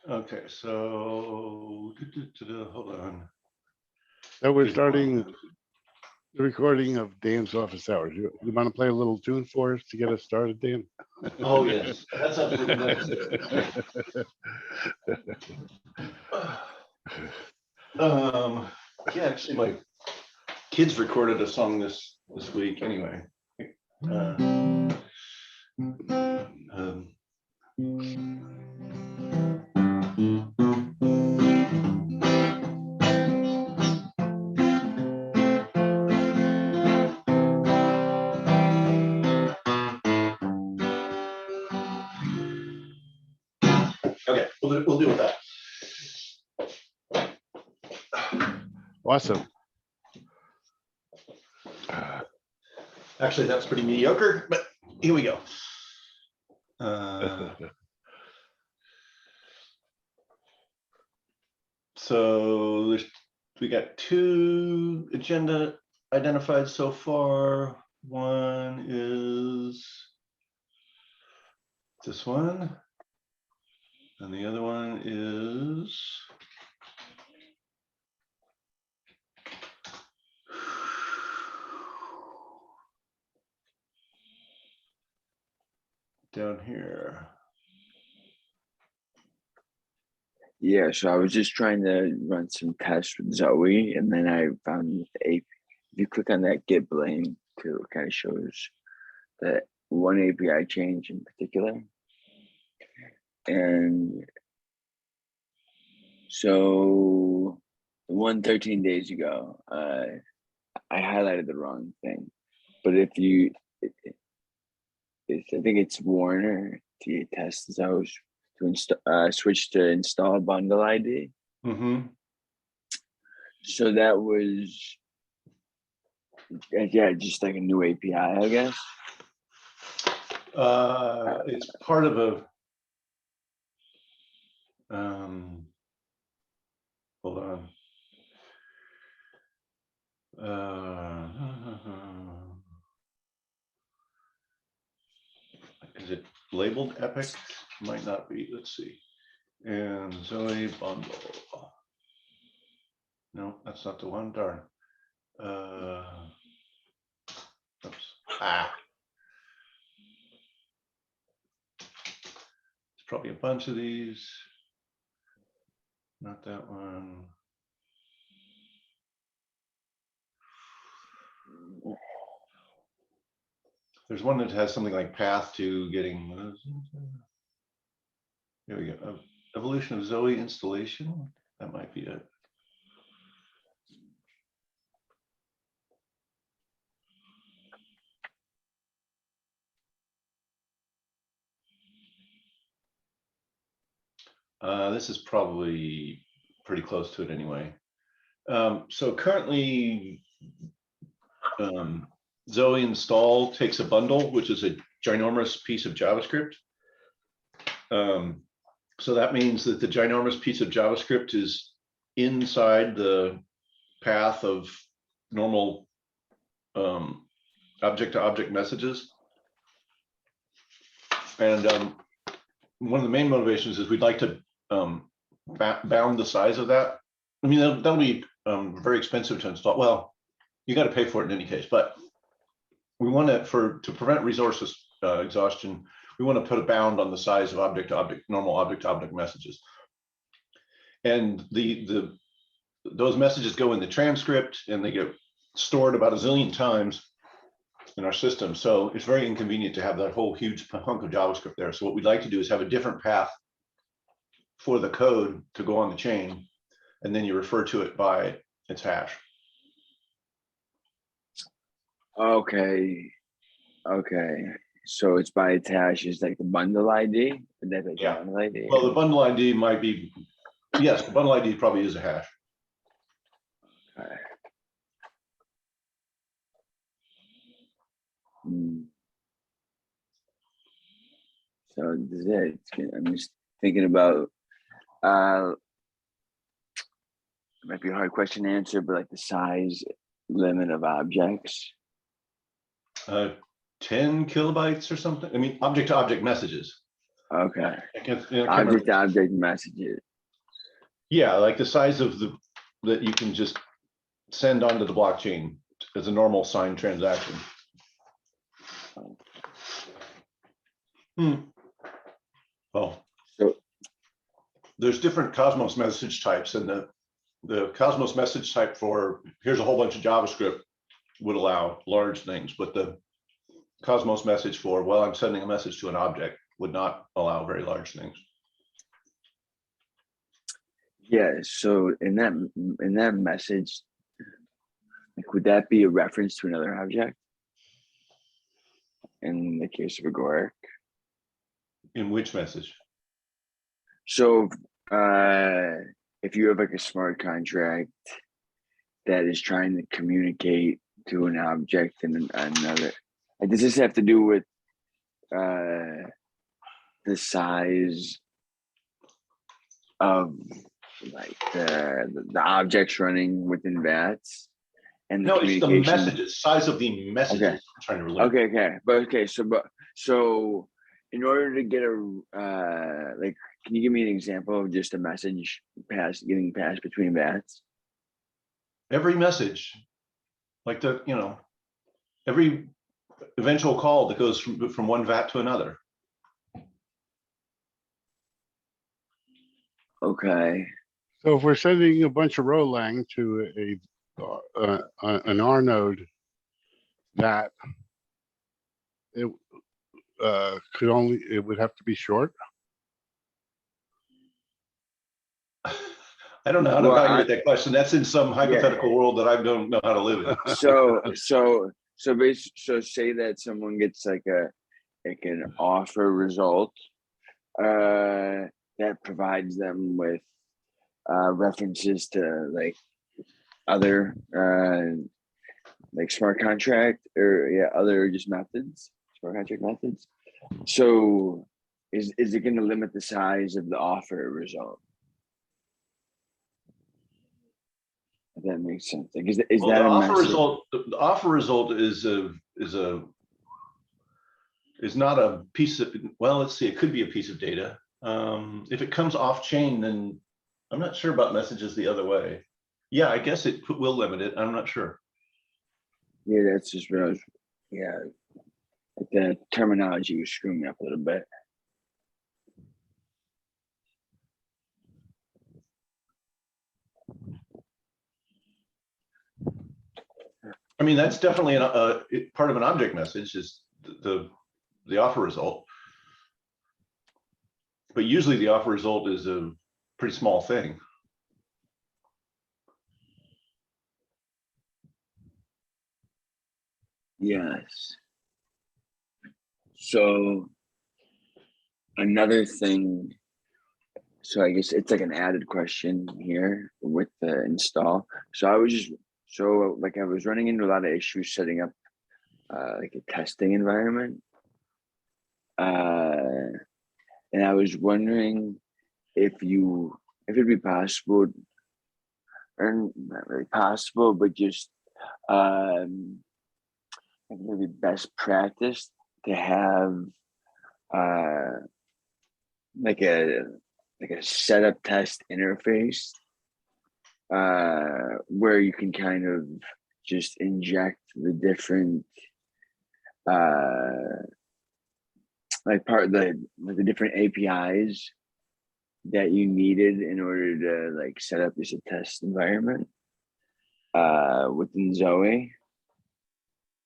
Okay, so hold on. So we're starting the recording of Dan's office hours. You want to play a little tune for us to get us started, Dan? Oh yes, that's absolutely necessary. Yeah, actually, my kids recorded a song this week. Anyway. Okay, we'll deal with that. Awesome. Actually, that's pretty mediocre, but here we go. So we got 2 agenda identified so far. One is this one, and the other one is down here. Yeah, so I was just trying to run some tests with Zoe, and then I found with API. If you click on that get blame too, it kind of shows that one API change in particular. And so the one 13 days ago, I highlighted the wrong thing. But if you, I think it's Warner to test those to switch to install bundle ID. Mm-hmm. So that was, yeah, just like a new API, I guess. It's part of a hold on. Is it labeled Epic? Might not be. Let's see. And Zoe bundle. No, that's not the one. Darn. Oops. It's probably a bunch of these. Not that one. There's one that has something like path to getting. Here we go. Evolution of Zoe installation. That might be it. This is probably pretty close to it anyway. So currently, Zoe install takes a bundle, which is a ginormous piece of JavaScript. So that means that the ginormous piece of JavaScript is inside the path of normal object-to-object messages. And one of the main motivations is we'd like to bound the size of that. I mean, that'll be very expensive to install. Well, you got to pay for it in any case, but we want to prevent resources exhaustion. We want to put a bound on the size of normal object-to-object messages. And those messages go in the transcript and they get stored about a zillion times in our system. So it's very inconvenient to have that whole huge hunk of JavaScript there. So what we'd like to do is have a different path for the code to go on the chain, and then you refer to it by its hash. Okay. So it's by its hash is like the bundle ID? Yeah. Bundle ID? Well, the bundle ID might be, yes, the bundle ID probably is a hash. Okay. So this is it. I'm just thinking about it might be a hard question to answer, but like the size limit of objects. 10 kilobytes or something. I mean, object-to-object messages. Okay. I can't remember. Object to object messages. Yeah, like the size of that you can just send onto the blockchain as a normal signed transaction. Well, So there's different Cosmos message types, and the Cosmos message type for here's a whole bunch of JavaScript would allow large things, but the Cosmos message for, well, I'm sending a message to an object would not allow very large things. yeah, so in that message, like, would that be a reference to another object? In the case of agoric. In which message? So if you have like a smart contract that is trying to communicate to an object and another, like, does this have to do with the size of like the objects running within VATs and the No, it's the communication? messages, size of the messages. Okay. I'm trying to relate. Okay, so in order to get a like, can you give me an example of just a message getting passed between VATs? Every message, like every eventual call that goes from one VAT to another. Okay. So if we're sending a bunch of rholang to an R node, that it it would have to be short. I don't know how to evaluate that question. That's in some hypothetical world that I don't know how to live in. So say that someone gets like an offer result that provides them with references to like other like smart contract or other just methods, smart contract methods. So is it going to limit the size of the offer result? If that makes sense. Like, is Well, that the a offer message? result? The offer result is not a piece of. Well, let's see. It could be a piece of data. If it comes off chain, then I'm not sure about messages the other way. Yeah, I guess it will limit it. I'm not sure. Yeah, that's just what I was. Yeah, like the terminology was screwing me up a little bit. I mean, that's definitely part of an object message is the offer result. But usually the offer result is a pretty small thing. Yes. So another thing. So I guess it's like an added question here with the install. So I was running into a lot of issues setting up like a testing environment. And I was wondering if it'd be possible, or not really possible, but just maybe best practice to have like a setup test interface where you can kind of just inject the different like the different APIs that you needed in order to like set up just a test environment within Zoe.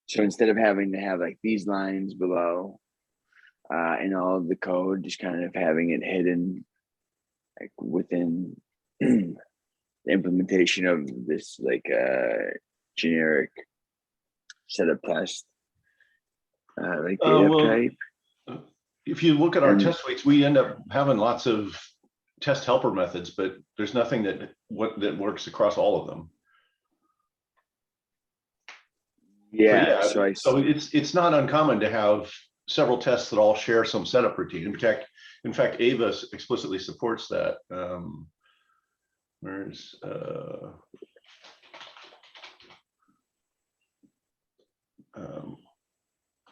So instead of having to have like these lines below in all of the code, just kind of having it hidden like within the implementation of this like generic setup test like data type. If you look at our test suites, we end up having lots of test helper methods, but there's nothing that works across all of them. Yeah, so it's not uncommon to have several tests that all share some setup routine. In fact, Ava explicitly supports that. Where's no,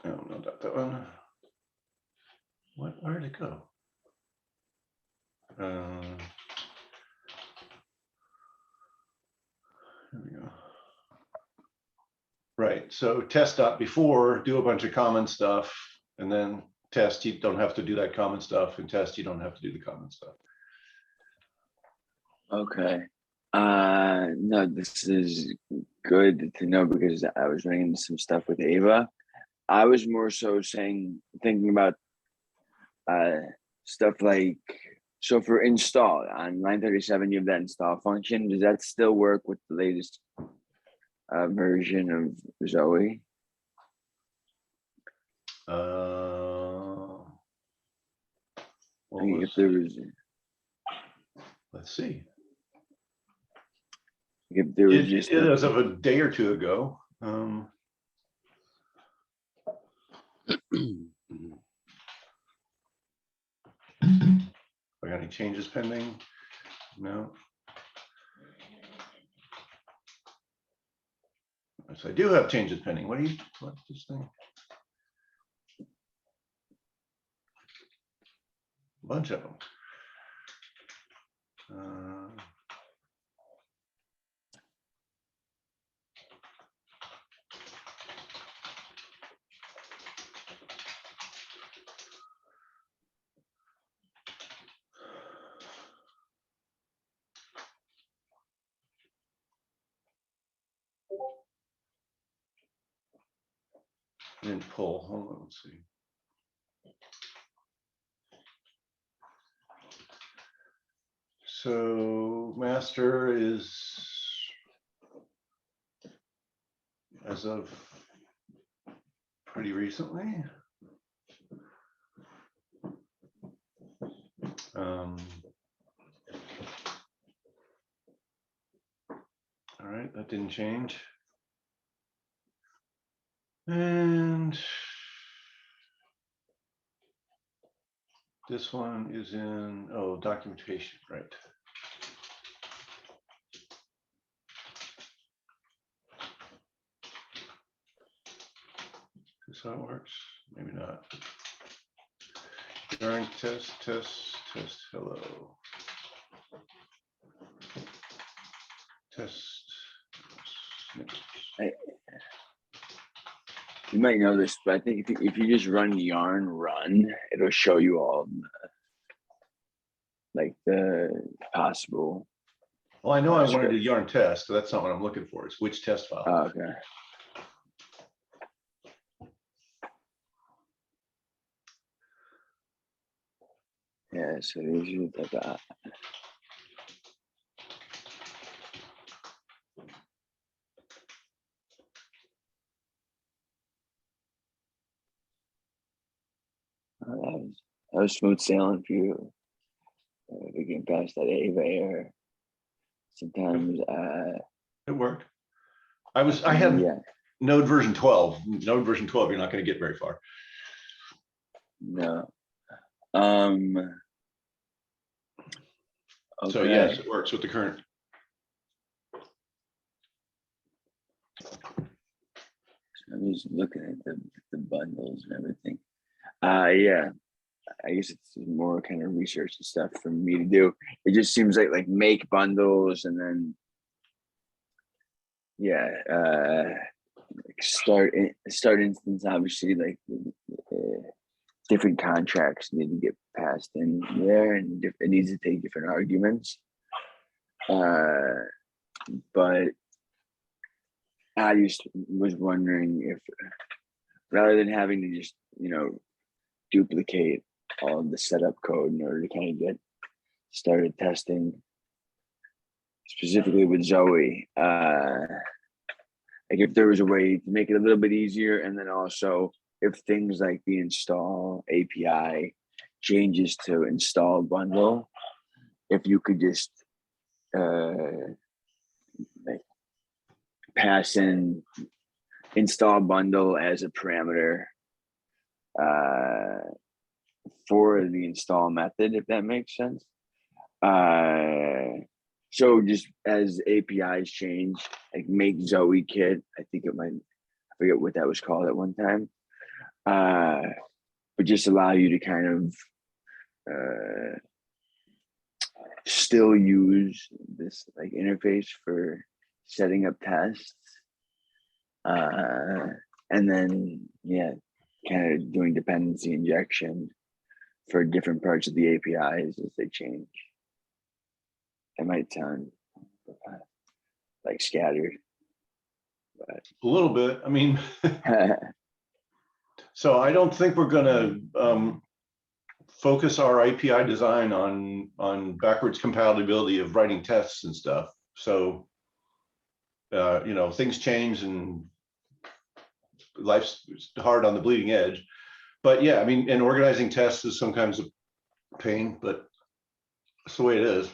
not that one. Where did it go? There we go. Right, so test dot before, do a bunch of common stuff, and then test, you don't have to do that common stuff, and test, you don't have to do the common stuff. Okay. No, this is good to know because I was running into some stuff with Ava. I was more so thinking about stuff like, so for install on line 37, you have that install function. Does that still work with the latest version of Zoe? If there was, let's see. if there was just as of a day or two ago. I got any changes pending? No. Yes, I do have changes pending. What's this thing? A bunch of them. Didn't pull. Hold on, let's see. So master is as of pretty recently. All right, that didn't change. And this one is in, documentation, right? Is this how it works? Maybe not. Yarn test, hello. Test. You might know this, but I think if you just run yarn run, it'll show you all the possible. Well, I know I wanted a yarn test, so that's not what I'm looking for. It's which test file. Oh, okay. Yeah, so usually that. That was smooth sailing for you. We get past that Ava error. Sometimes it worked. I had node version 12. Node version 12, you're not going to get very far. No. Okay. So yes, it works with the current. I'm just looking at the bundles and everything. Yeah. I guess it's more kind of research and stuff for me to do. It just seems like make bundles and then start instance. Obviously, different contracts need to get passed in there, and it needs to take different arguments. But I just was wondering if, rather than having to just duplicate all of the setup code in order to kind of get started testing, specifically with Zoe, if there was a way to make it a little bit easier, and then also if things like the install API changes to install bundle, if you could just pass in install bundle as a parameter for the install method, if that makes sense. So just as APIs change, make Zoe kit, I forget what that was called at one time, but just allow you to kind of still use this like interface for setting up tests. And then, yeah, kind of doing dependency injection for different parts of the APIs as they change. It might sound like scattered, but A little bit. I mean, so I don't think we're going to focus our API design on backwards compatibility of writing tests and stuff. So, you know, things change and life's hard on the bleeding edge. But yeah, I mean, and organizing tests is sometimes a pain, but that's the way it is.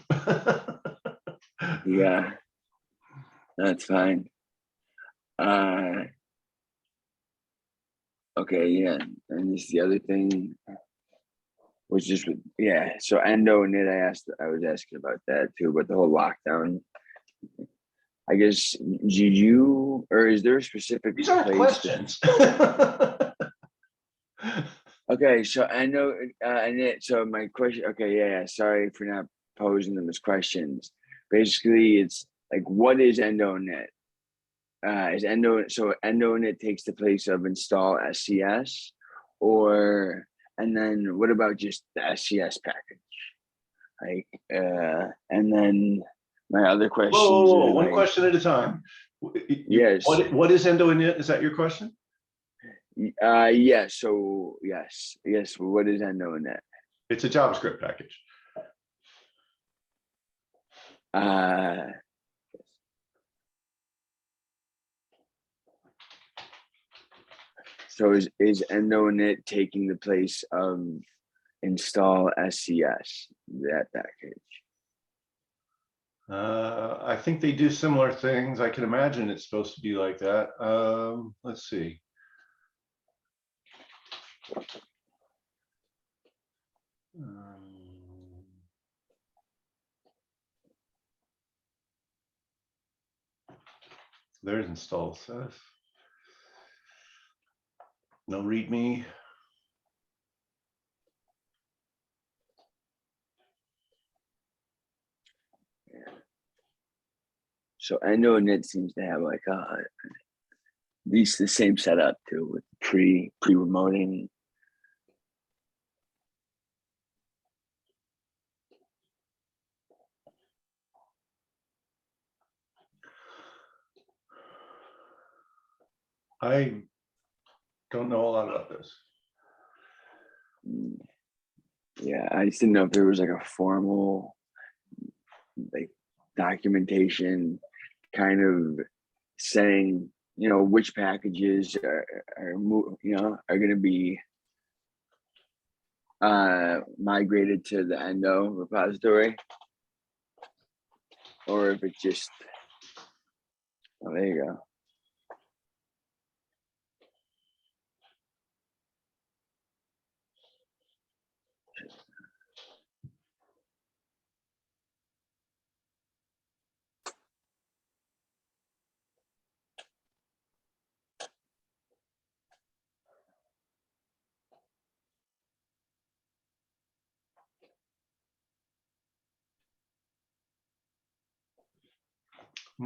yeah, that's fine. Okay, yeah, and this the other thing was just with, yeah. So endo and it, I was asking about that too, but the whole lockdown. I guess did you, or is there a specific These aren't place questions. Okay, so I know, and it, so my question, okay, yeah, sorry for not posing them as questions. Basically, it's like, what is endo init? Is endo, so endo init takes the place of install SCS, or, and then what about just the SCS package? Like, and then my other questions Whoa, are one like, question at a time. yes. What is endo init? Is that your question? Yeah, so yes, what is endo init? It's a JavaScript package. So is endo init taking the place of install SCS, that package? I think they do similar things. I can imagine it's supposed to be like that. Let's see. There's install says. No readme. So endo init seems to have like at least the same setup too, with pre-remoting. I don't know a lot about this. Yeah, I just didn't know if there was like a formal like documentation kind of saying, you know, which packages are you know, are going to be migrated to the endo repository, or if it's just, oh, there you go.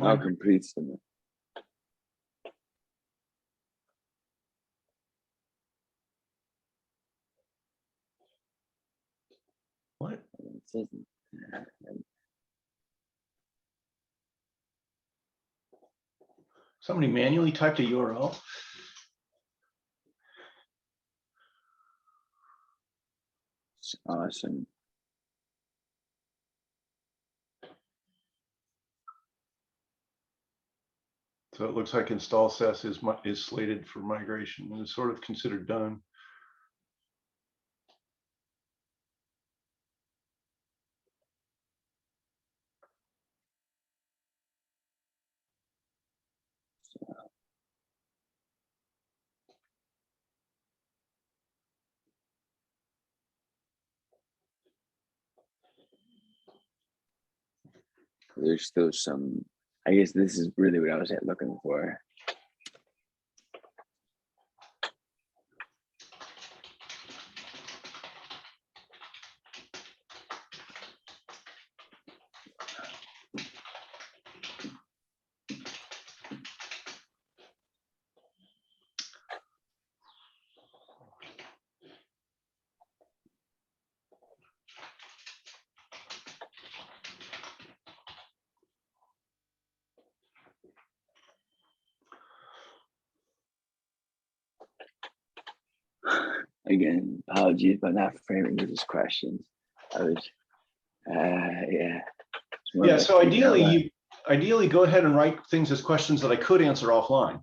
I'll complete some. What? Somebody manually typed a URL. It's awesome. So it looks like install SES is slated for migration and is sort of considered done. There's still some, I guess this is really what I was looking for. Again, apologies, but not framing it as questions. I was, yeah. Yeah, so ideally go ahead and write things as questions that I could answer offline.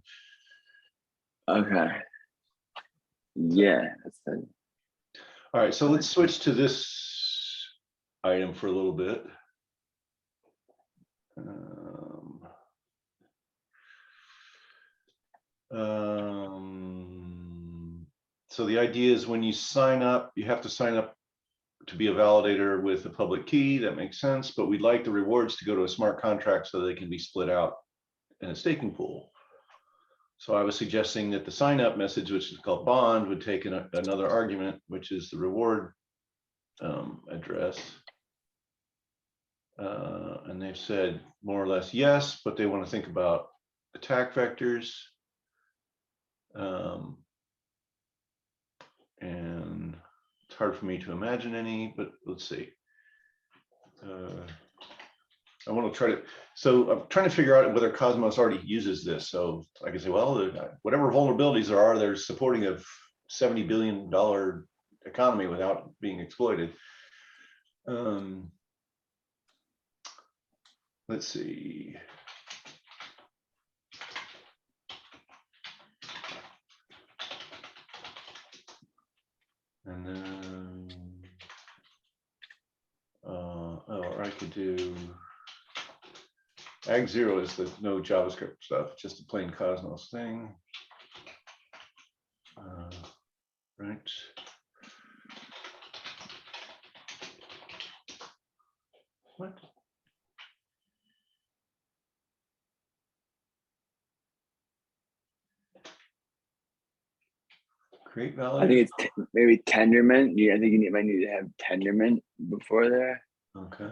Okay. Yeah. All right, so let's switch to this item for a little bit. So the idea is when you sign up, you have to sign up to be a validator with a public key. That makes sense, but we'd like the rewards to go to a smart contract so they can be split out in a staking pool. So I was suggesting that the sign up message, which is called bond, would take another argument, which is the reward address. And they've said more or less yes, but they want to think about attack vectors. And it's hard for me to imagine any, but let's see. I want to try to, so I'm trying to figure out whether Cosmos already uses this. So I can say, well, whatever vulnerabilities there are, they're supporting a $70 billion economy without being exploited. Let's see. And then, or I could do Ag0 is the no JavaScript stuff, just a plain Cosmos thing. Right. What? Create validator. I think it's maybe Tendermint. Yeah, I think you might need to have Tendermint before there. Okay.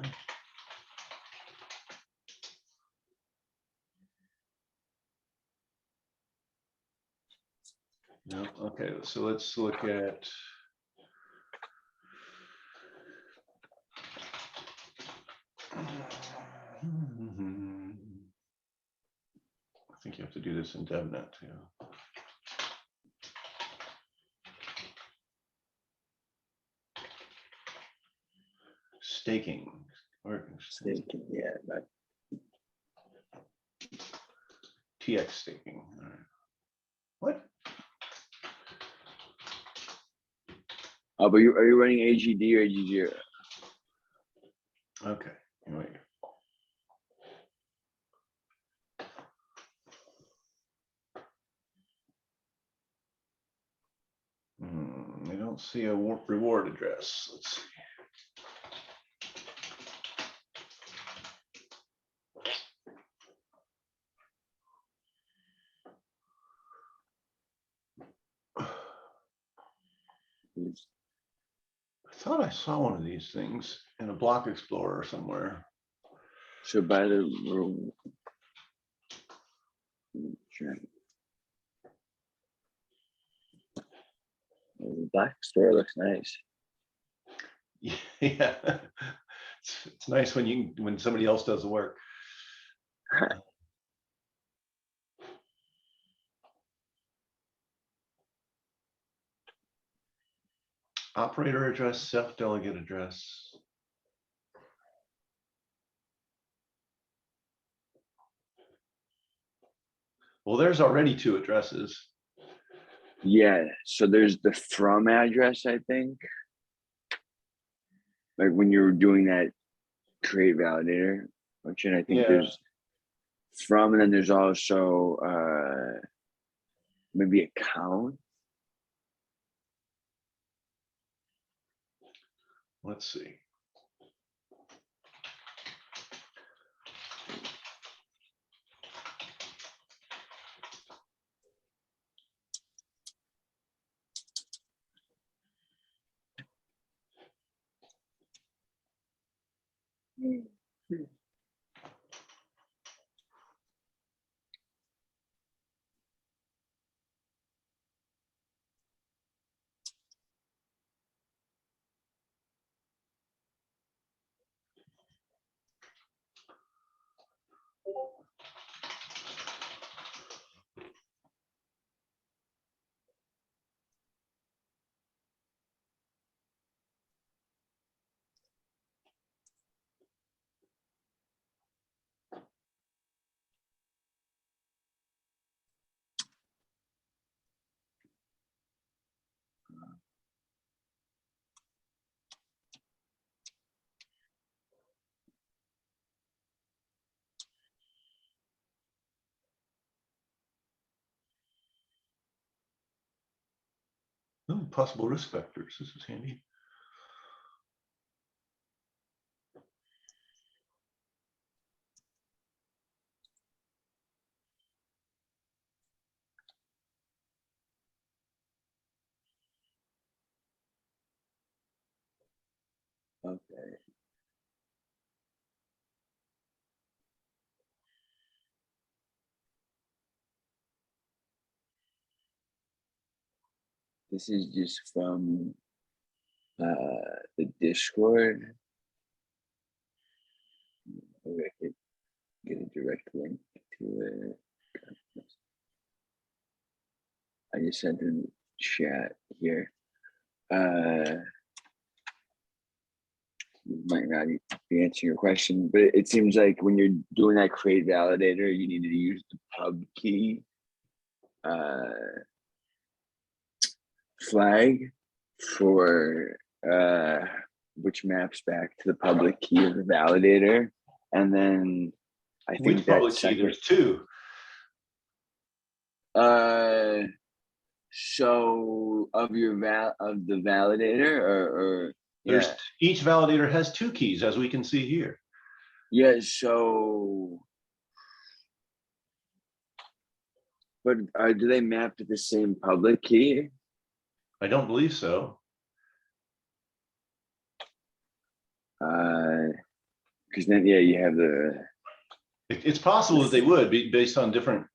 No, okay, so let's look at I think you have to do this in DevNet too. Staking. Staking, yeah. But TX staking. All right. What? oh, but are you running AGD or AG0? Okay. Anyway. I don't see a reward address. Let's see. I thought I saw one of these things in a block explorer somewhere. So by the sure. The black store looks nice. Yeah, it's nice when somebody else does the work. Operator address, self-delegate address. Well, there's already two addresses. Yeah, so there's the from address, I think. Like when you're doing that create validator function, I think there's from, and then there's also maybe account. Let's see. Oh, possible risk factors. This is handy. Okay. This is just from the Discord. Maybe I could get a direct link to it. I just sent in chat here. Might not be answering your question, but it seems like when you're doing that create validator, you need to use the pub key flag for which maps back to the public key of the validator, and then I think Which public key? There's two. So of your of the validator, or There's yeah. Each validator has two keys, as we can see here. Yeah, so but do they map to the same public key? I don't believe so. Because then yeah, you have the It's possible that they would be based on different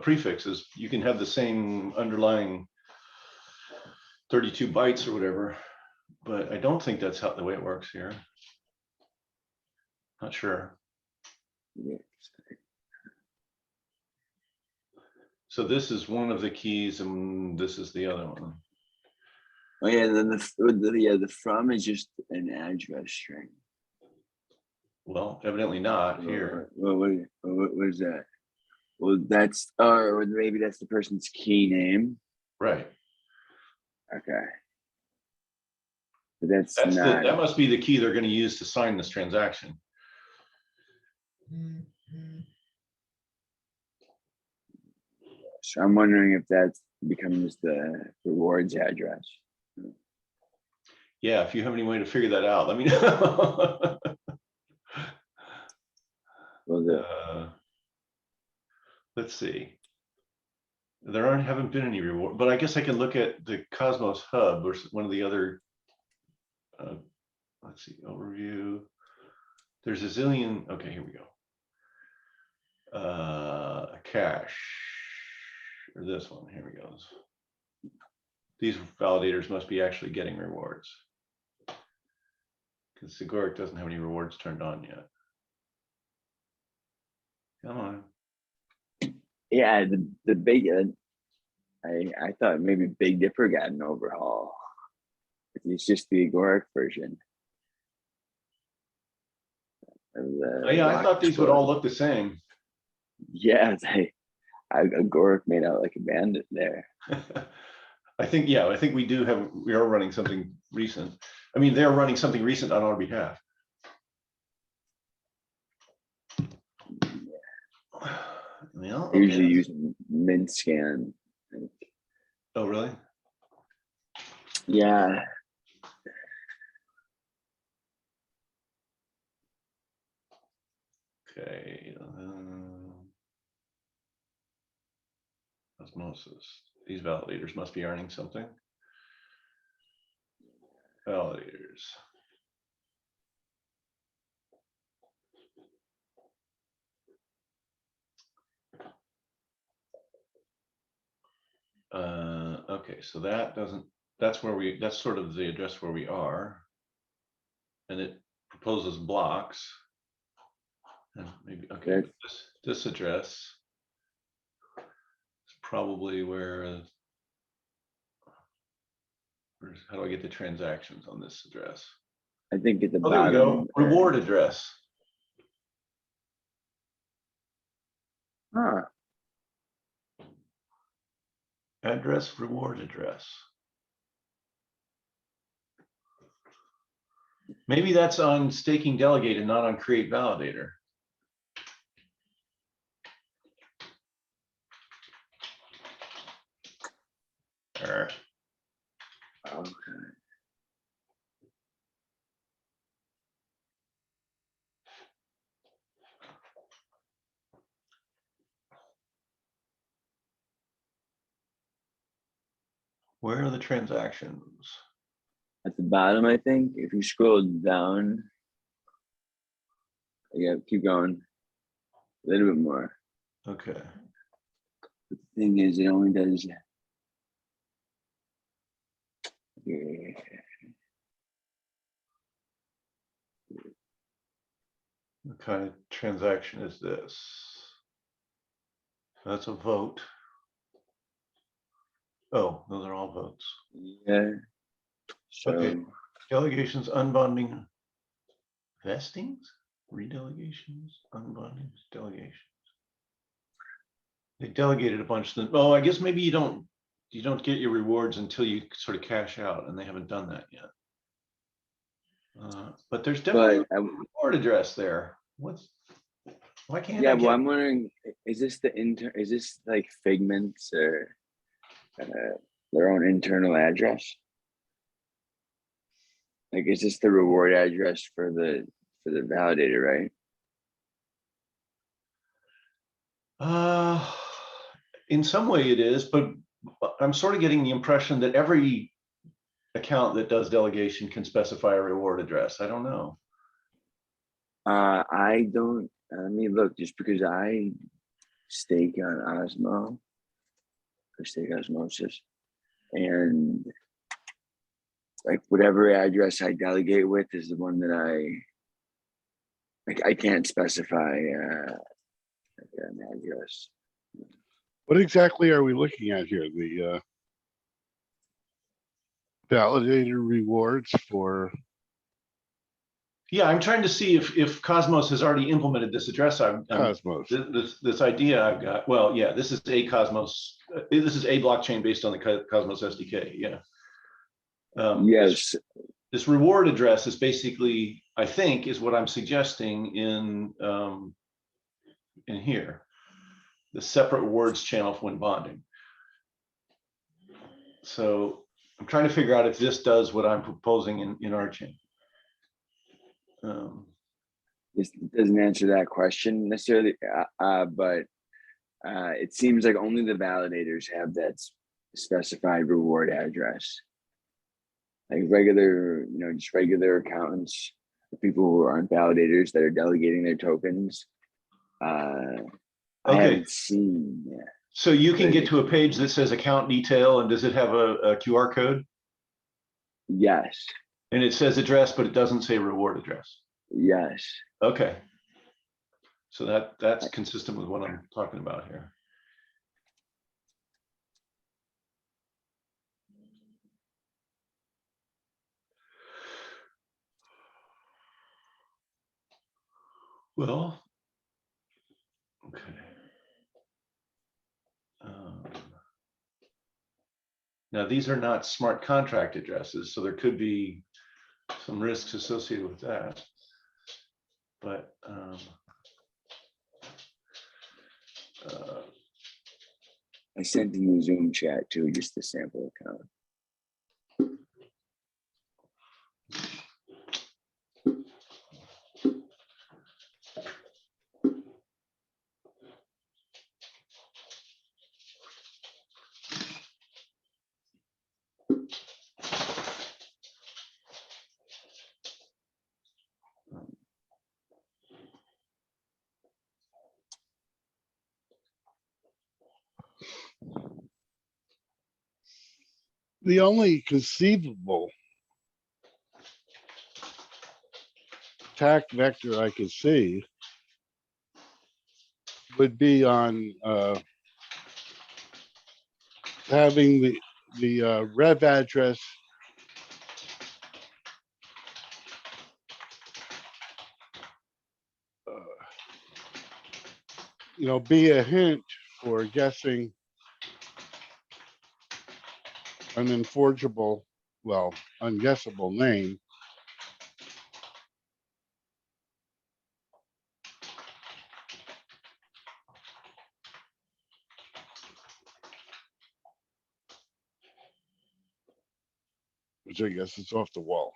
prefixes. You can have the same underlying 32 bytes or whatever, but I don't think that's the way it works here. Not sure. yeah. So this is one of the keys, and this is the other one. Oh yeah, then the from is just an address string. Well, evidently not here. What is that? Well, that's or maybe that's the person's key name. Right. Okay. But that's not. That must be the key they're going to use to sign this transaction. So I'm wondering if that becomes the rewards address. Yeah, if you have any way to figure that out, let me know. Well, let's see. There haven't been any reward, but I guess I can look at the Cosmos Hub or one of the other. Let's see, overview. There's a zillion. Okay, here we go. A cache, or this one. Here we go. These validators must be actually getting rewards, because Agoric doesn't have any rewards turned on yet. Come on. yeah, the big. I thought maybe Big Dipper got an overhaul. It's just the Agoric version. Oh, yeah, I thought these would all look the same. Yeah, Agoric made out like a bandit there. I think we are running something recent. I mean, they're running something recent on our behalf. Well, They usually use mint scan. Oh, really? Yeah. Okay. Osmosis. These validators must be earning something. Validators. Okay, so that's sort of the address where we are. And it proposes blocks. And maybe, okay, this address is probably where, how do I get the transactions on this address? I think at the bottom. There we go, reward address. Huh. Address, reward address. Maybe that's on staking delegate and not on create validator. Where are the transactions? At the bottom, I think, if you scroll down, yeah, keep going a little bit more. Okay. The thing is, it only does. Yeah. What kind of transaction is this? That's a vote. Oh, those are all votes. Yeah. So Okay. Delegations, unbonding, vestings, redelegations, unbondings, delegations. They delegated a bunch of them. Oh, I guess maybe you don't get your rewards until you sort of cash out, and they haven't done that yet. But there's definitely a reward address there. Why can't yeah, I well, get? I'm wondering, is this is this like Figment's or their own internal address? Like, is this the reward address for the validator, right? In some way it is, but I'm sort of getting the impression that every account that does delegation can specify a reward address. I don't know. I don't. Let me look. Just because I stake on Osmo or stake osmosis, and like whatever address I delegate with is the one that I can't specify an address. What exactly are we looking at here? The validator rewards for, Yeah, I'm trying to see if Cosmos has already implemented this address. Cosmos. This idea I've got. Well, yeah, this is a Cosmos. This is a blockchain based on the Cosmos SDK. Yeah. Yes. This reward address is basically, I think, is what I'm suggesting in here, the separate rewards channel for when bonding. So I'm trying to figure out if this does what I'm proposing in rchain. This doesn't answer that question necessarily, but it seems like only the validators have that specified reward address. Like regular, just regular accountants, people who aren't validators that are delegating their tokens. I haven't seen. Yeah. So you can get to a page that says account detail, and does it have a QR code? Yes. And it says address, but it doesn't say reward address. Yes. Okay. So that's consistent with what I'm talking about here. Well, okay. Now these are not smart contract addresses, so there could be some risks associated with that. But I sent in the Zoom chat too, just a sample account. The only conceivable attack vector I could see would be on having the rev address be a hint for guessing an unforgeable, well, unguessable name. Which I guess is off the wall.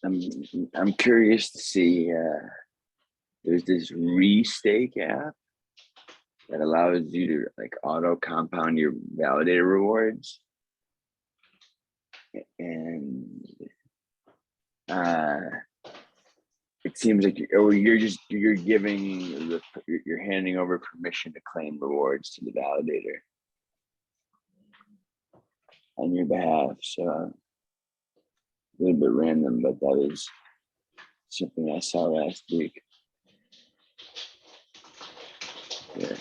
I'm curious to see. There's this restake app that allows you to like auto compound your validator rewards, and it seems like you're giving you're handing over permission to claim rewards to the validator on your behalf. So a little bit random, but that is something I saw last week. Yeah.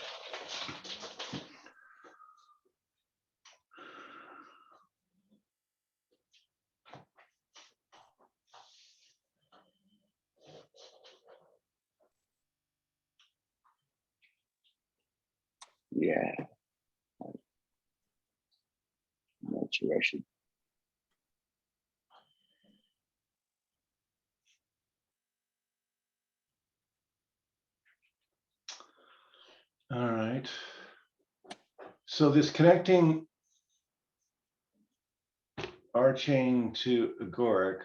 Yeah. I'm not sure I should. All right. So this connecting rchain to agoric,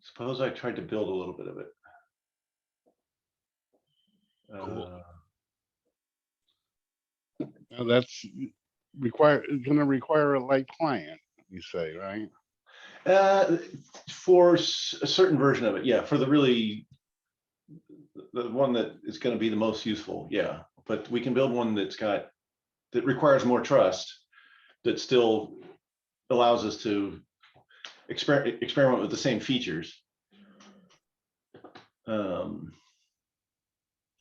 suppose I tried to build a little bit of it. Cool. Now that's going to require a light client, you say, right? For a certain version of it, yeah. For the really, the one that is going to be the most useful, yeah. But we can build one that requires more trust, that still allows us to experiment with the same features.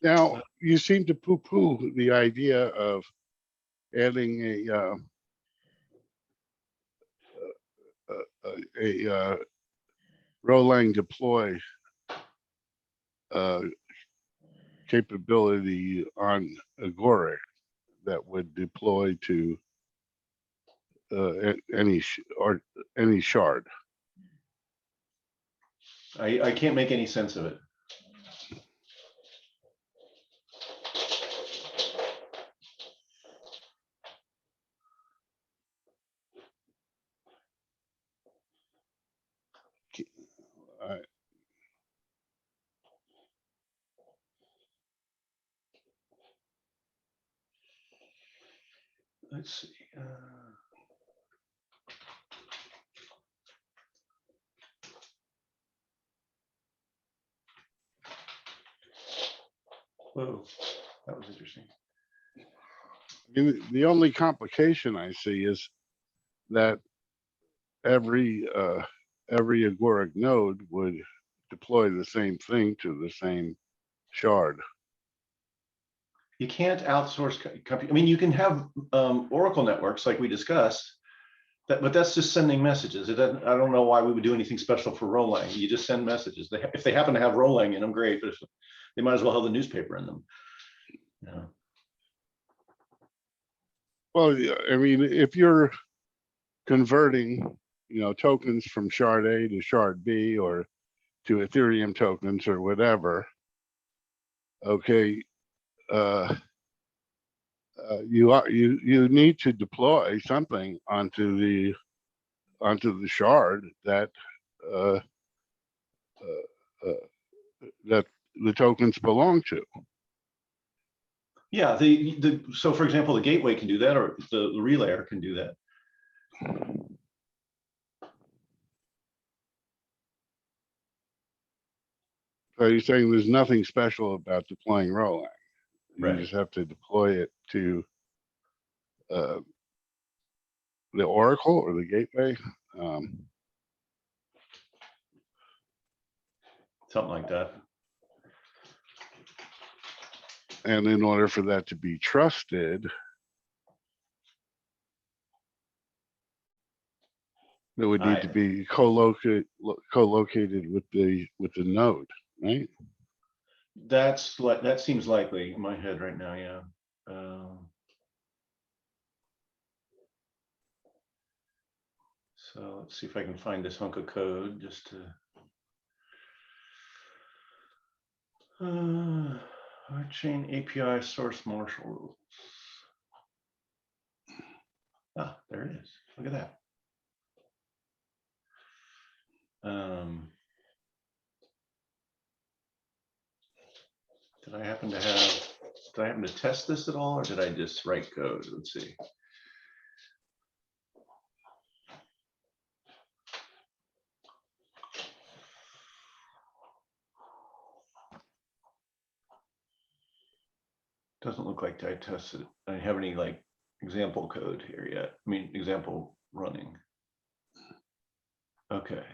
Now, you seem to poo-poo the idea of adding a rholang deploy capability on agoric that would deploy to any shard. I can't make any sense of it. Let's see. Whoa, that was interesting. I mean, the only complication I see is that every agoric node would deploy the same thing to the same shard. You can't outsource compute. I mean, you can have Oracle networks like we discussed, but that's just sending messages. It doesn't, I don't know why we would do anything special for rholang. You just send messages. If they happen to have rholang in them, great, but they might as well have the newspaper in them. Yeah. Well, I mean, if you're converting, tokens from shard A to shard B or to Ethereum tokens or whatever, okay, you need to deploy something onto the shard that that the tokens belong to. Yeah, so for example, the gateway can do that, or the relayer can do that. So you're saying there's nothing special about deploying rholang. You Right. just have to deploy it to the Oracle or the gateway. Something like that. And in order for that to be trusted, it would need to be co-located with the node, right? That seems likely in my head right now. Yeah. So let's see if I can find this hunk of code just to rchain-api source marshal rules. Ah, there it is. Look at that. Did I happen to test this at all, or did I just write code? Let's see. Doesn't look like I tested it. I have any like example code here yet. I mean, example running. Okay.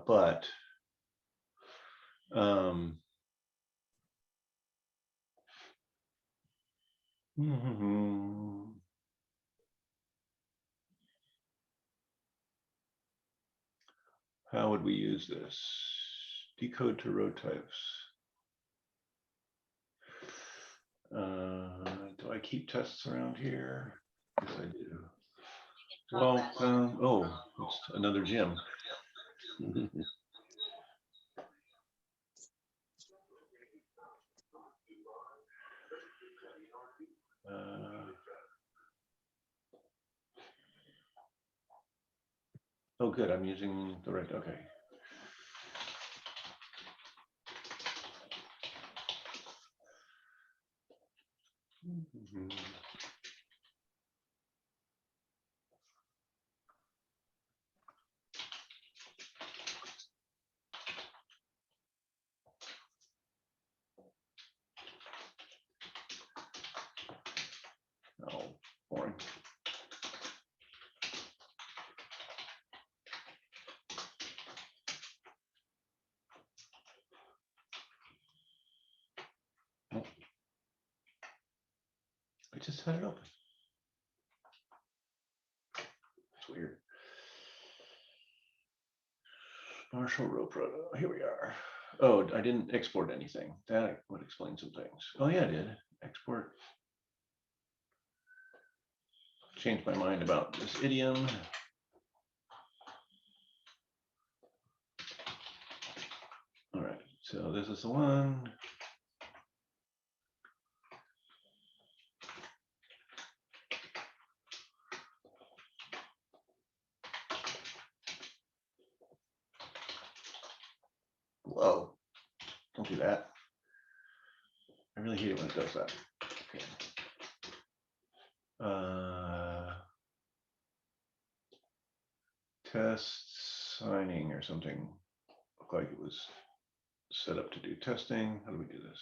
But how would we use this? Decode to row types. Do I keep tests around here? Yes, I do. Well, oh, it's another gym. Oh, good. I'm using the right. Okay. Oh, boring. Oh. I just had it open. It's weird. Marshal rhoTypes.proto. Here we are. Oh, I didn't export anything. That would explain some things. Oh yeah, I did. Export. Changed my mind about this idiom. All right, so this is the one. Whoa, don't do that. I really hate it when it does that. Okay. Test signing or something. Looked like it was set up to do testing. How do we do this?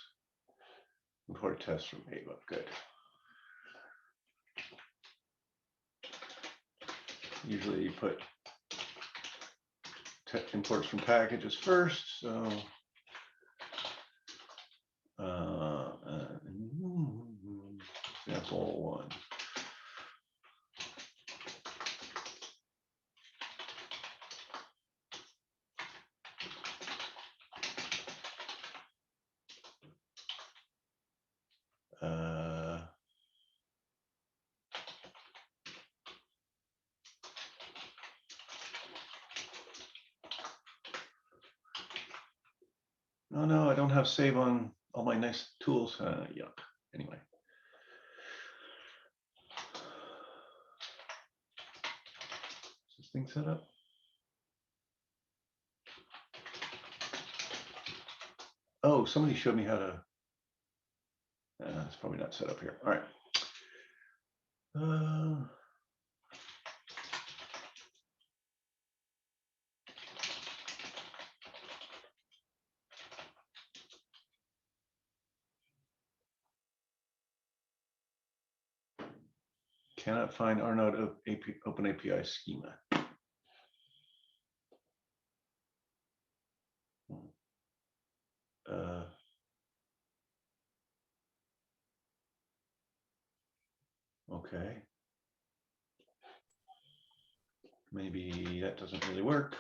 Import test from Ava. Good. Usually you put imports from packages first. So example one. Oh no, I don't have save on all my nice tools. Yuck. Anyway. Is this thing set up? Oh, somebody showed me how to. It's probably not set up here. All right. Cannot find RNode Open API schema. Okay. Maybe that doesn't really work.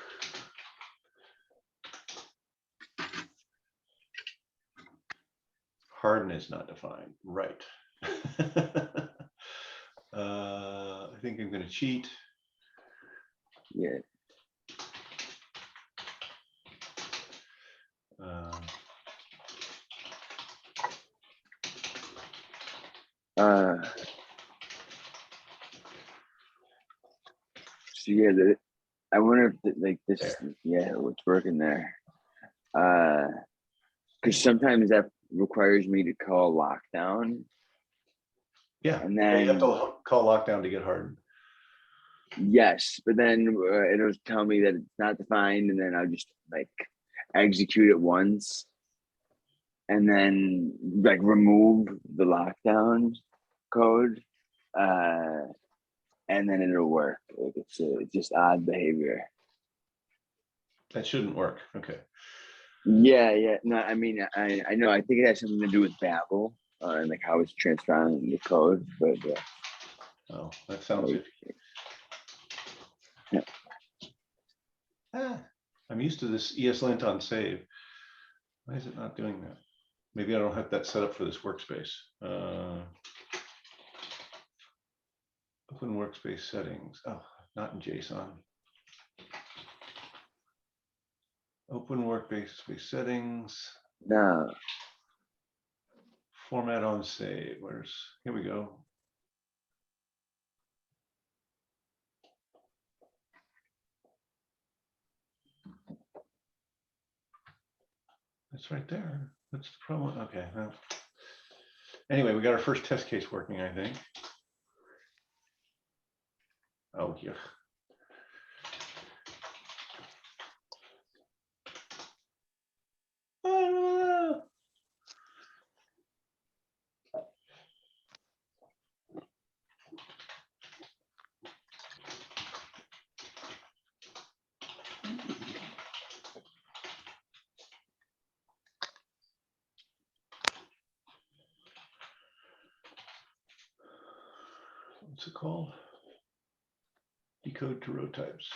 Harden is not defined. Right. I think I'm going to cheat. Yeah. So yeah, I wonder if like this, yeah, what's working there. Because sometimes that requires me to call lockdown. Yeah, And you then have to call lockdown to get hardened. yes, but then it'll tell me that it's not defined, and then I'll just like execute it once, and then like remove the lockdown code, and then it'll work. Like it's just odd behavior. That shouldn't work. Okay. Yeah. No, I mean, I know. I think it has something to do with Babel and like how it's transcribing the code. But Oh, that sounds good. Yeah. I'm used to this ESLint on save. Why is it not doing that? Maybe I don't have that set up for this workspace. Open workspace settings. Oh, not in JSON. Open workspace settings. no, Format on save. Here we go. It's right there. What's the problem? Okay. Well, anyway, we got our first test case working, I think. Oh, yeah. What's it called? Decode to RhoTypes.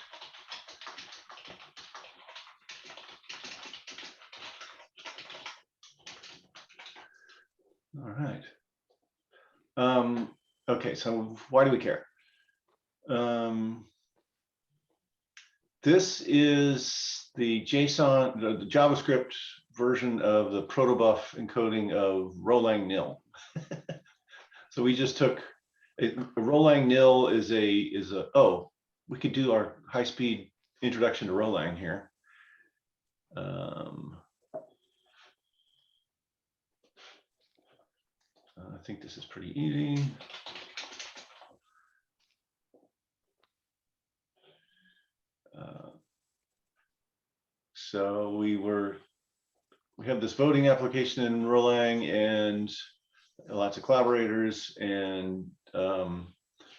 All right. Okay, so why do we care? This is the JSON, the JavaScript version of the protobuf encoding of rholang nil. So we just took rholang nil is a oh, we could do our high-speed introduction to rholang here. I think this is pretty easy. So we have this voting application in rholang and lots of collaborators, and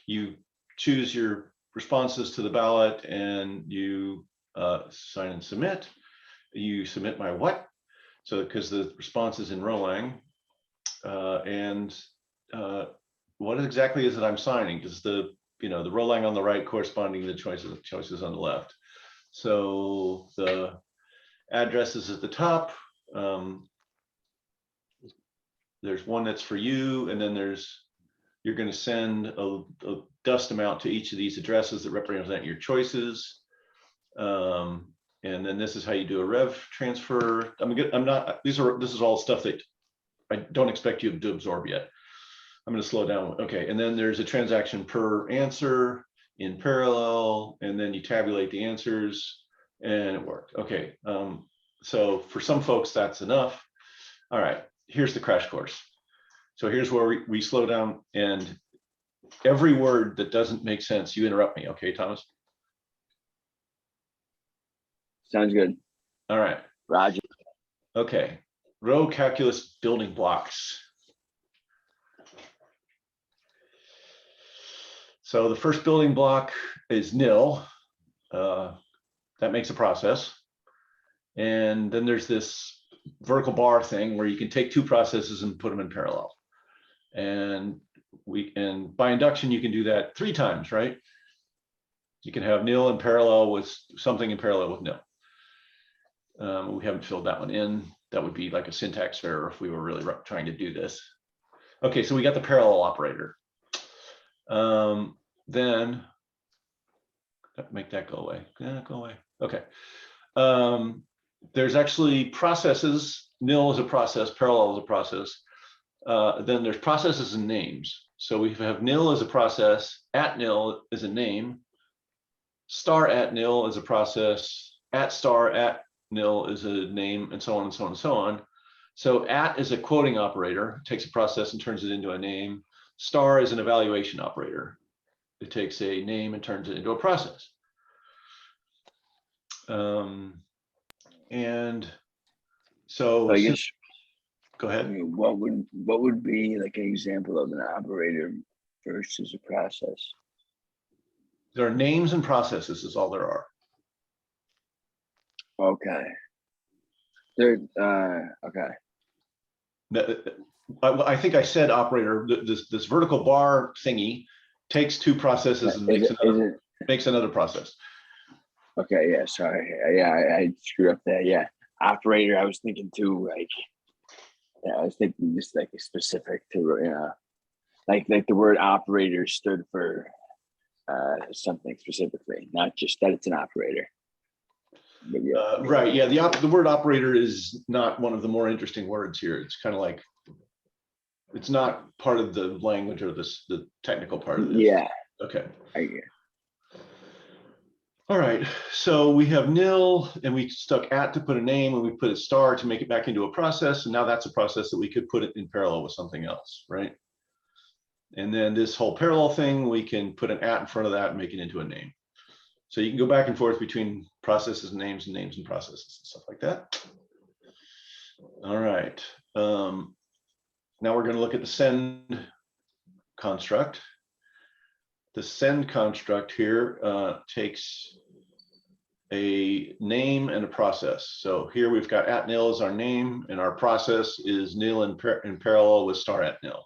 you choose your responses to the ballot, and you sign and submit. You submit my what? So because the response is in rholang, and what exactly is it I'm signing? Does the the rholang on the right corresponding to the choices on the left? So the address is at the top. There's one that's for you, and then you're going to send a dust amount to each of these addresses that represent your choices. And then this is how you do a rev transfer. This is all stuff that I don't expect you to absorb yet. I'm going to slow down. Okay, and then there's a transaction per answer in parallel, and then you tabulate the answers, and it worked. Okay, so for some folks that's enough. All right, here's the crash course. So here's where we slow down, and every word that doesn't make sense, you interrupt me. Okay, Thomas? sounds good. All right. Roger. Okay, row calculus building blocks. So the first building block is nil. That makes a process. And then there's this vertical bar thing where you can take two processes and put them in parallel. And by induction, you can do that 3 times, right? You can have nil in parallel with something in parallel with nil. We haven't filled that one in. That would be like a syntax error if we were really trying to do this. Okay, so we got the parallel operator. Then make that go away. Go away. Okay. There's actually processes. Nil is a process, parallel is a process. Then there's processes and names. So we have nil as a process, @nil is a name. star at nil is a process, at star at nil is a name, and so on and so on and so on. So at is a quoting operator, takes a process and turns it into a name. Star is an evaluation operator. It takes a name and turns it into a process. And so I guess, go I ahead. mean, what would be like an example of an operator versus a process? There are names and processes is all there are. Okay. There. Okay. I think I said operator, this vertical bar thingy takes two processes and makes another process. Okay, yeah, sorry. Yeah, I screwed up there. Yeah. Operator, I was thinking too, like, yeah, I was thinking just like a specific to, like the word operator stood for something specifically, not just that it's an operator. But yeah. Right, yeah, the word operator is not one of the more interesting words here. It's kind of like, it's not part of the language or the technical part of this. Yeah. Okay. I get. All right, so we have nil and we stuck at to put a name and we put a star to make it back into a process. And now that's a process that we could put it in parallel with something else, right? And then this whole parallel thing, we can put an at in front of that and make it into a name. So you can go back and forth between processes and names and processes and stuff like that. All right. Now we're going to look at the send construct. The send construct here takes a name and a process. So here we've got at nil as our name, and our process is nil in parallel with star at nil.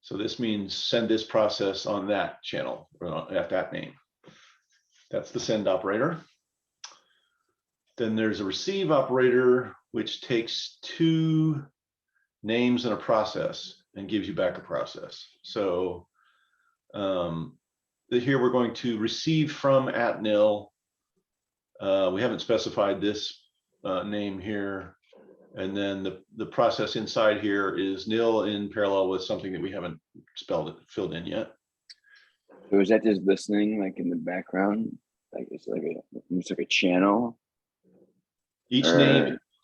So this means send this process on that channel, or at that name. That's the send operator. Then there's a receive operator, which takes two names and a process and gives you back a process. So here we're going to receive from at nil. We haven't specified this name here. And then the process inside here is nil in parallel with something that we haven't filled in yet. So is that just listening like in the background? Like it's like a channel? Each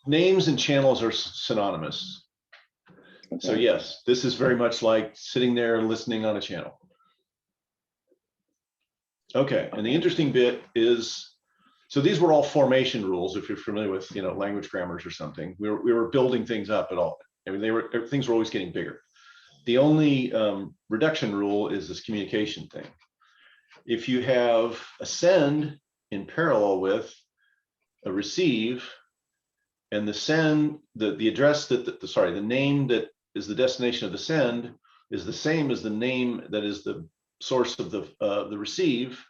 names and channels are synonymous. Okay. So yes, this is very much like sitting there and listening on a channel. Okay, and the interesting bit is, so these were all formation rules. If you're familiar with, language grammars or something, we were building things up at all. I mean, things were always getting bigger. The only reduction rule is this communication thing. If you have a send in parallel with a receive, and the send, the address the name that is the destination of the send is the same as the name that is the source of the receive,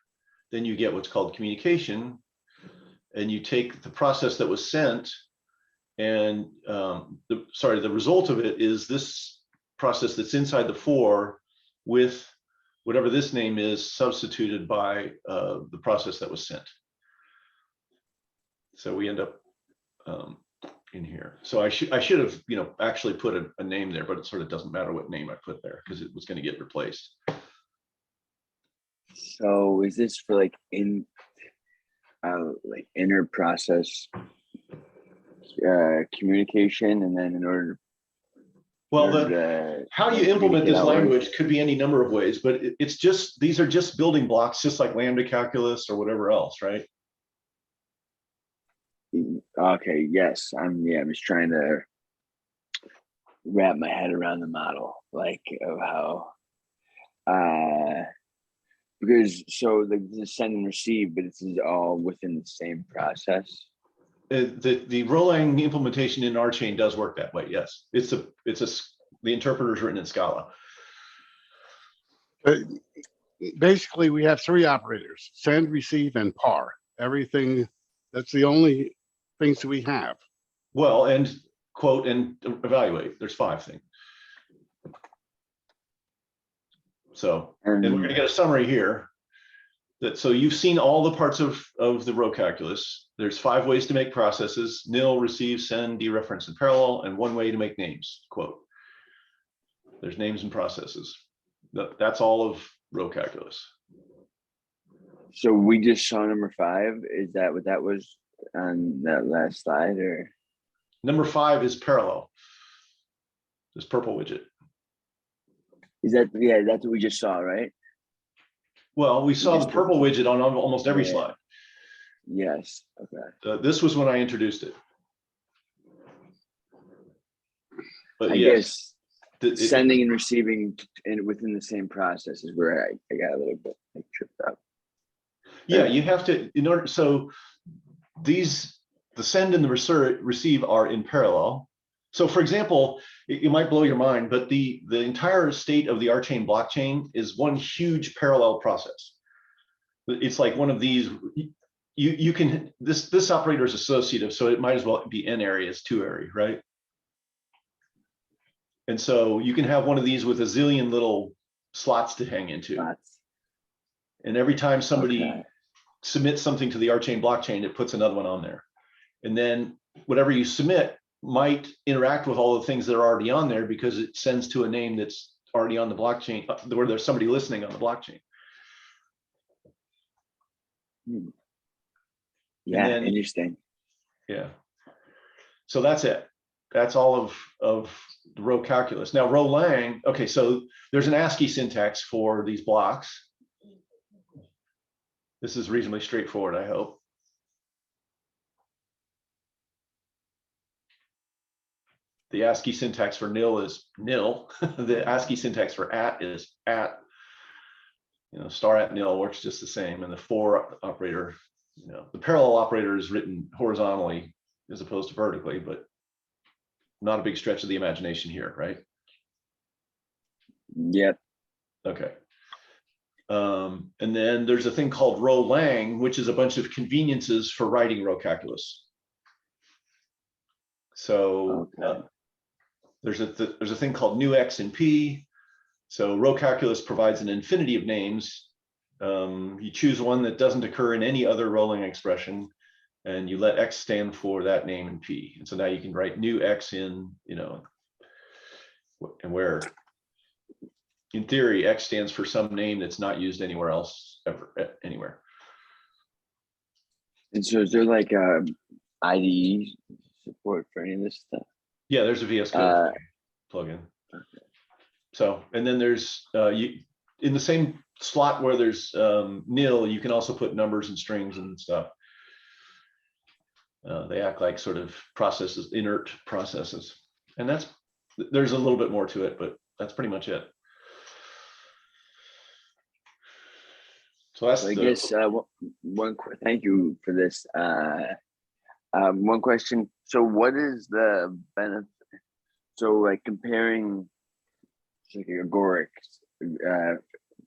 then you get what's called communication. And you take the process that was sent, and the result of it is this process that's inside the for with whatever this name is substituted by the process that was sent. So we end up in here. So I should have actually put a name there, but it sort of doesn't matter what name I put there because it was going to get replaced. So is this for like inner process communication, and then in order how you implement this language could be any number of ways, but it's just, these are just building blocks, just like lambda calculus or whatever else, right? Okay, yes, I'm just trying to wrap my head around the model, like of how because so the send and receive, but this is all within the same process. The rholang implementation in rchain does work that way. Yes, the interpreter is written in Scala. Basically, we have three operators: send, receive, and par. Everything. That's the only things that we have. Well, and quote and evaluate. There's 5 things. So, and we're going to get a summary here. So you've seen all the parts of the row calculus. There's 5 ways to make processes: nil, receive, send, dereference, and parallel, and 1 way to make names, quote. There's names and processes. That's all of row calculus. So we just saw number 5. Is that what that was on that last slide, or? Number 5 is parallel. This purple widget. Is that, yeah, that's what we just saw, right? Well, we saw the just- purple widget on almost every Yeah. slide. Yes, okay. This was when I introduced it. But I yes, guess sending and receiving within the same process is where I got a little bit like tripped up. yeah, you have to, in order, so these, the send and the receive are in parallel. So for example, it might blow your mind, but the entire state of the rchain blockchain is one huge parallel process. It's like one of these, you can, this operator is associative, so it might as well be n areas, 2 array, right? And so you can have one of these with a zillion little slots to hang into. And every time somebody submits something to the rchain blockchain, it puts another one on there. And then whatever you submit might interact with all the things that are already on there because it sends to a name that's already on the blockchain, where there's somebody listening on the blockchain. Yeah, then, interesting. Yeah. So that's it. That's all of the row calculus. Now rholang, okay, so there's an ASCII syntax for these blocks. This is reasonably straightforward, I hope. The ASCII syntax for nil is nil. The ASCII syntax for at is at. You know, star at nil works just the same. And the for operator, you know, the parallel operator is written horizontally as opposed to vertically, but not a big stretch of the imagination here, right? Yep. Okay. And then there's a thing called rholang, which is a bunch of conveniences for writing row calculus. So there's a thing called new x and p. So row calculus provides an infinity of names. You choose one that doesn't occur in any other rholang expression, and you let x stand for that name in p. And so now you can write new x in, you know, and where in theory x stands for some name that's not used anywhere else ever anywhere. And so is there like IDE support for any of this stuff? Yeah, there's a VS Code plugin. So, and then there's in the same slot where there's nil, you can also put numbers and strings and stuff. They act like sort of processes, inert processes. And there's a little bit more to it, but that's pretty much it. So that's I guess thank you for this. One question. So what is the benefit? So like comparing like agoric,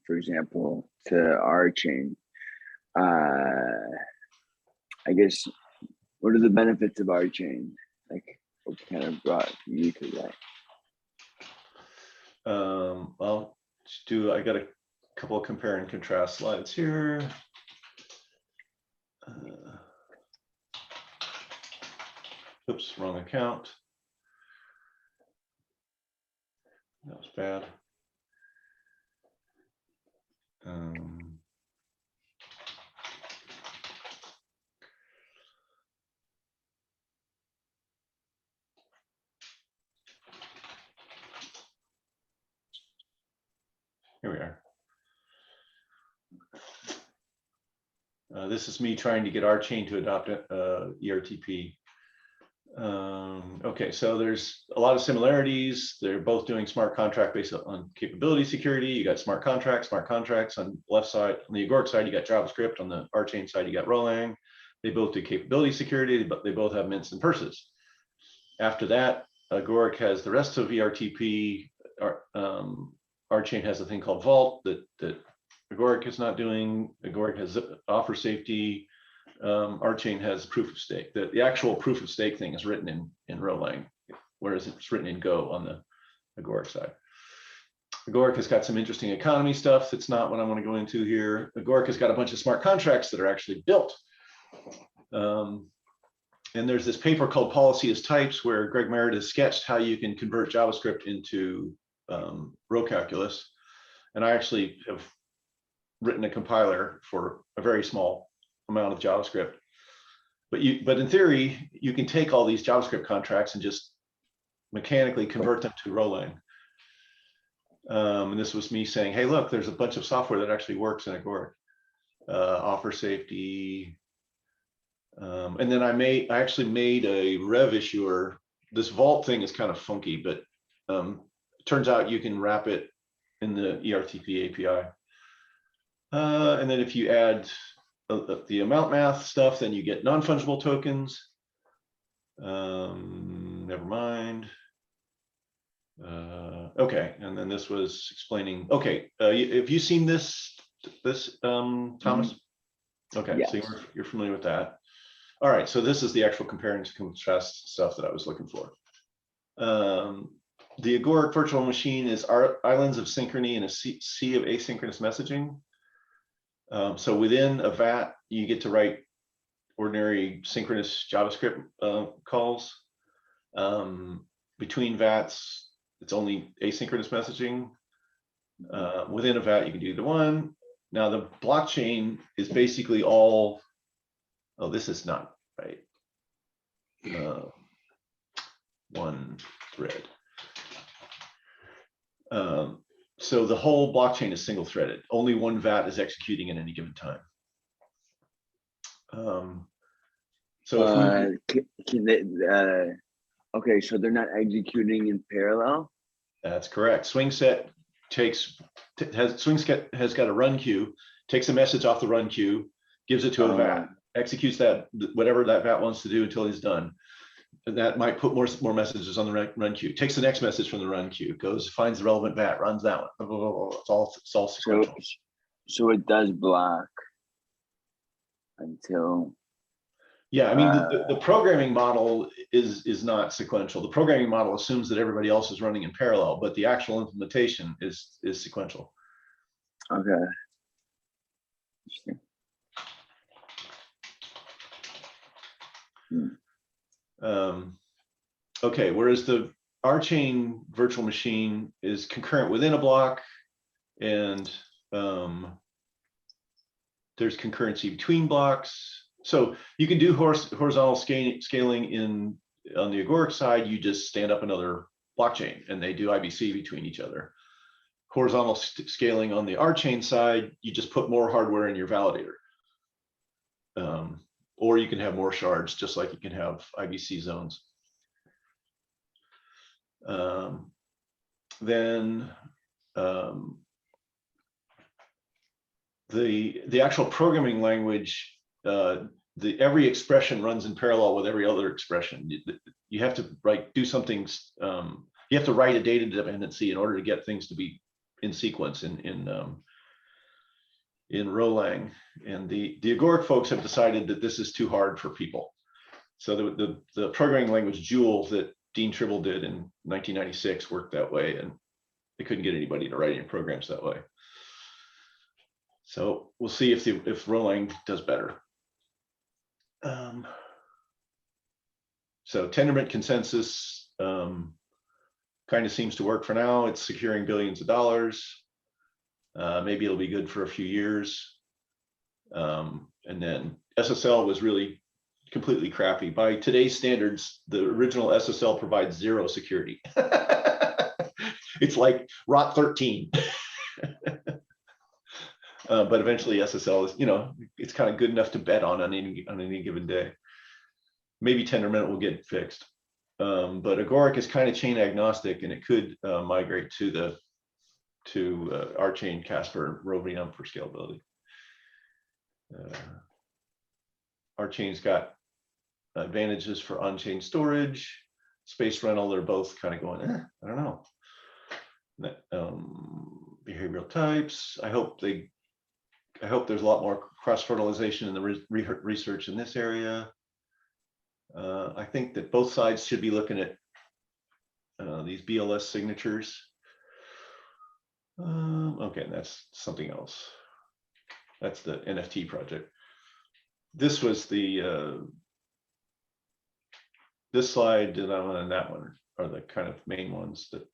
for example, to rchain, I guess, what are the benefits of rchain? Like what kind of brought you to that? Well, I got a couple of compare and contrast slides here. Oops, wrong account. That was bad. Here we are. This is me trying to get rchain to adopt ERTP. Okay, so there's a lot of similarities. They're both doing smart contract based on capability security. You got smart contracts on the left side. On the agoric side, you got JavaScript. On the rchain side, you got rholang. They both do capability security, but they both have mints and purses. After that, agoric has the rest of ERTP. Rchain has a thing called Vault that agoric is not doing. Agoric has offer safety. Rchain has proof of stake. The actual proof of stake thing is written in rholang, whereas it's written in Go on the agoric side. Agoric has got some interesting economy stuff. That's not what I want to go into here. Agoric has got a bunch of smart contracts that are actually built. And there's this paper called Policy as Types, where Greg Merritt has sketched how you can convert JavaScript into row calculus. And I actually have written a compiler for a very small amount of JavaScript. But in theory, you can take all these JavaScript contracts and just mechanically convert them to rholang. And this was me saying, hey, look, there's a bunch of software that actually works in agoric. Offer safety. And then I actually made a rev issuer. This vault thing is kind of funky, but it turns out you can wrap it in the RTP API. And then if you add the amount math stuff, then you get non-fungible tokens. Never mind. Okay, and then this was explaining. Okay, have you seen this Thomas? Okay, Yes. so you're familiar with that. All right, so this is the actual compare and contrast stuff that I was looking for. The agoric virtual machine is islands of synchrony and a sea of asynchronous messaging. So within a VAT, you get to write ordinary synchronous JavaScript calls. Between VATs, it's only asynchronous messaging. Within a VAT, you can do either one. Now the blockchain is basically all, oh, this is not right. One thread. So the whole blockchain is single threaded. Only one VAT is executing at any given time. So if okay, so they're not executing in parallel? That's correct. Swingset has got a run queue, takes a message off the run queue, gives it to a VAT, executes that, whatever that VAT wants to do until he's done. And that might put more messages on the run queue, takes the next message from the run queue, goes, finds the relevant VAT, runs that one. It's all sequential. So it does block until. Yeah, I mean, the programming model is not sequential. The programming model assumes that everybody else is running in parallel, but the actual implementation is sequential. Okay. Interesting. Okay, whereas the rchain virtual machine is concurrent within a block, and there's concurrency between blocks. So you can do horizontal scaling on the agoric side. You just stand up another blockchain and they do IBC between each other. Horizontal scaling on the rchain side, you just put more hardware in your validator. Or you can have more shards, just like you can have IBC zones. Then the actual programming language, every expression runs in parallel with every other expression. You have to do something. You have to write a data dependency in order to get things to be in sequence in rholang. And the agoric folks have decided that this is too hard for people. So the programming language Joule that Dean Tribble did in 1996 worked that way, and they couldn't get anybody to write any programs that way. So we'll see if rholang does better. So Tendermint consensus kind of seems to work for now. It's securing billions of dollars. Maybe it'll be good for a few years. And then SSL was really completely crappy. By today's standards, the original SSL provides zero security. It's like ROT 13. But eventually SSL is, it's kind of good enough to bet on any given day. Maybe Tendermint will get fixed. But agoric is kind of chain agnostic, and it could migrate to rchain, Casper, rhoVM for scalability. Rchain's got advantages for on-chain storage, space rental. They're both kind of going, I don't know. Behavioral types. I hope there's a lot more cross-fertilization in the research in this area. I think that both sides should be looking at these BLS signatures. Okay, that's something else. That's the NFT project. This was this slide and that one and that one are the kind of main ones that.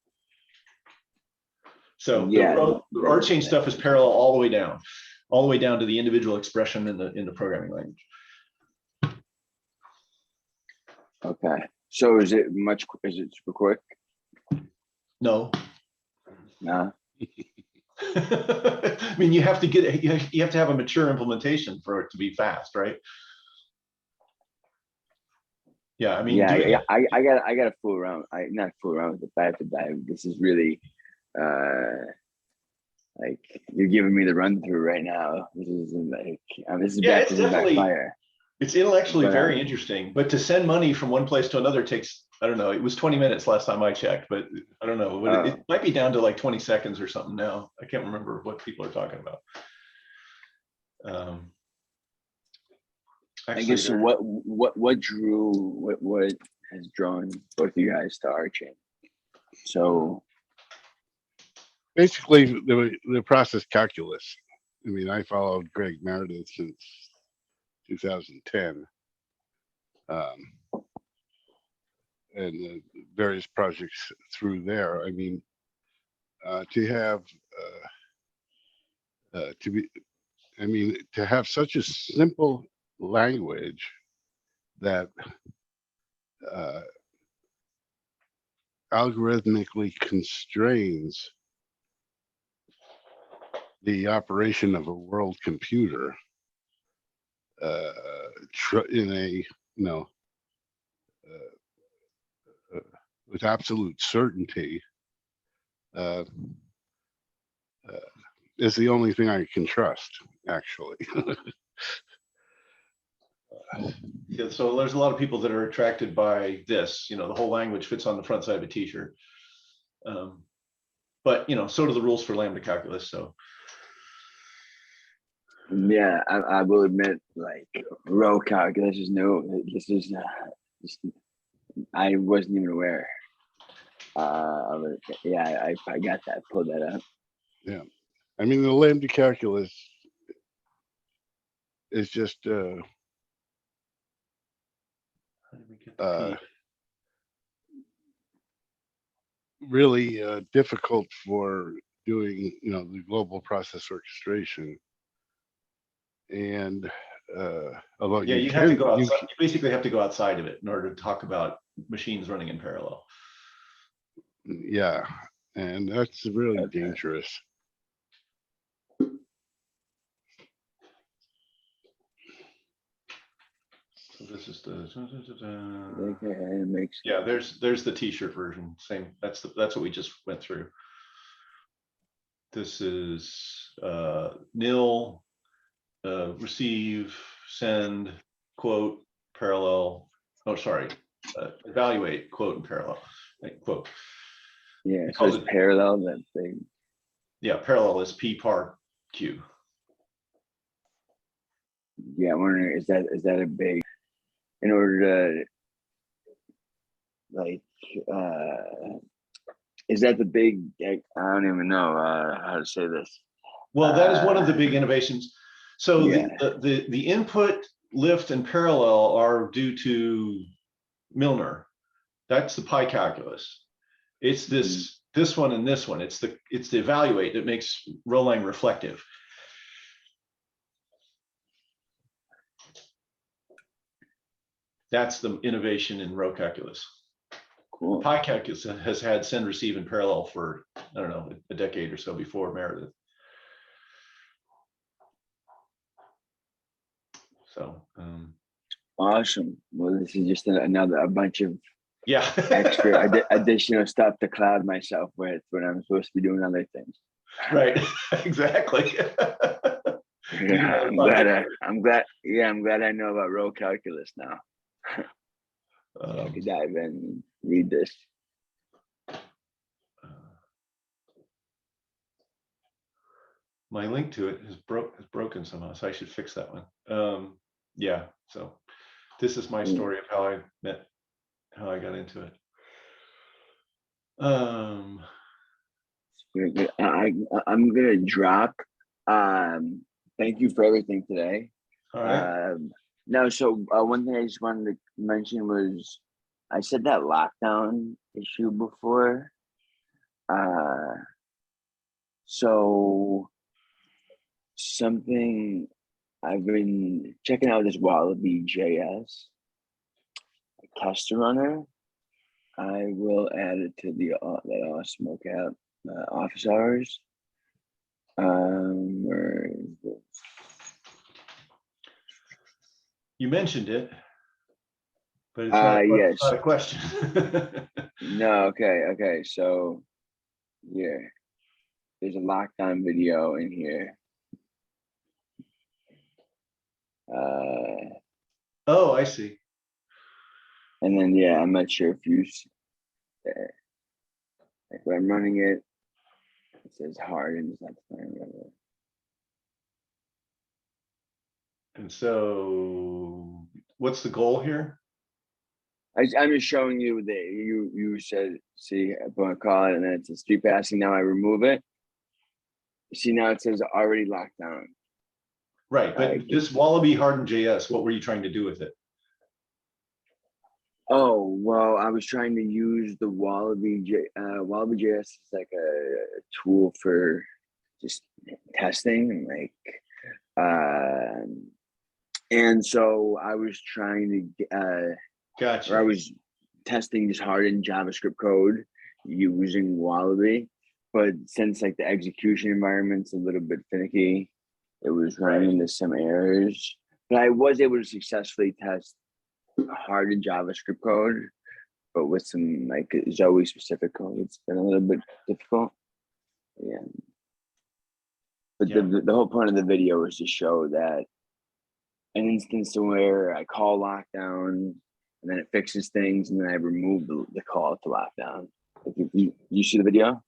So yeah, the rchain stuff is parallel all the way down. all the way down to the individual expression in the programming language. Okay. So is it super quick? No. No. I mean, you have to get you have to have a mature implementation for it to be fast, right? Yeah, I mean, yeah, I gotta fool around. Not fool around with the dive to dive. This is really like you're giving me the run through right now. This is like this is it's definitely backfire. It's intellectually very interesting, but to send money from one place to another takes, I don't know, it was 20 minutes last time I checked, but I don't know, it might be down to like 20 seconds or something now. I can't remember what people are talking about. I guess so what has drawn both of you guys to rchain? So basically the process calculus. I mean, I followed Greg Meredith since 2010, and various projects through there. I mean, to have such a simple language that algorithmically constrains the operation of a world computer in a with absolute certainty is the only thing I can trust, actually. Yeah, so there's a lot of people that are attracted by this, the whole language fits on the front side of a t-shirt. But so do the rules for lambda calculus. So yeah, I will admit, like row calculus is new. This is I wasn't even aware of it. Yeah, I got that. Pulled that up. Yeah, I mean the lambda calculus is just really difficult for doing the global process orchestration. And although yeah, you have to go outside. You basically have to go outside of it in order to talk about machines running in parallel. Yeah, and that's really dangerous. So this is the yeah. There's the t-shirt version. Same. That's what we just went through. This is nil, receive, send, quote, parallel. Oh, sorry, evaluate, quote, and parallel. Quote. Yeah, so it's parallel, that thing. Yeah, parallel is P par Q. Yeah, I'm wondering, is that a big, in order to like is that the big, I don't even know how to say this. Well, that is one of the big innovations. So yeah. the input, lift, and parallel are due to Milner. That's the pi calculus. It's this one and this one. It's the evaluate that makes rholang reflective. That's the innovation in row calculus. Cool. Pi calculus has had send, receive, and parallel for, I don't know, a decade or so before Meredith. So awesome. Well, this is just a bunch of extra additional stuff to cloud myself with when I'm supposed to be doing other things. Right. Exactly. Yeah, I'm glad. Yeah, I'm glad I know about row calculus now. I could dive in and read this. My link to it is broken somehow, so I should fix that one. Yeah, so this is my story of how I got into it. I'm gonna drop. Thank you for everything today. All right. No, so one thing I just wanted to mention was I said that lockdown issue before. So something I've been checking out this wallaby JS test runner. I will add it to the that smoke out office hours. Where is this? You mentioned it, but it's not, yes. it's not a question. No, okay. So here, there's a lockdown video in here. Oh, I see. And then yeah, I'm not sure if you like when I'm running it, it says hardened. That's fine. And so what's the goal here? I'm just showing you that you said, see, I'm going to call it, and then it says street passing. Now I remove it. See, now it says already locked down. Right, but this wallaby hardened JS, what were you trying to do with it? Oh, well, I was trying to use the wallaby JS is like a tool for just testing, like, and so I was trying to Gotcha. or I was testing just hardened JavaScript code using Wallaby, but since like the execution environment's a little bit finicky, it was running into some errors. But I was able to successfully test hardened JavaScript code, but with some like Zoe specific code, it's been a little bit difficult. Yeah. But Yeah. the whole point of the video was to show that an instance where I call lockdown and then it fixes things, and then I remove the call to lockdown. You see the video?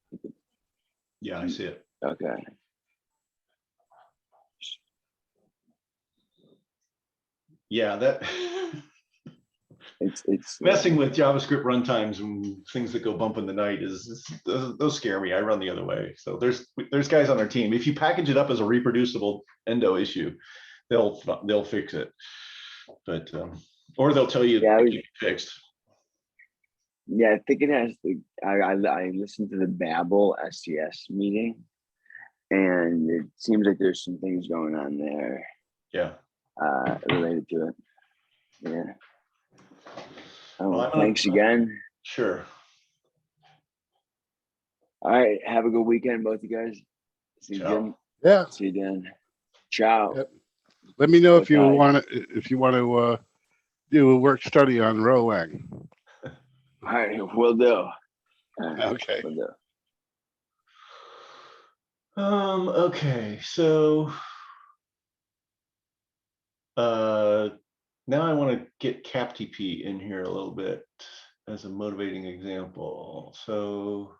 Yeah, I see it. Okay. Yeah, that It's messing with JavaScript runtimes and things that go bump in the night is those scare me. I run the other way. So there's guys on our team. If you package it up as a reproducible endo issue, they'll fix it. But or they'll tell you Yeah, it can be fixed. yeah, I think it has the I listened to the Babel SCS meeting, and it seems like there's some things going on there. Yeah. Related to it. Yeah. Oh, Well, thanks again. Sure. All right, have a good weekend, both you guys. See you, Ciao. Jim. Yeah. See you, Dan. Ciao. Yep. Let me know if you Okay. want to do a work study on rholang. All right, we'll do. All right, Okay. we'll do. Okay, so now I want to get capTP in here a little bit as a motivating example. So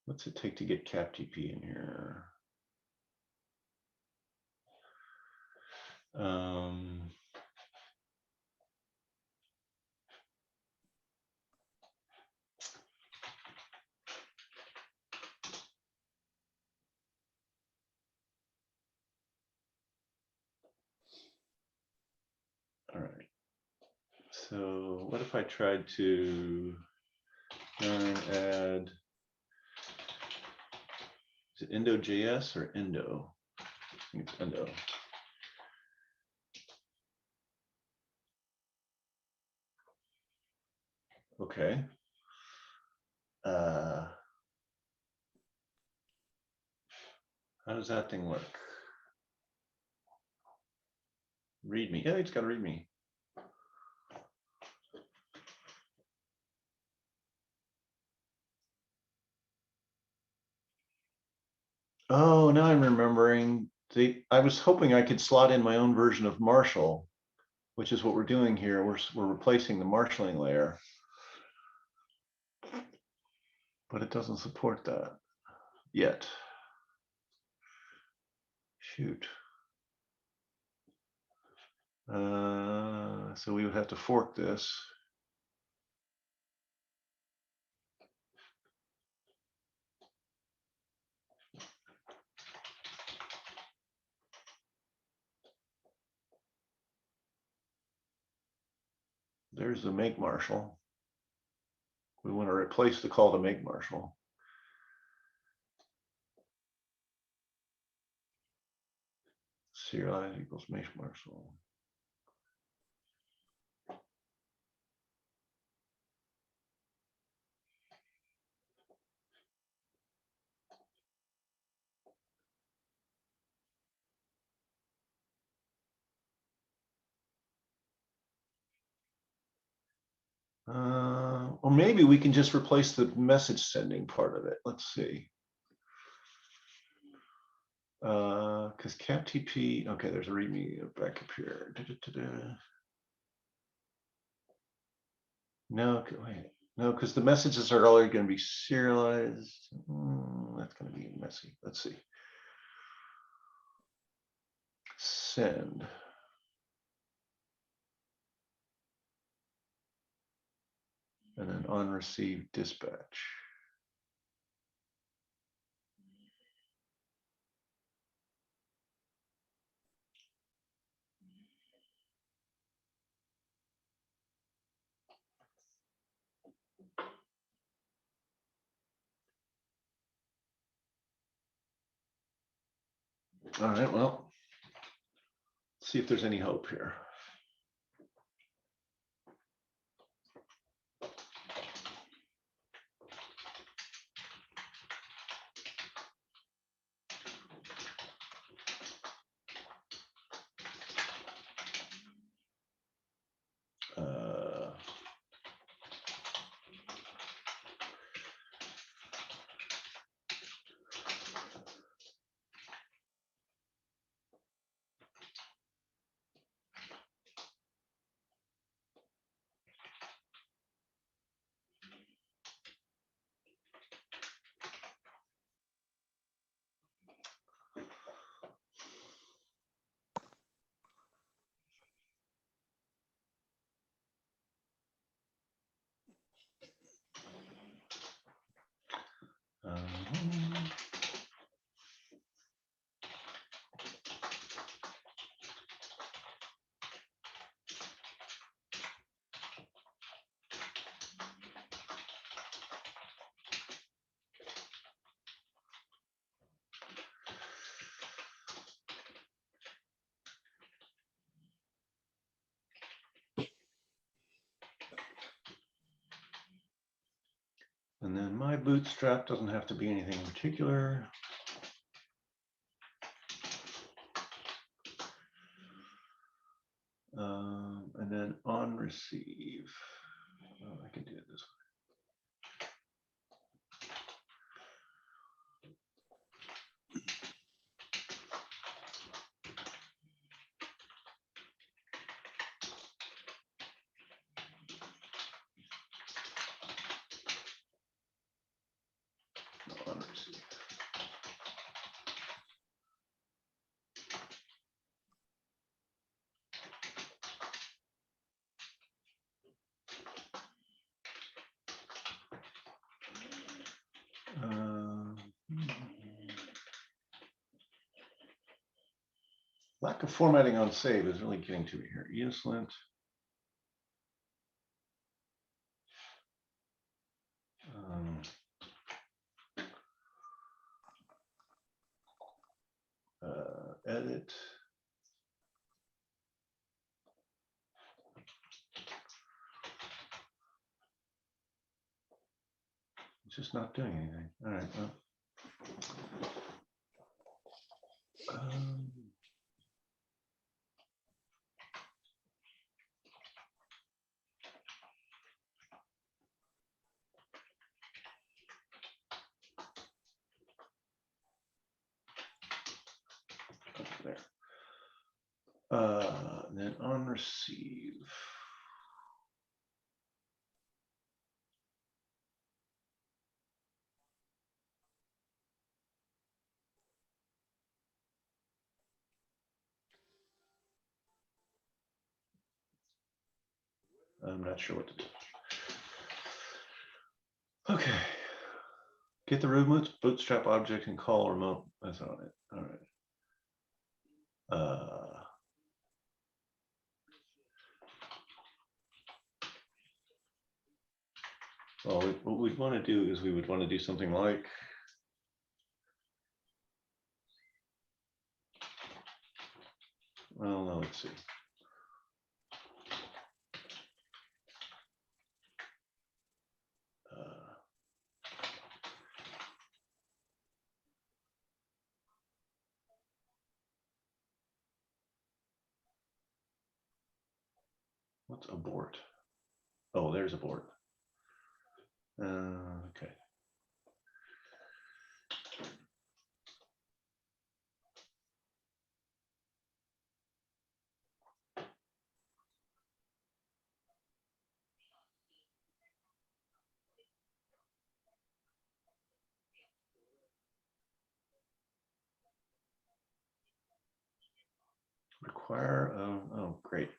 what's it take to get capTP in here? All right. So what if I tried to add, is it endo.js or endo? I think it's endo. Okay. How does that thing work? Read me. Yeah, it's got to read me. Oh, now I'm remembering. I was hoping I could slot in my own version of Marshal, which is what we're doing here. We're replacing the marshaling layer, but it doesn't support that yet. Shoot. So we would have to fork this. There's the make Marshal. We want to replace the call to make marshal. Serialize equals make marshal. Or maybe we can just replace the message sending part of it. Let's see. Because capTP, okay, there's a readme back up here. No, wait, no, because the messages are already going to be serialized. That's going to be messy. Let's see. Send. And then on receive dispatch. All right, well, let's see if there's any hope here. And then my bootstrap doesn't have to be anything in particular. And then on receive. Oh, I can do it this way. On receive. Lack of formatting on save is really getting to me here. ESLint. Edit. It's just not doing anything. All right. Well. There. Then on receive. I'm not sure what to do. Okay. Get the root bootstrap object and call remote. That's on it. All right. Well, what we'd want to do is we would want to do something like well, no, let's see. What's abort? Oh, there's abort. Okay. Require, oh, great.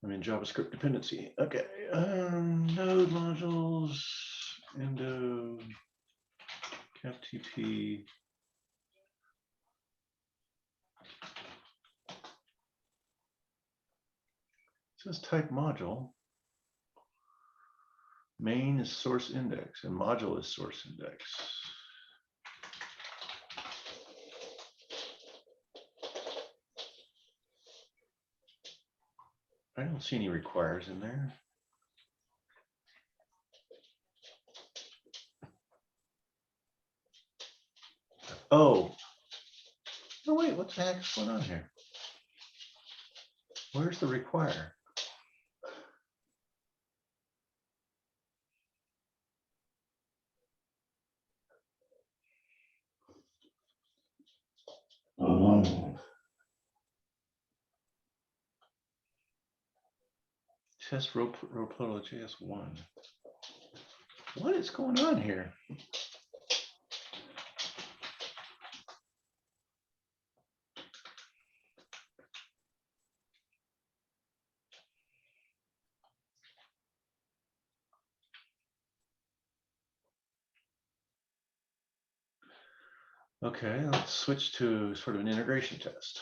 I'm in JavaScript dependency. Okay, node modules, endo, capTP. It says type module. Main is source index and module is source index. I don't see any requires in there. Oh, no, wait, what the heck's going on here? Where's the require? Test rhoTypes.proto.js1. What is going on here? Okay, let's switch to sort of an integration test.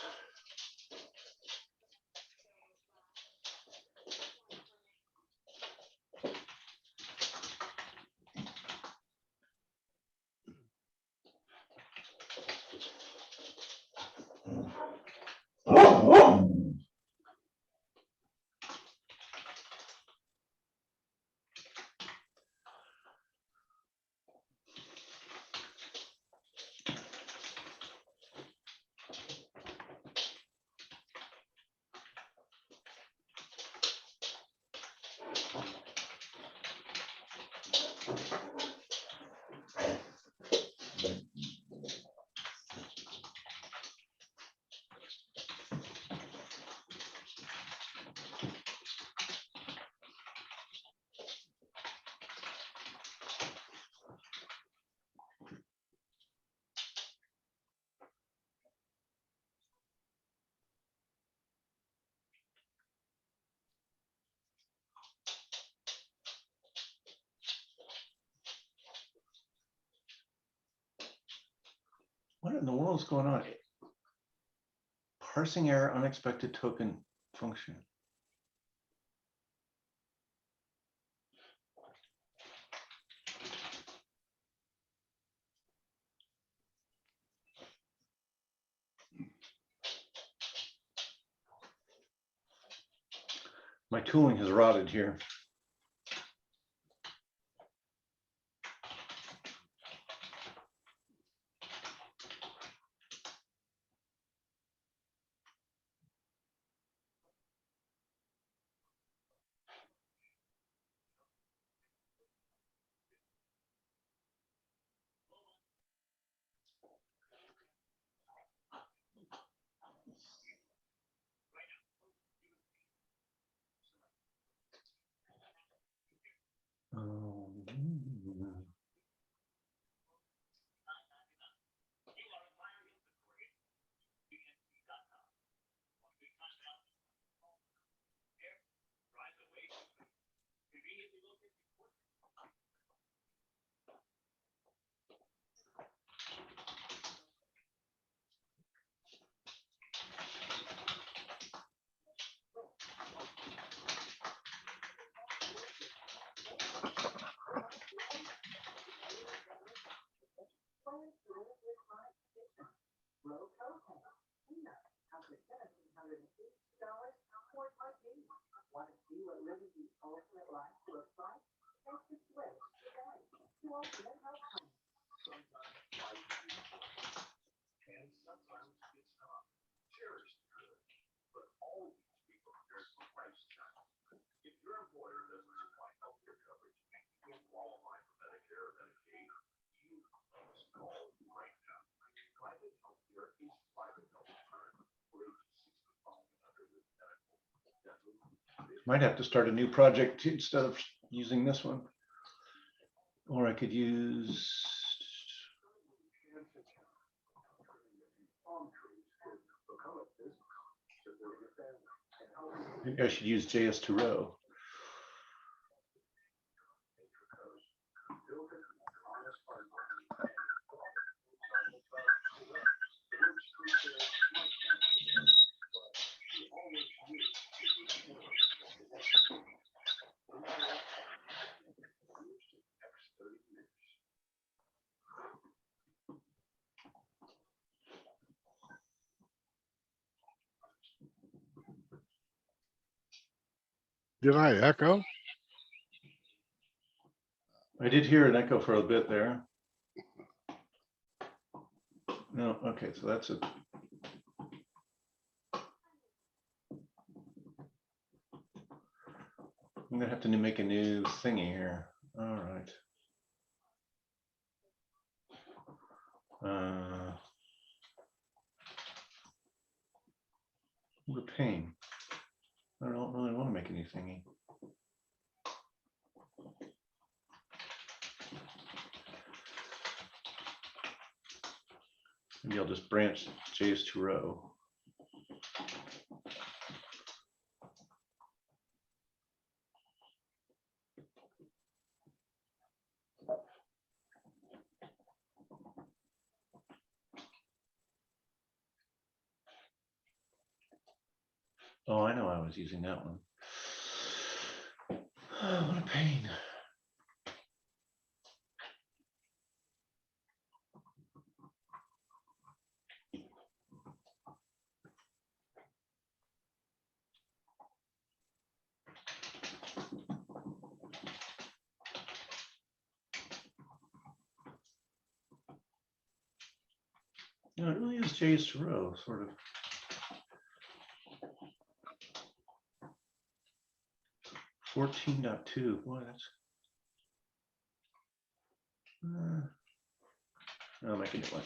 What in the world is going on? Parsing error, unexpected token function. My tooling has rotted here. Might have to start a new project instead of using this one. Or I could use. Maybe I should use JS2Rho. Did I echo? I did hear an echo for a bit there. No, okay, so that's it. I'm gonna have to make a new thingy here. All right. What a pain. I don't really want to make a new thingy. Maybe I'll just branch JS2Rho. Oh, I know I was using that one. Oh, what a pain. No, it really is JS2Rho, sort of. .14.2. Boy, that's. I'll make a new one.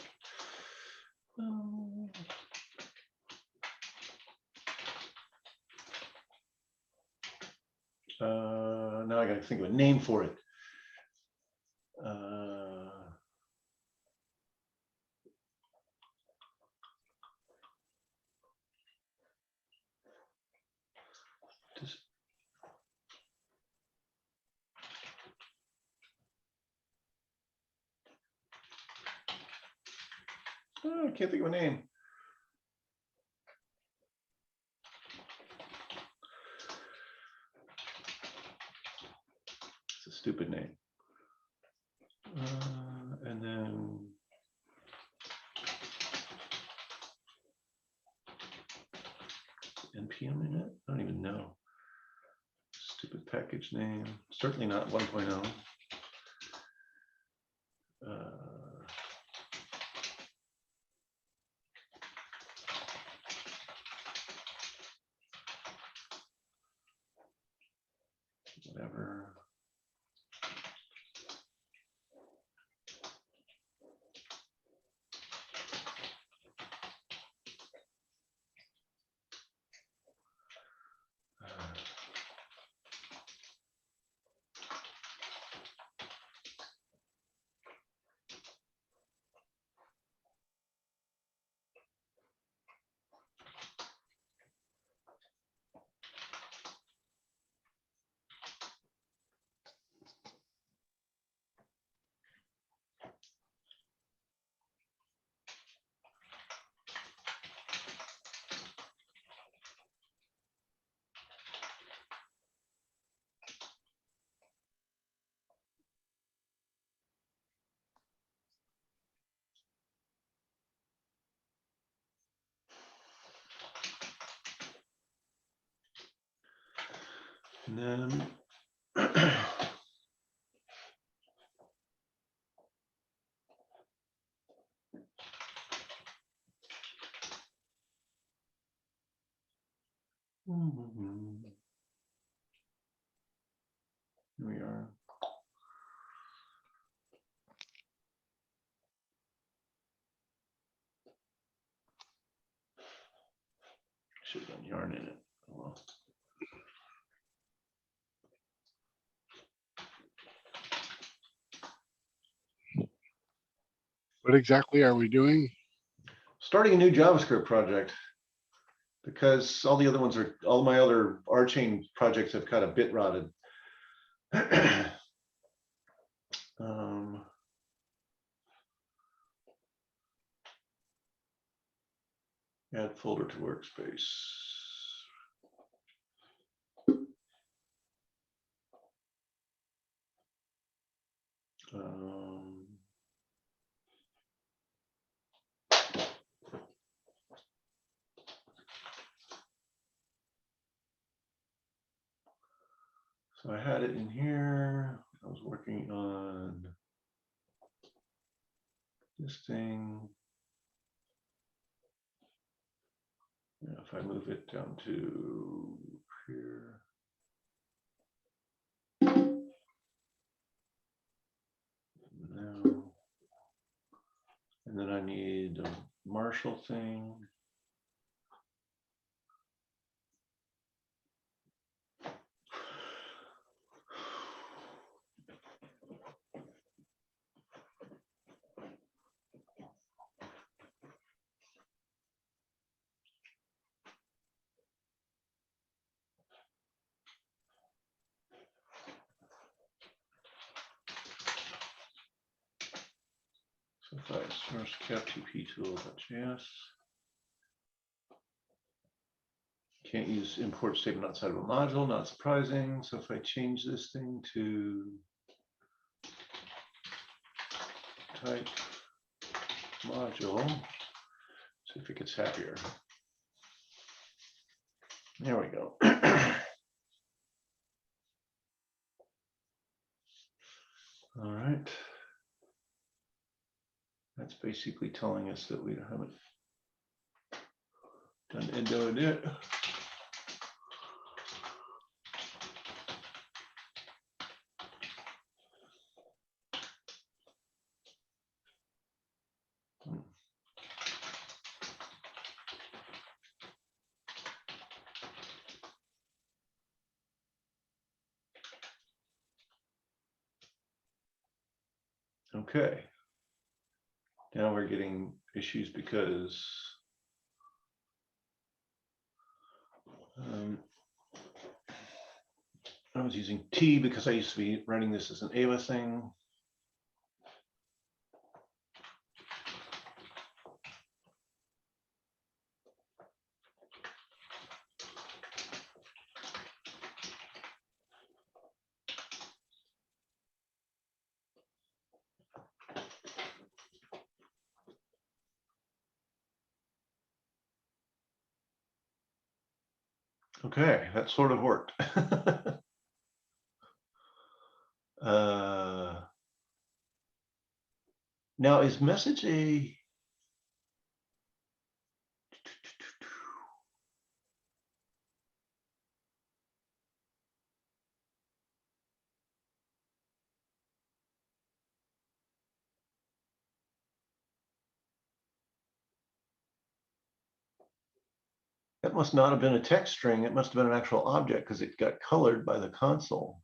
Now I got to think of a name for it. Just, oh, I can't think of a name. It's a stupid name. And then NPM in it? I don't even know. Stupid package name. Certainly not 1.0. Whatever. And then here we are. Should have done yarn in it. Oh, well. What exactly are we doing? Starting a new JavaScript project because all the other ones are, all my other rchain projects have kind of bit rotted. Add folder to workspace. So I had it in here. I was working on this thing. Yeah, if I move it down to here. Now, and then I need a marshal thing. So if I source capTP tool.js, can't use import statement outside of a module, not surprising. So if I change this thing to type module, see if it gets happier. There we go. All right. That's basically telling us that we haven't done endo in it. Okay. Now we're getting issues because I was using T because I used to be running this as an AVA thing. Okay, that sort of worked. Now is message a that must not have been a text string. It must have been an actual object because it got colored by the console.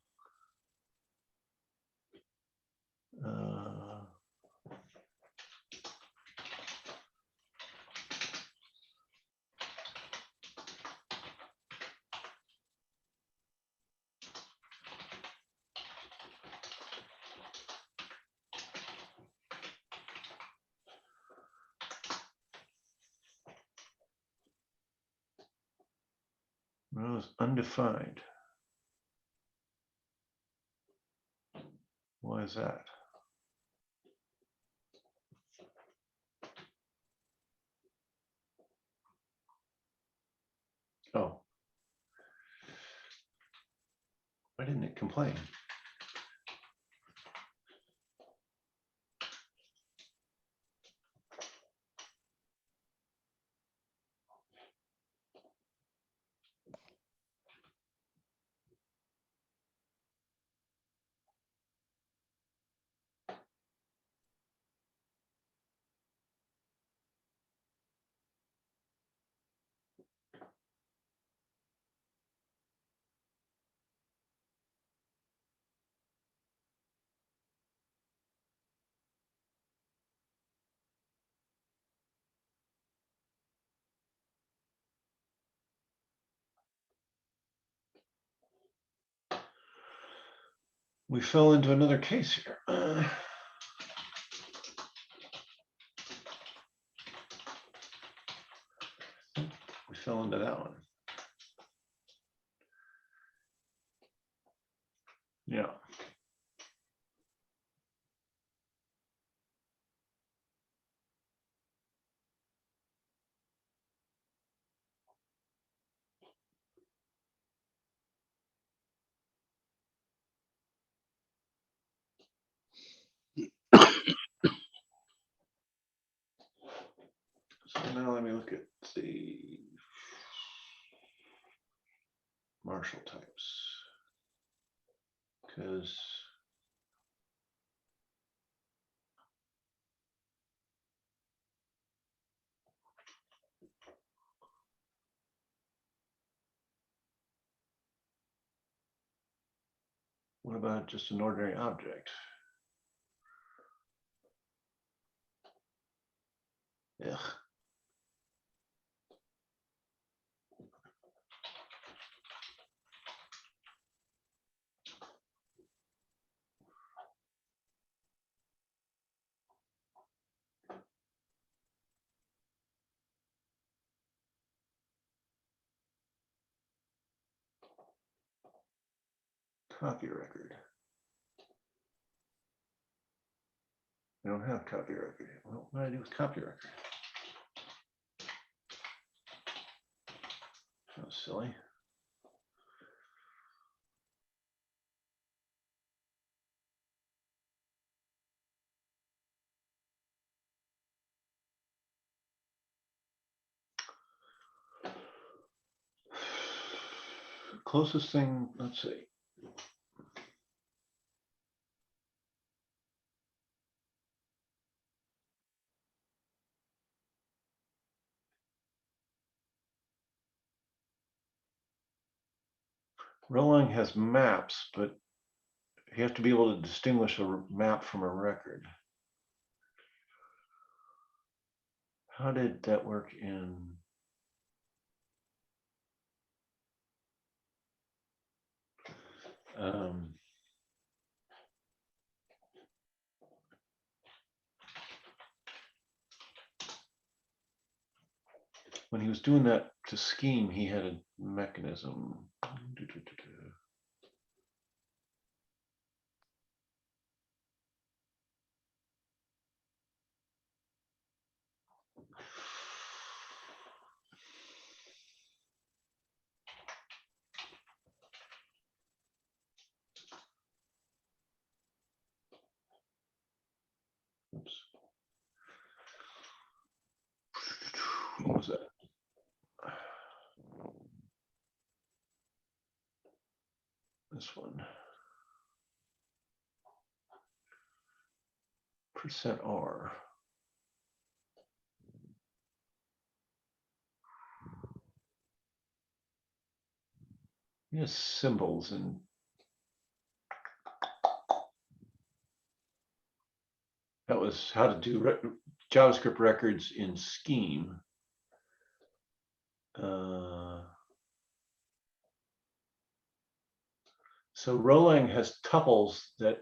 Well, it's undefined. Why is that? Oh. didn't it complain? We fell into another case here. We fell into that one. Yeah. So now let me look at the marshal types, because what about just an ordinary object? Ugh. Copy record. I don't have copy record. Well, what do I do with copy record? That was silly. Closest thing, let's see. rholang has maps, but you have to be able to distinguish a map from a record. How did that work in? When he was doing that to scheme, he had a mechanism. Oops. What was that? This one. %R. Yes, symbols and that was how to do JavaScript records in Scheme. So rholang has tuples that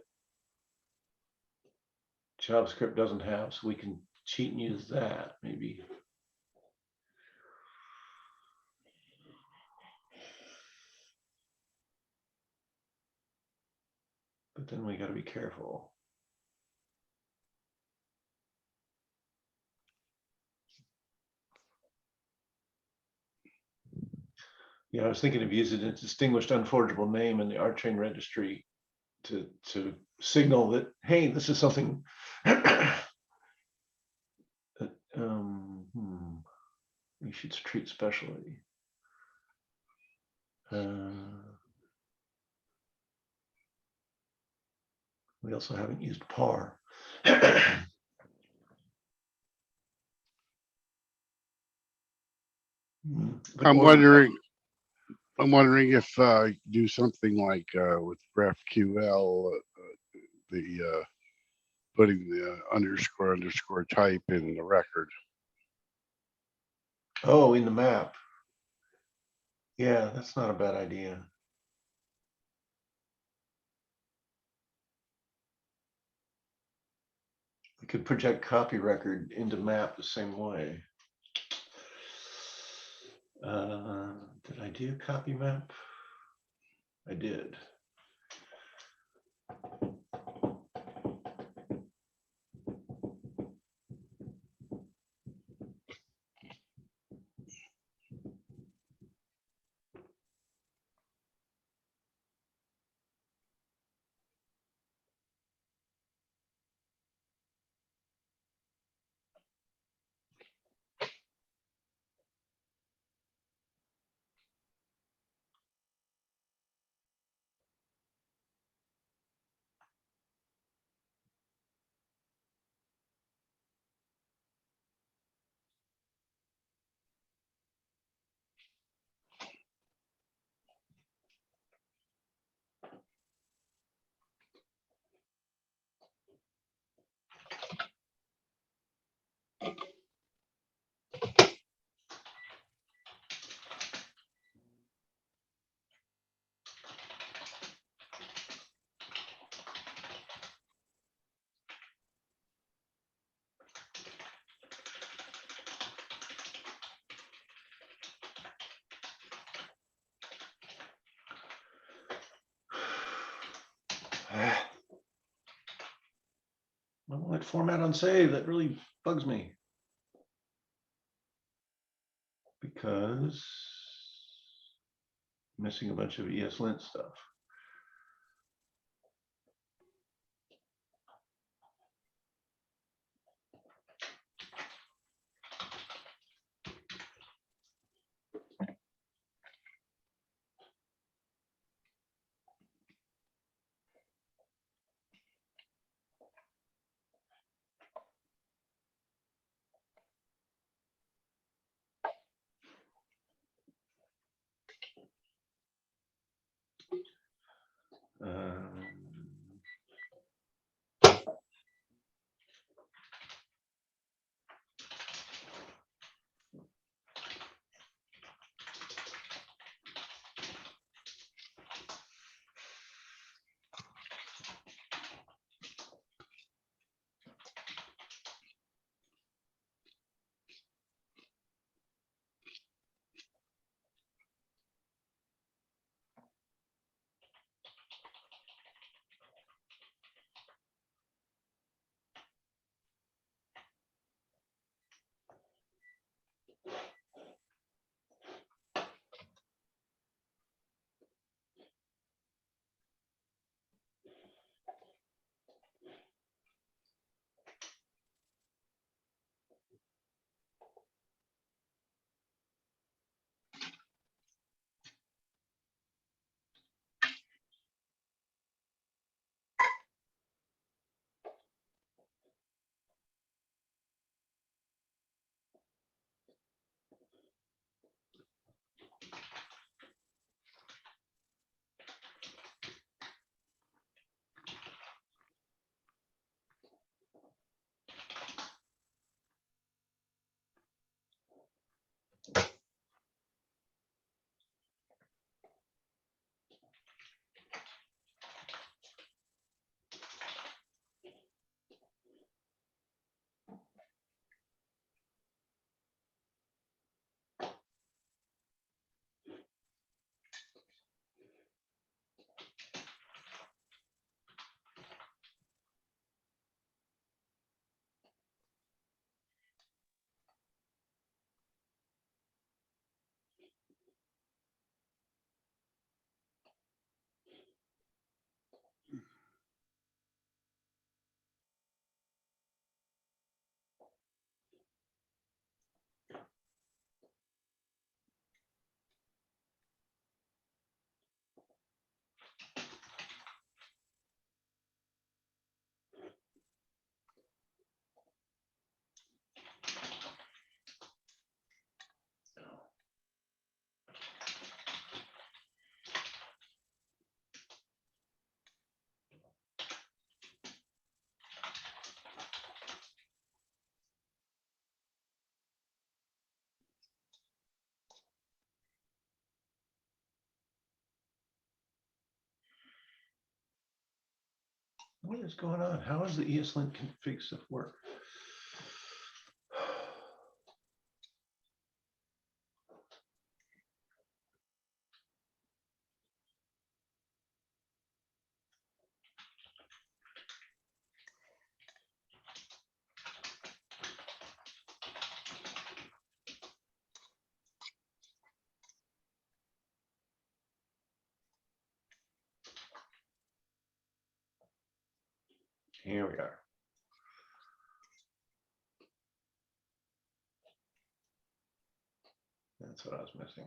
JavaScript doesn't have, so we can cheat and use that maybe. But then we got to be careful. Yeah, I was thinking of using a distinguished unforgeable name in the rchain registry to signal that, hey, this is something that, you should treat specially. We also haven't used par. I'm wondering if do something like with GraphQL, the putting the underscore type in the record. Oh, in the map. Yeah, that's not a bad idea. We could project copy record into map the same way. Did I do copy map? I did. I don't like format on save. That really bugs me. Because I'm missing a bunch of ESLint stuff. Um, What is going on? How does the ESLint config stuff work? Here we are. That's what I was missing.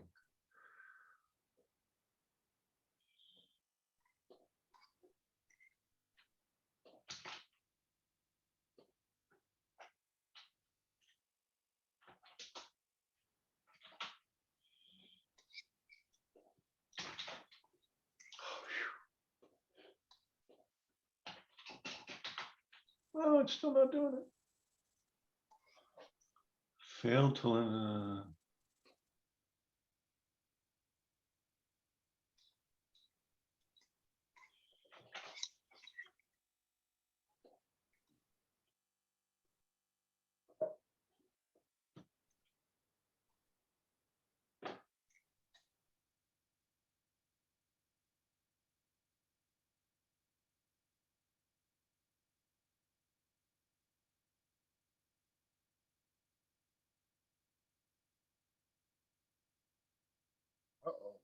Oh, it's still not doing it. Failed to. Uh-oh.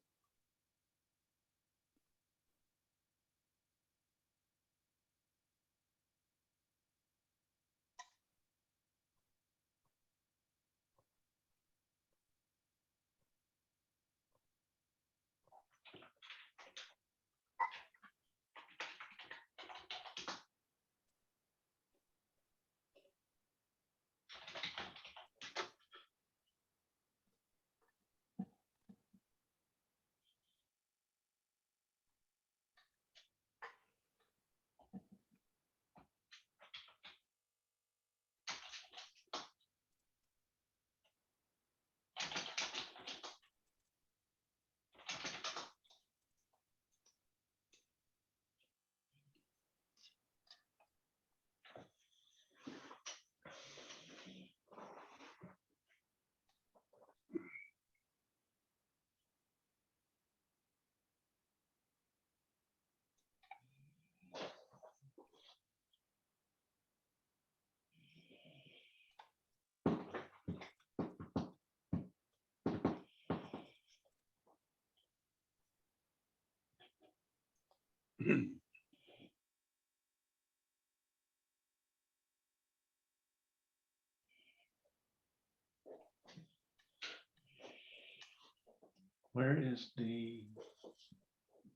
Where is the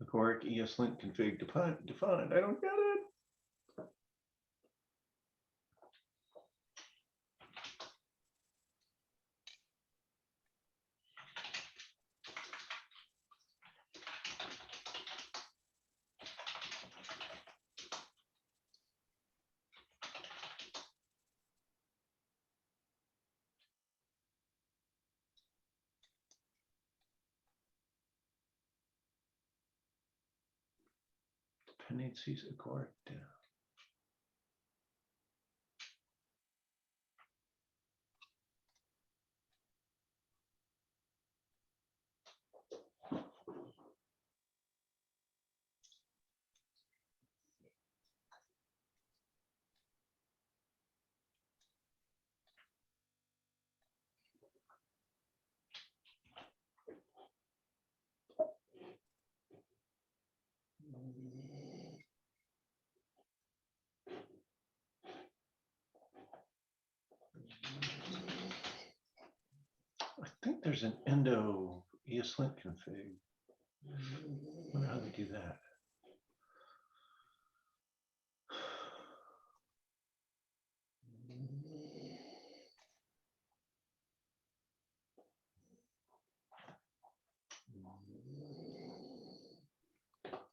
agoric ESLint config defined? I don't get it. Dependencies agoric down. I think there's an endo ESLint config. I wonder how they do that.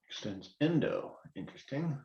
Extends endo. Interesting.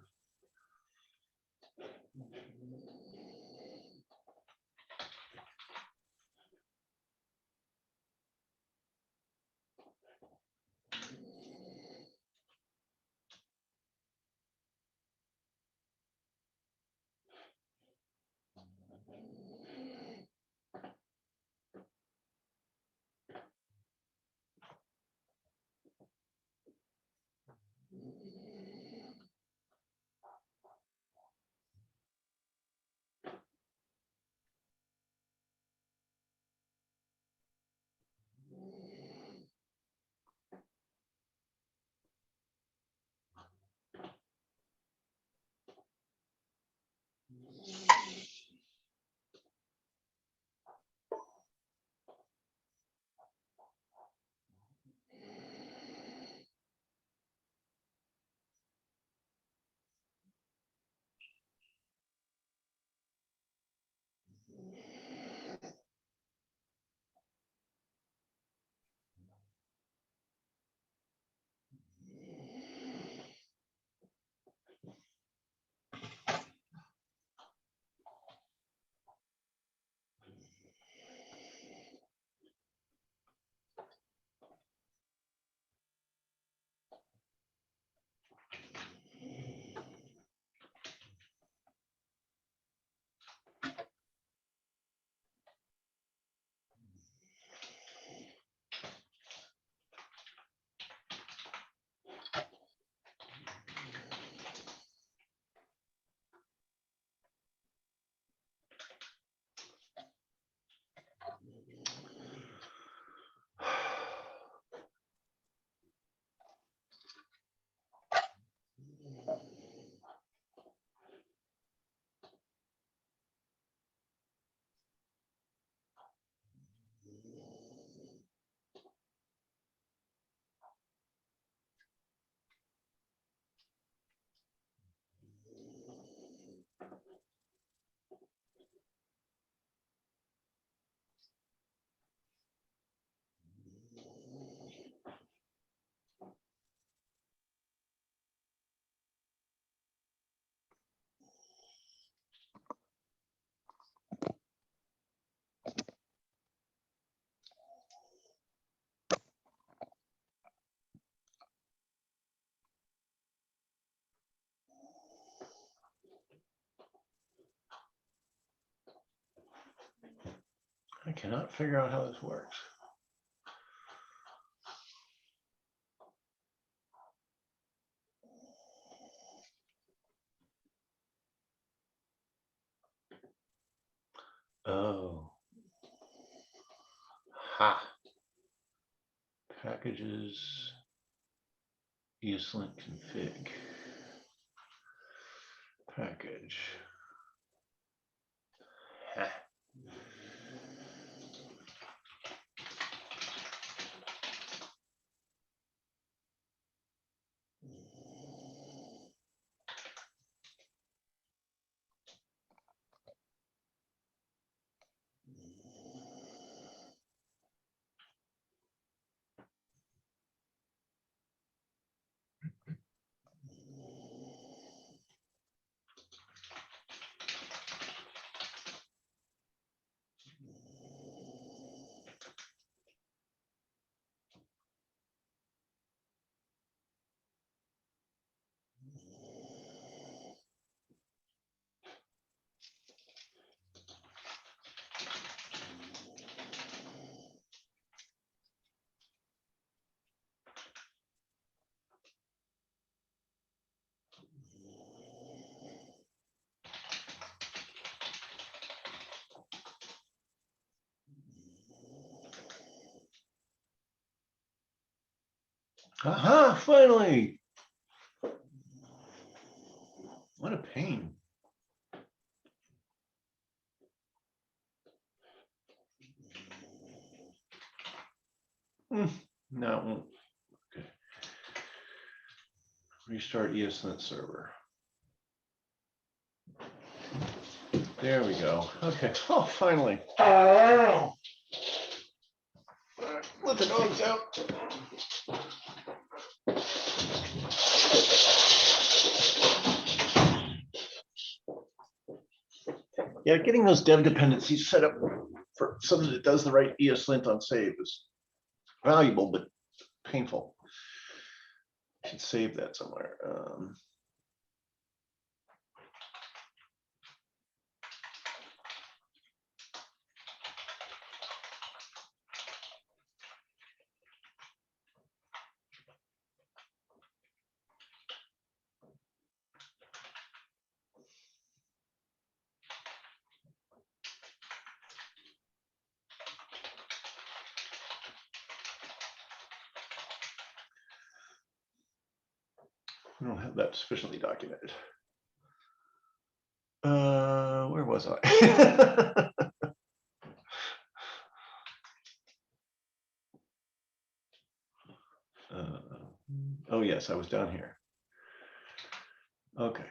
I cannot figure out how this works. Oh. Ha. Packages. ESLint config. Package. Ha. Aha, finally. What a pain. No, it won't. Okay. Restart ESLint server. There we go. Okay. Oh, finally. All right, let the dogs out. Yeah, getting those dev dependencies set up for something that does the right ESLint on save is valuable, but painful. I should save that somewhere. I don't have that sufficiently documented. Where was I? Oh yes, I was down here. Okay.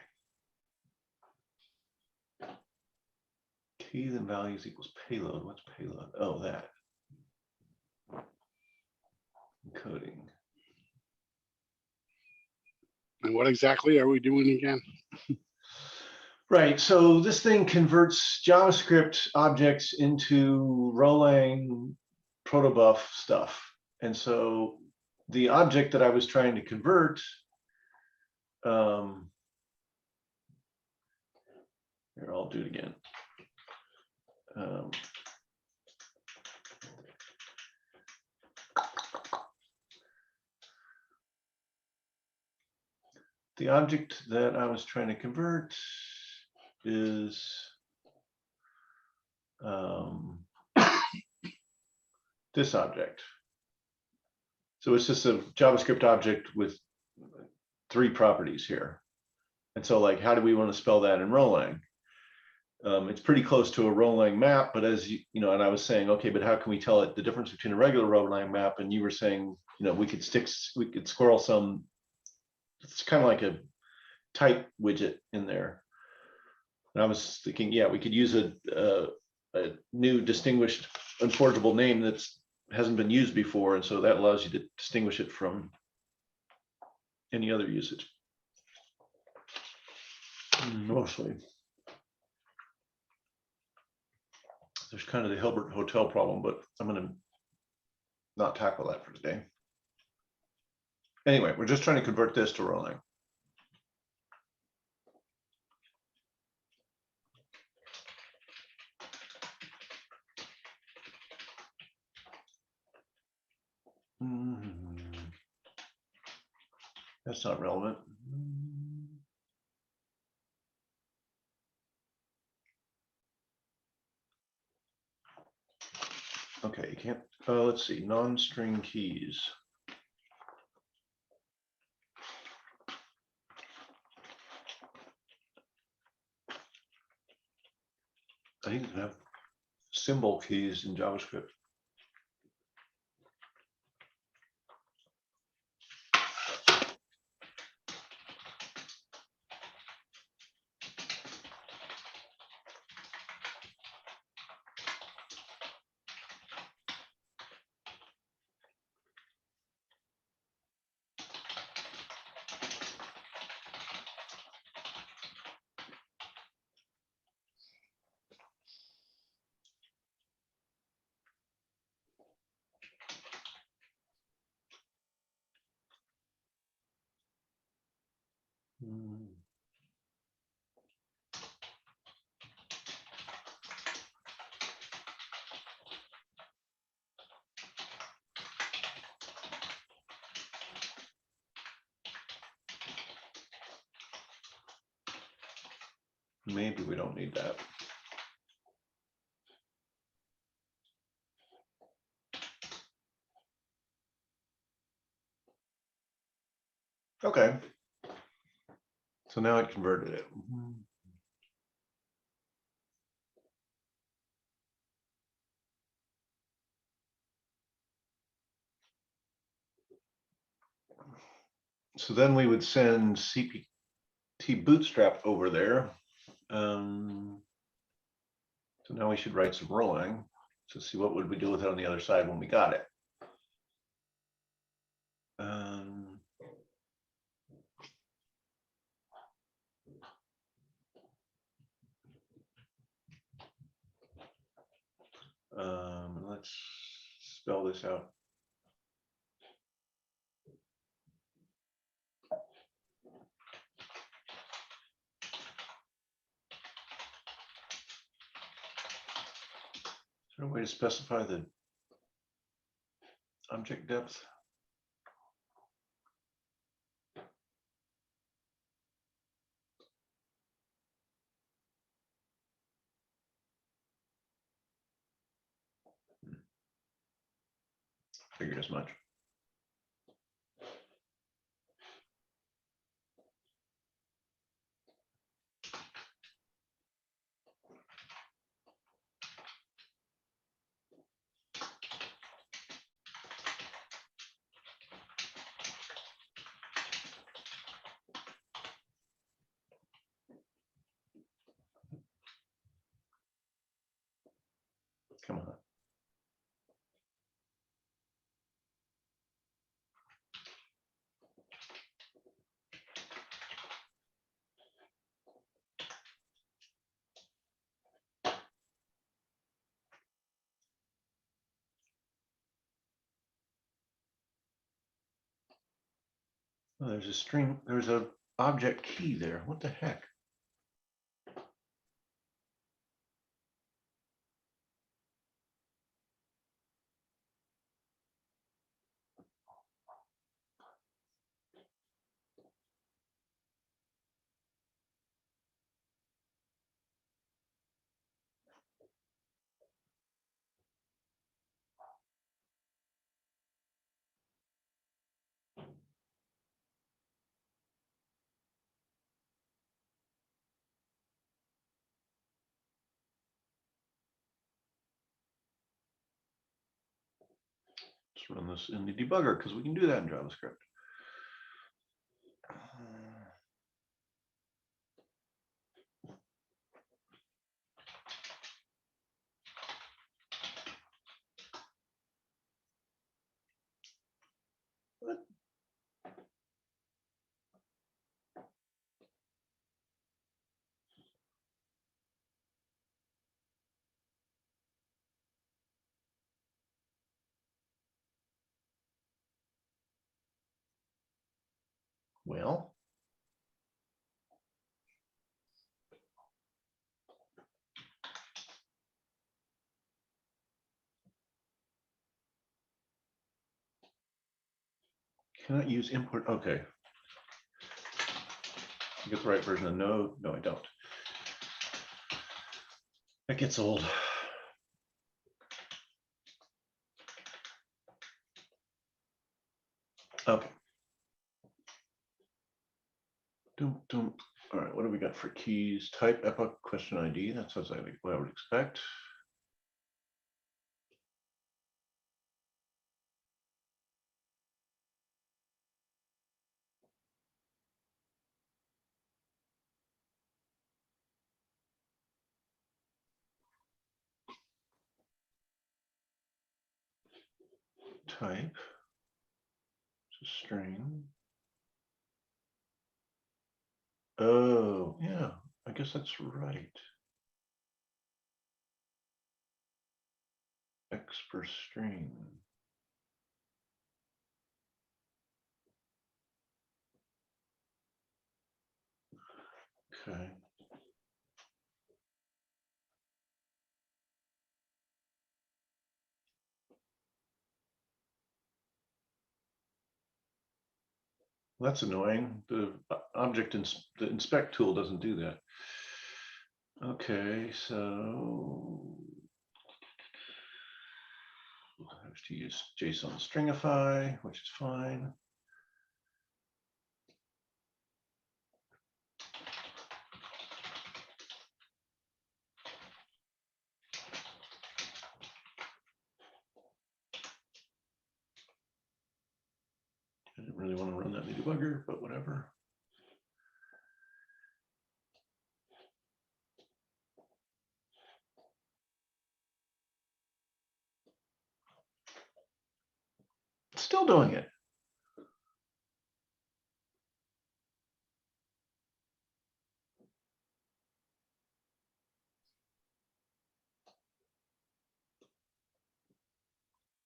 Keys and values equals payload. What's payload? Oh, that. Encoding. And what exactly are we doing again? Right, so this thing converts JavaScript objects into rholang protobuf stuff. And so the object that I was trying to convert, here, I'll do it again. The object that I was trying to convert is this object. So it's just a JavaScript object with 3 properties here. And so like, how do we want to spell that in rholang? It's pretty close to a rholang map, but as you know, and I was saying, okay, but how can we tell it the difference between a regular rholang map? And you were saying, you know, we could squirrel some, it's kind of like a type widget in there. And I was thinking, yeah, we could use a new distinguished unforgeable name that's hasn't been used before, and so that allows you to distinguish it from any other usage. Mostly. There's kind of the Hilbert Hotel problem, but I'm going to not tackle that for today. Anyway, we're just trying to convert this to rholang. That's not relevant. Okay, you can't, let's see, non-string keys. I think you can have symbol keys in JavaScript. Maybe we don't need that. Okay. So now it converted it. So then we would send CPT bootstrap over there. So now we should write some rholang to see what would we do with it on the other side when we got it. Let's spell this out. Is there a way to specify the object depth? Figured as much. Come on. Oh, there's a string, there's a object key there. What the heck? Let's run this in the debugger because we can do that in JavaScript. What? Well, cannot use import. Okay. You get the right version of node. No, I don't. That gets old. Okay. All right, what do we got for keys? Type epoch question ID. That sounds like what I would expect. Type. It's a string. Oh, yeah, I guess that's right. X per string. Okay. Well, that's annoying. The the inspect tool doesn't do that. Okay, so we'll have to use JSON stringify, which is fine. I didn't really want to run that in the debugger, but whatever. It's still doing it.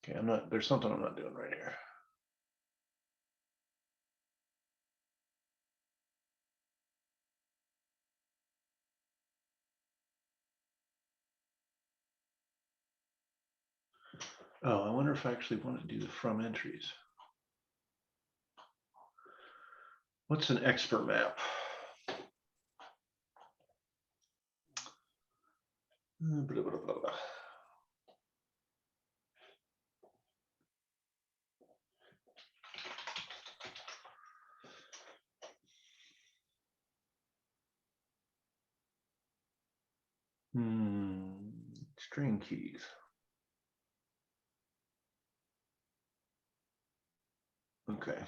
Okay, there's something I'm not doing right here. Oh, I wonder if I actually want to do the from entries. What's an expert map? Blah, blah, blah, blah. String keys. Okay.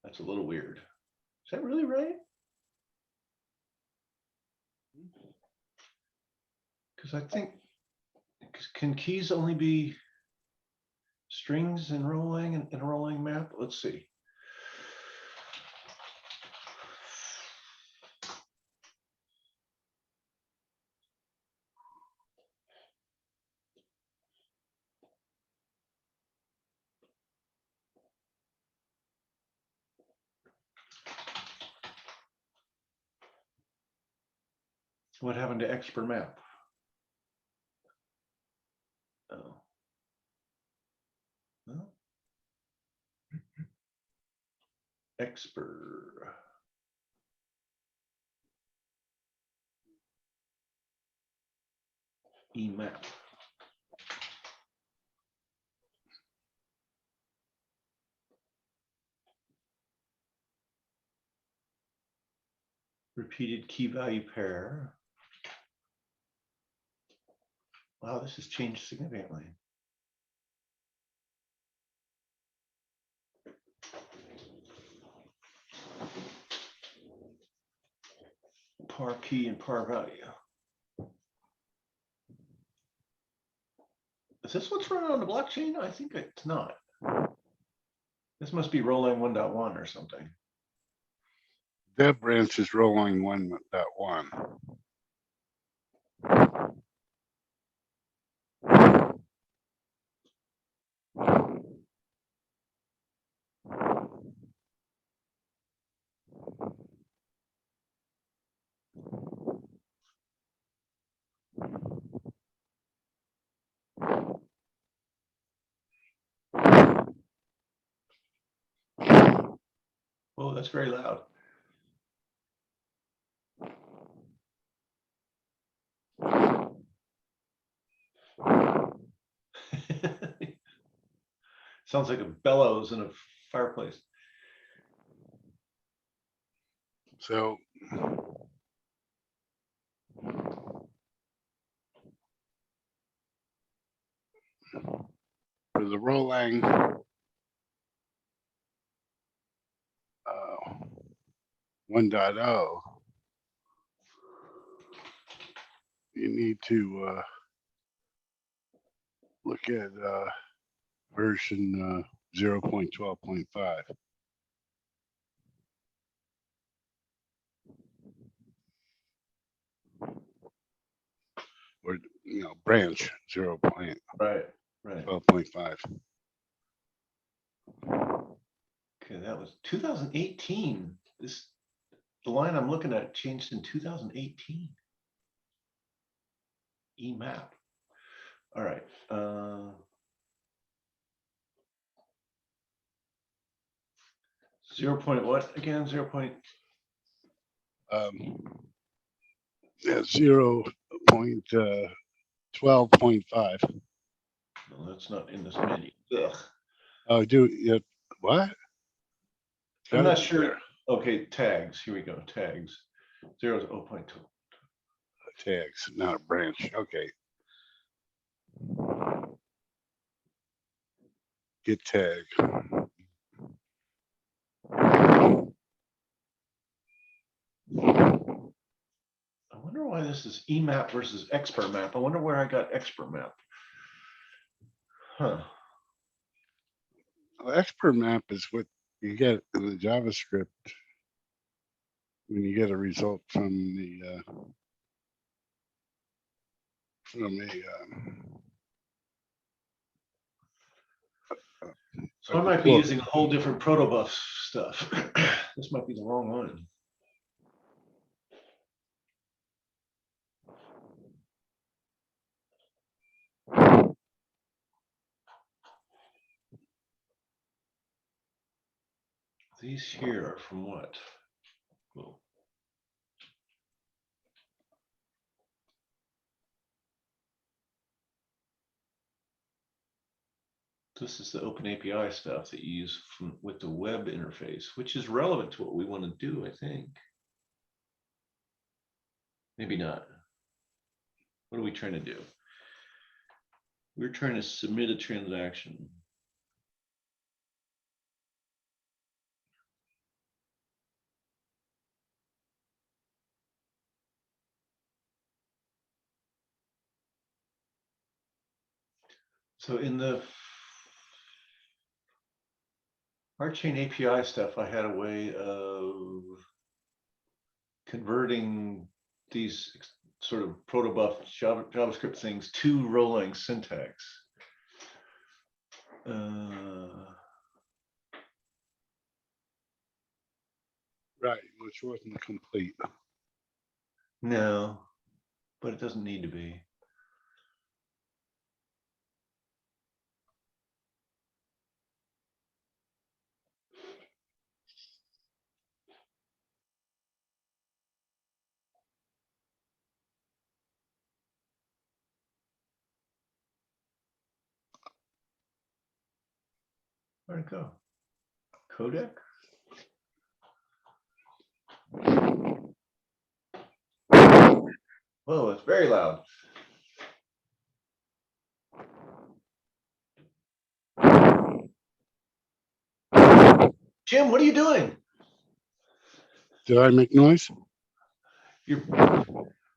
That's a little weird. Is that really right? Because I think, can keys only be strings in rholang and in a rholang map? Let's see. What happened to X per map? Oh. Well, X per. Emap. Repeated key value pair. Wow, this has changed significantly. Par key and par value. Is this what's running on the blockchain? I think it's not. This must be rholang 1.1 or something. That branch is rholang 1.1. Oh, that's very loud. Sounds like a bellows in a fireplace. So for the rholang 1.0, you need to look at version 0.12.5. Or branch 0.12.5. Right. Okay, that was 2018. The line I'm looking at changed in 2018. EMAP. All right. 0. What again? 0. Yeah, 0.12.5. No, that's not in this menu. Ugh. Oh, what? I'm Gotta not be sure. there. Okay, tags. Here we go. Tags. 0.2. Tags, not a branch. Okay. Get tag. I wonder why this is EMAP versus expert map. I wonder where I got expert map. Huh. Well, expert map is what you get in the JavaScript when you get a result from the So I might be using a whole different protobuf stuff. This might be the wrong one. These here are from what? Well, this is the open API stuff that you use with the web interface, which is relevant to what we want to do, I think. Maybe not. What are we trying to do? We're trying to submit a transaction. So in the rchain-api stuff, I had a way of converting these sort of protobuf JavaScript things to rholang syntax. right, which wasn't complete. No, but it doesn't need to be. Where'd it go? Codec? Whoa, it's very loud. Jim, what are you doing? Did I make noise? You're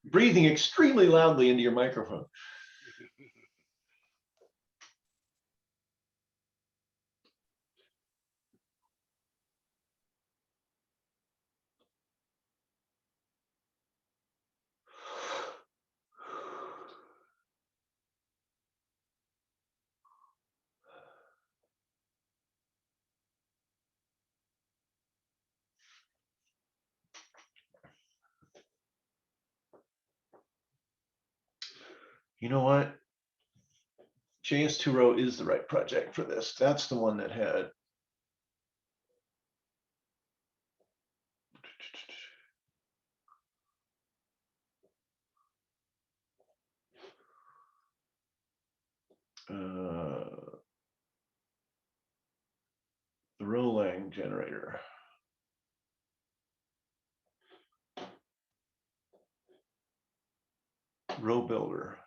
breathing extremely loudly into your microphone. You know what? JS2Ro is the right project for this. That's the one that had generator. Row builder.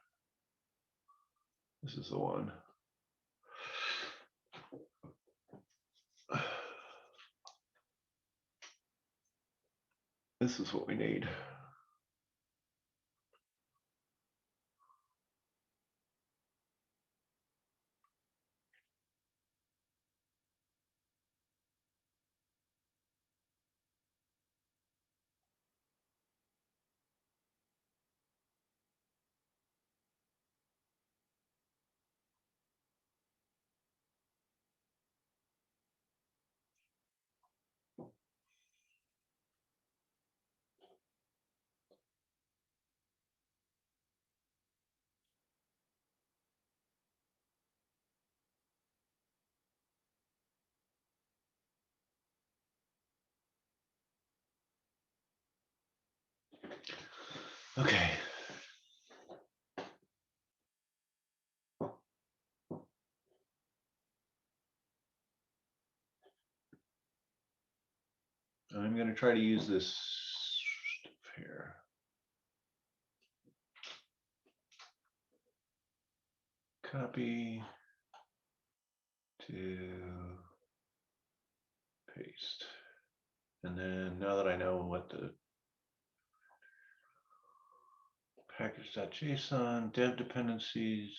This is the one. This is what we need. Okay. I'm going to try to use this stuff here. Copy to paste. And then now that I know what the package.json, dev dependencies,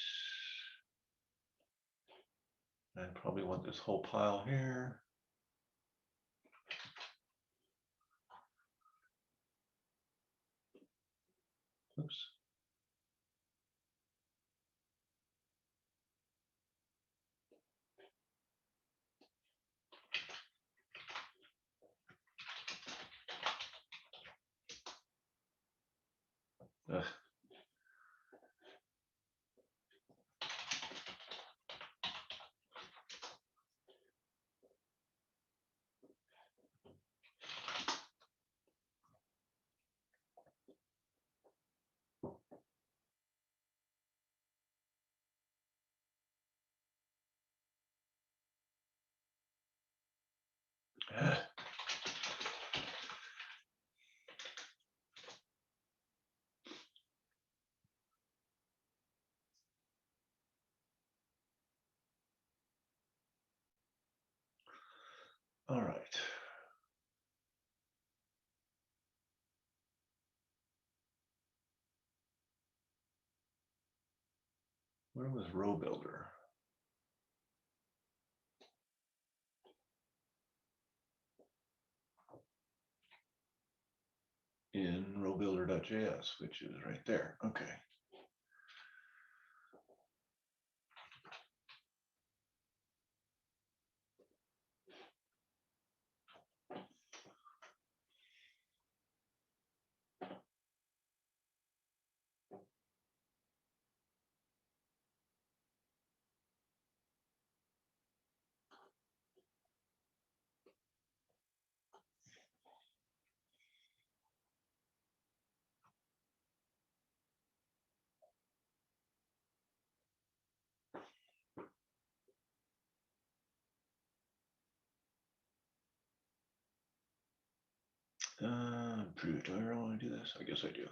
I probably want this whole pile here. Oops. Ugh. All right. Where was row builder? In rowbuilder.js, which is right there. Okay. Do I really want to do this? I guess I do.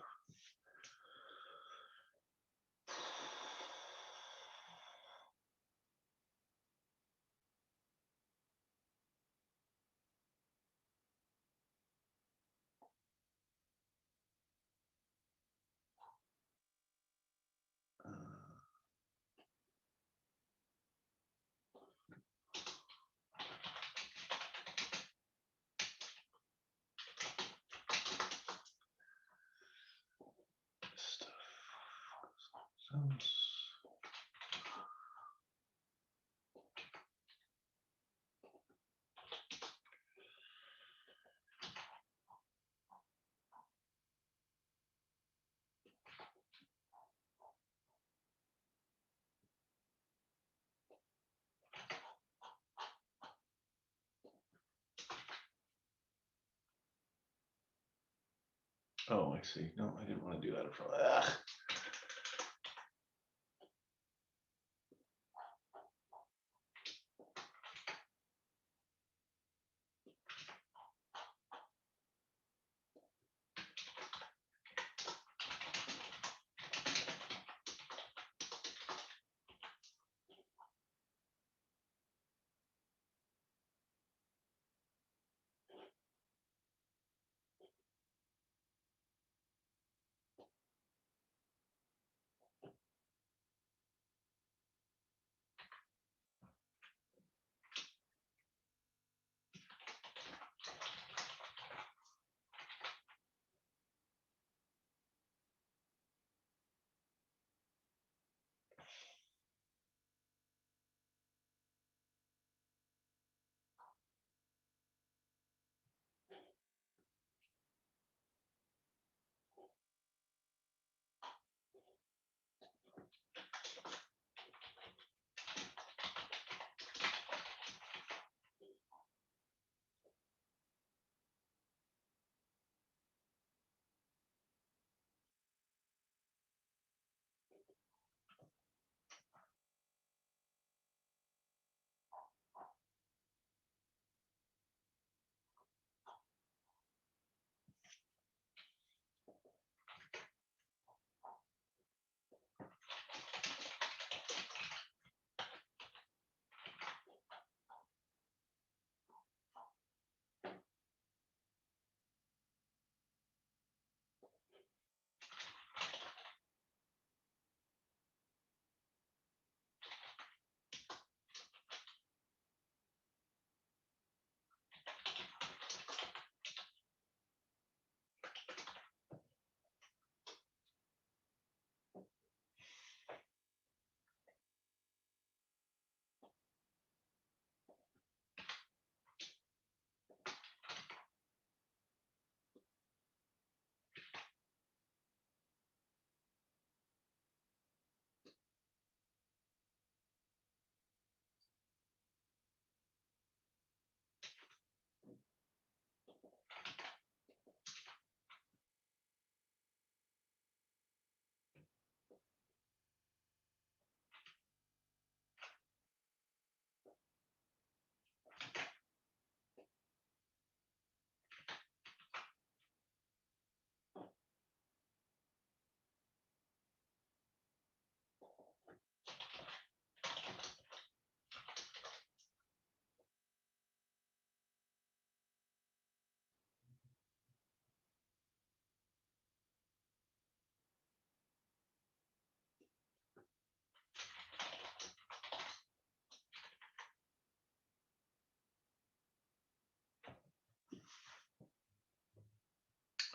Stuff. Sounds. Oh, I see. No, I didn't want to do that from.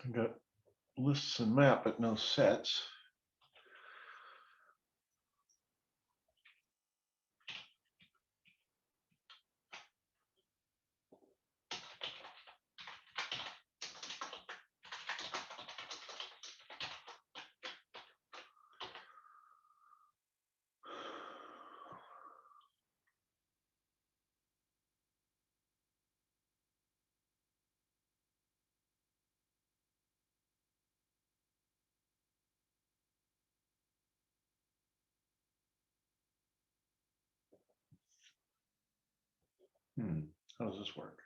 I got lists and map, but no sets. How does this work?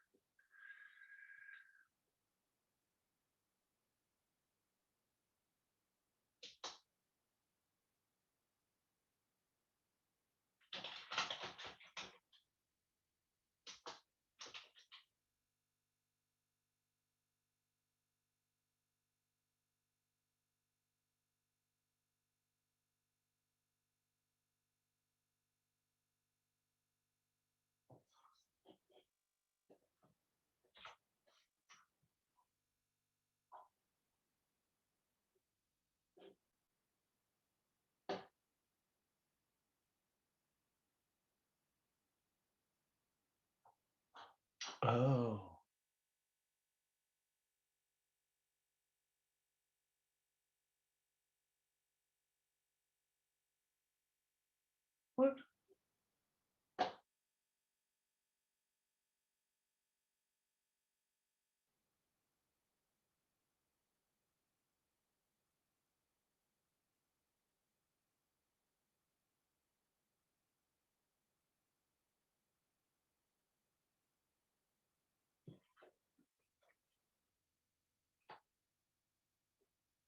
Oh. What?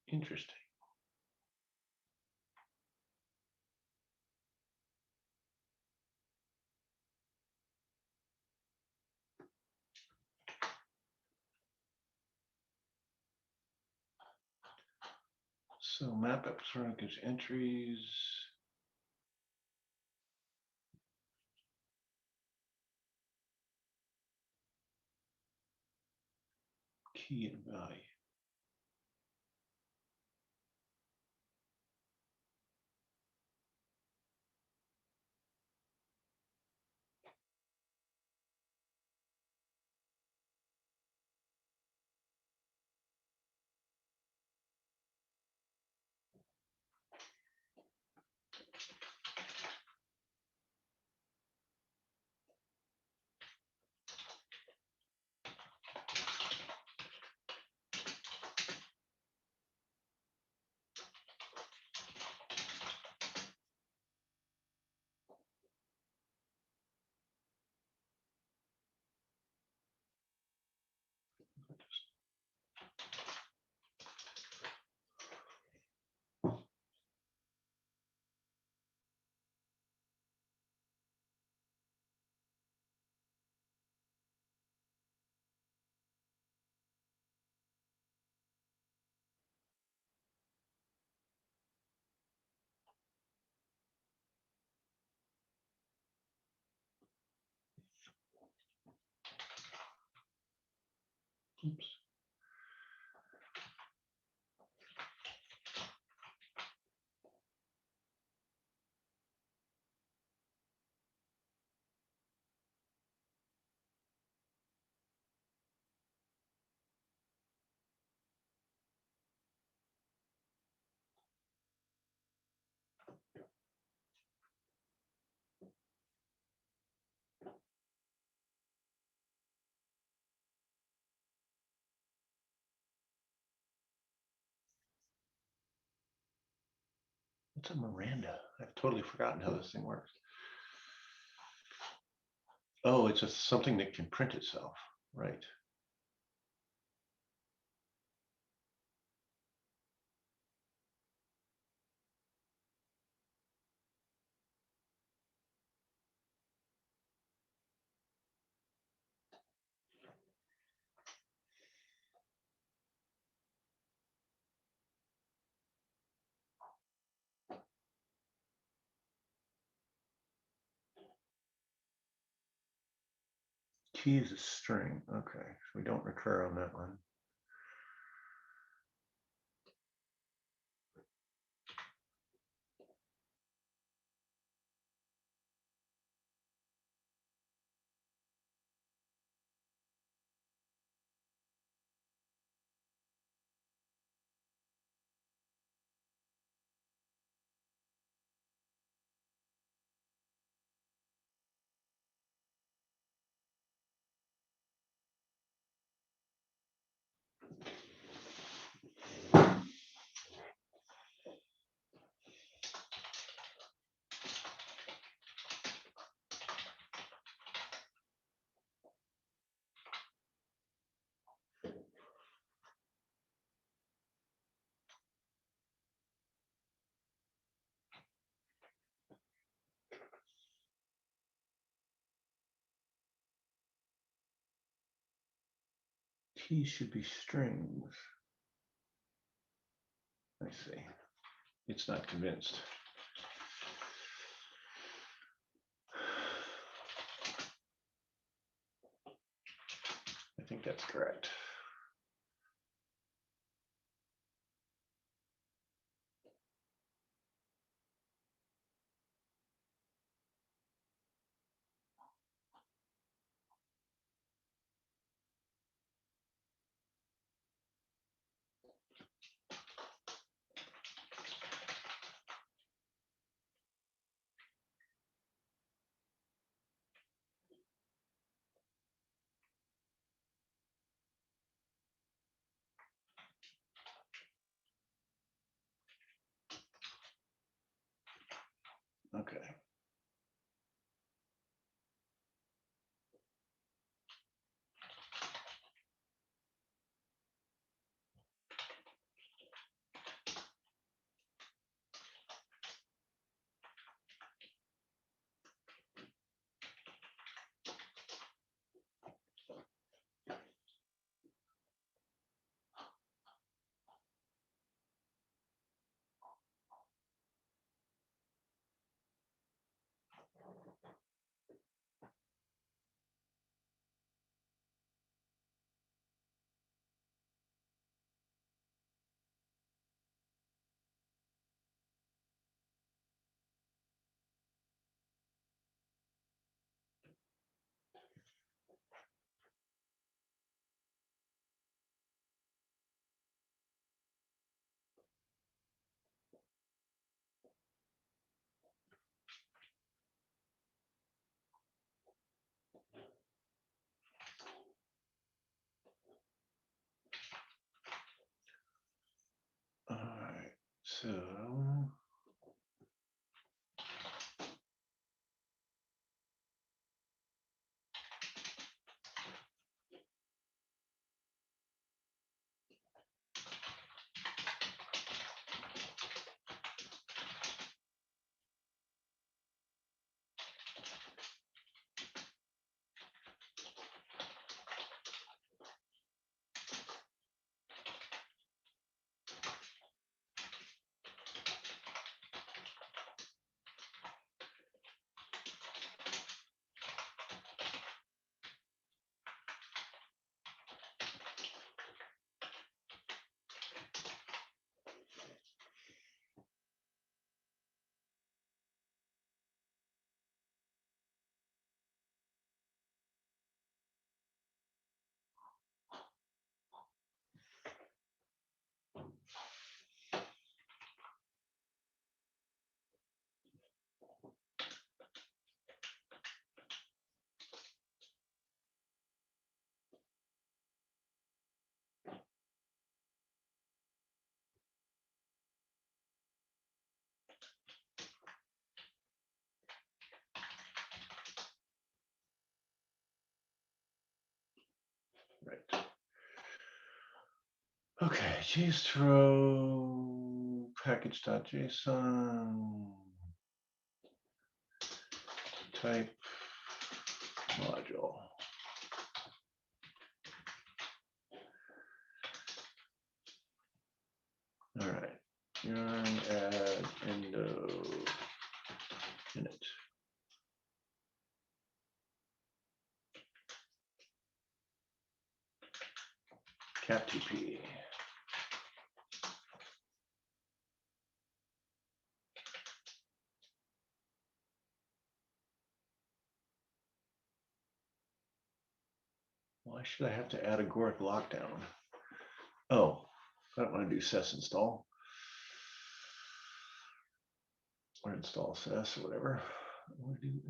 Interesting. So map episode gives entries. Key and value. Oops. What's a Miranda? I've totally forgotten how this thing works. Oh, it's just something that can print itself, right? Key is a string. Okay, so we don't recur on that one. keys should be strings. I see. It's not convinced. I think that's correct. Okay. All right. So. Right. Okay, JSTRO package.json type module. All right, yarn add endo init. capTP. Why should I have to add agoric lockdown? Oh, I don't want to do sys install or install sys or whatever. I want to do.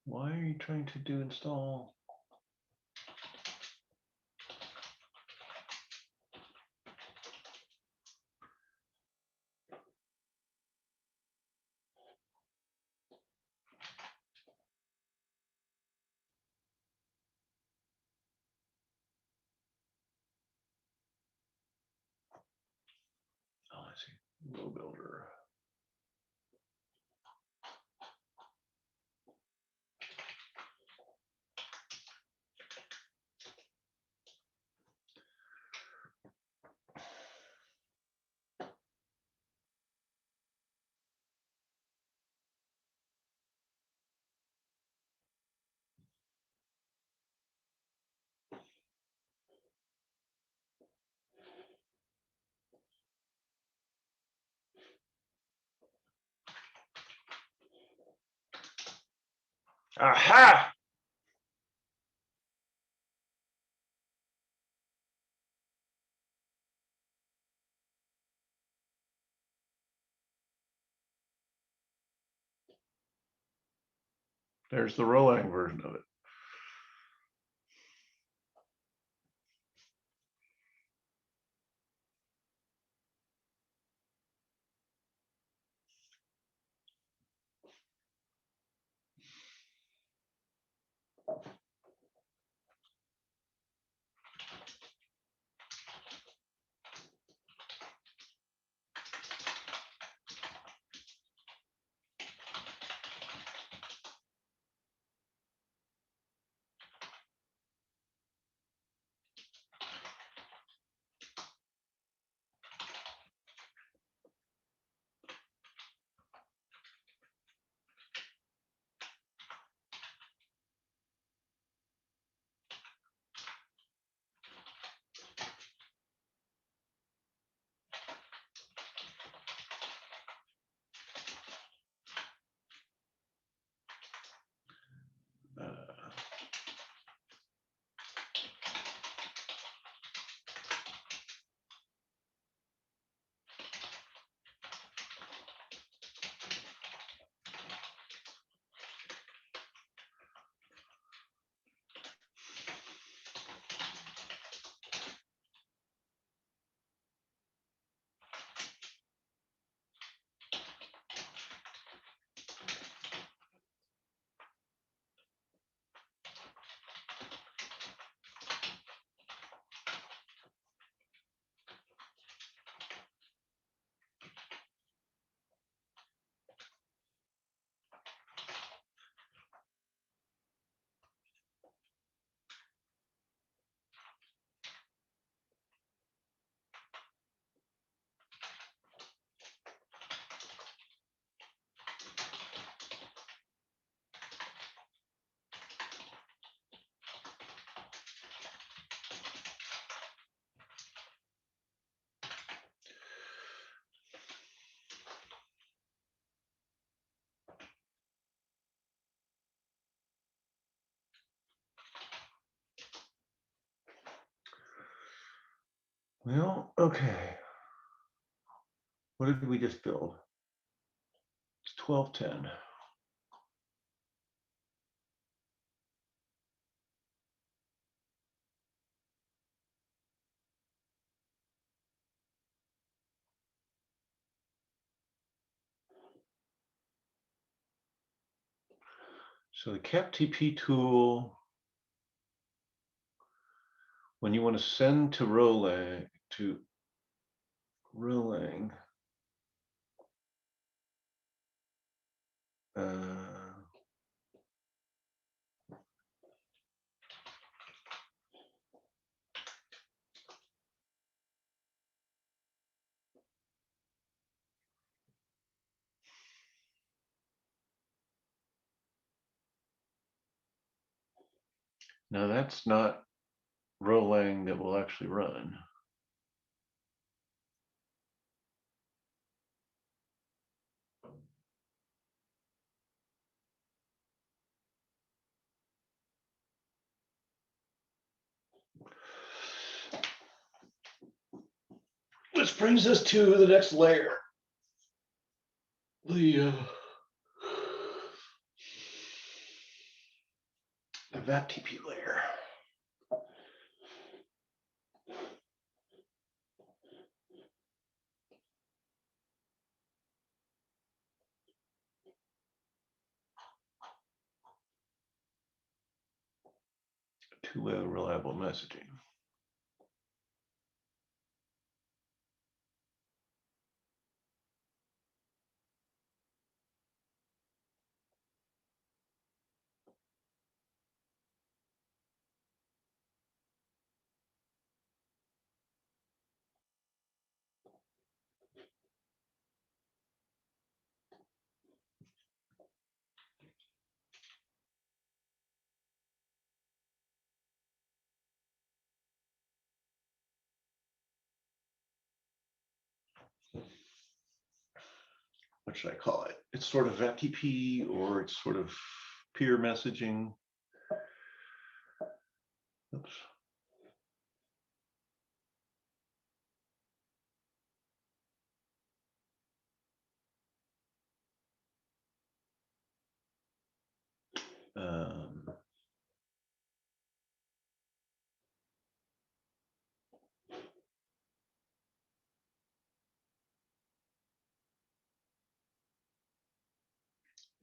Why are you trying to do install? Oh, I see. Row builder. Aha! There's the rholang version of it. Well, okay. What did we just build? It's 1210. So the capTP tool, when you want to send to rholang, now that's not rholang that will actually run. Which brings us to the next layer. The that TP layer. Two-way reliable messaging. What should I call it? It's sort of FTP or it's sort of peer messaging. Oops. Um,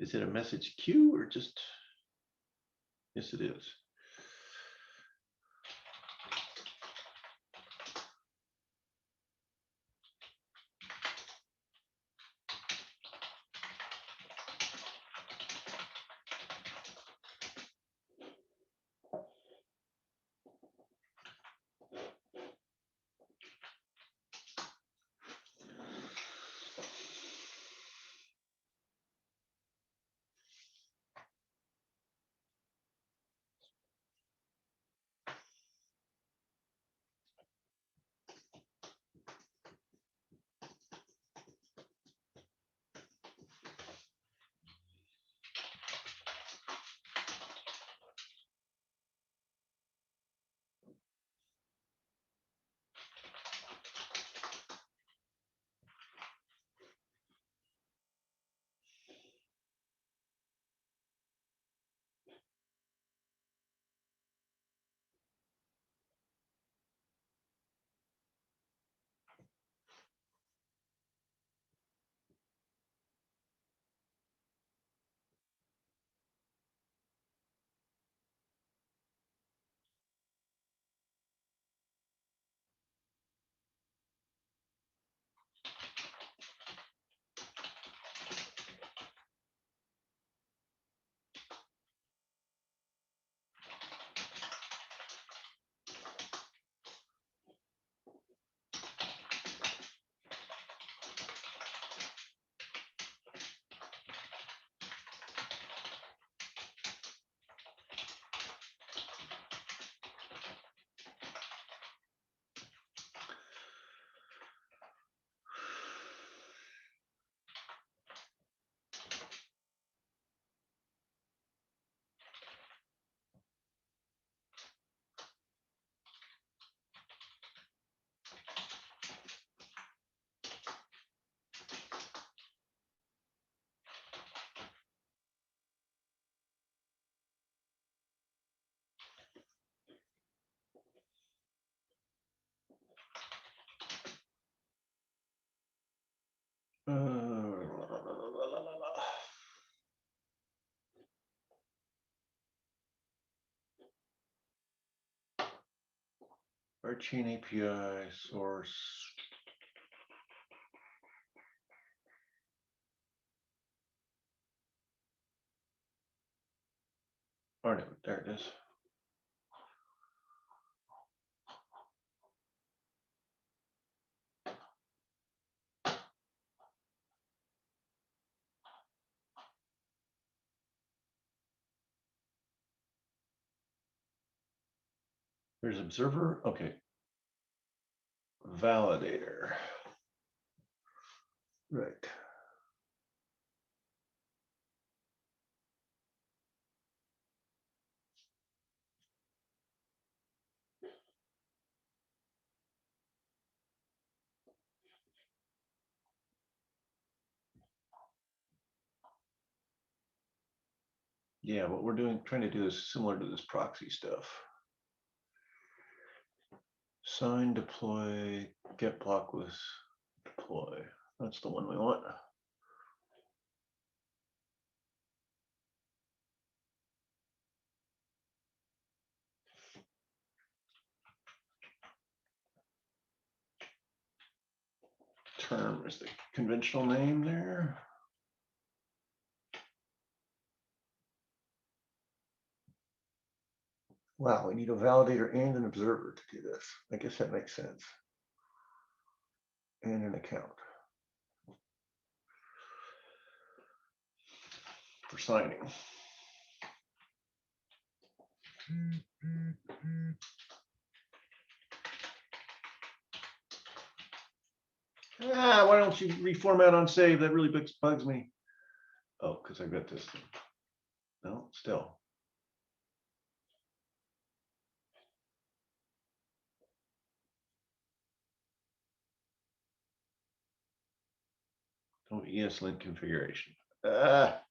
is it a message queue or just? Yes, it is. rchain-api source. Oh no, there it is. There's observer. Okay. Validator. Right. Yeah, what we're doing, trying to do is similar to this proxy stuff. Sign, deploy, get block with deploy. That's the one we want. Term is the conventional name there. Wow, we need a validator and an observer to do this. I guess that makes sense. And an account for signing. Why don't you reformat on save? That really bugs me. Oh, because I got this thing. No, still. Oh, ESLint configuration. Right.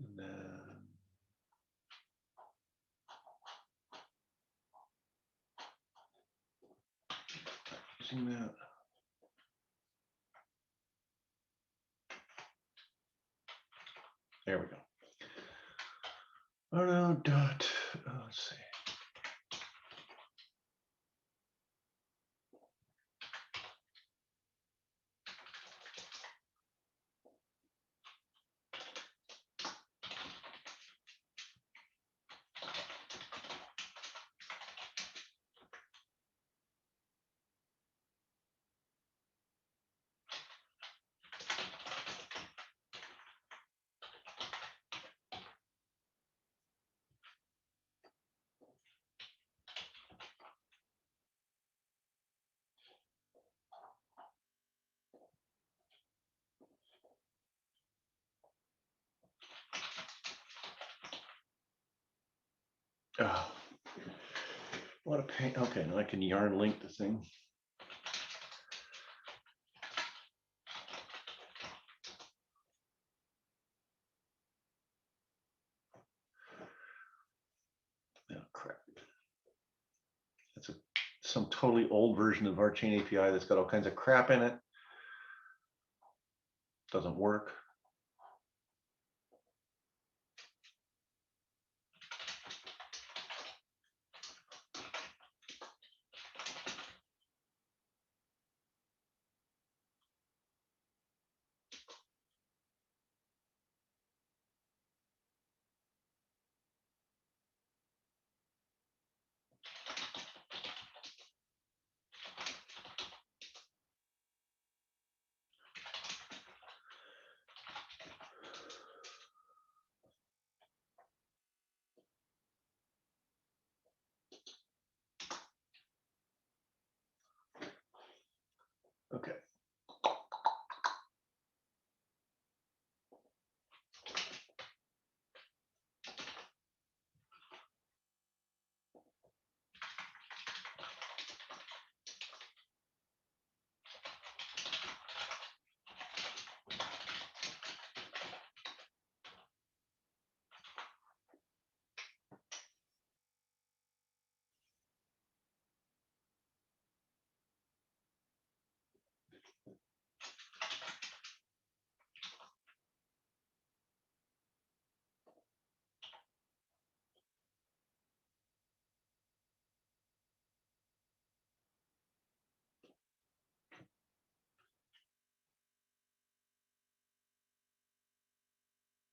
And then using that. There we go. Oh no, dot. Let's see. Oh, what a pain. Okay, now I can yarn link the thing. Oh, crap. That's some totally old version of rchain-api that's got all kinds of crap in it. Doesn't work. Okay.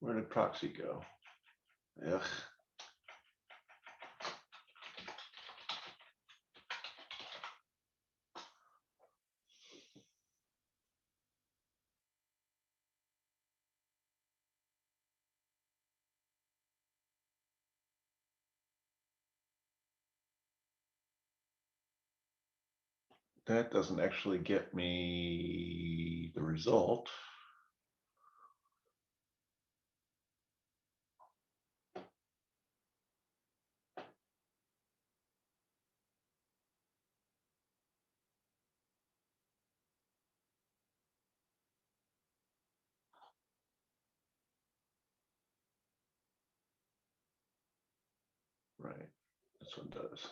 Where did proxy go? Ugh. that doesn't actually get me the result. Right, this one does.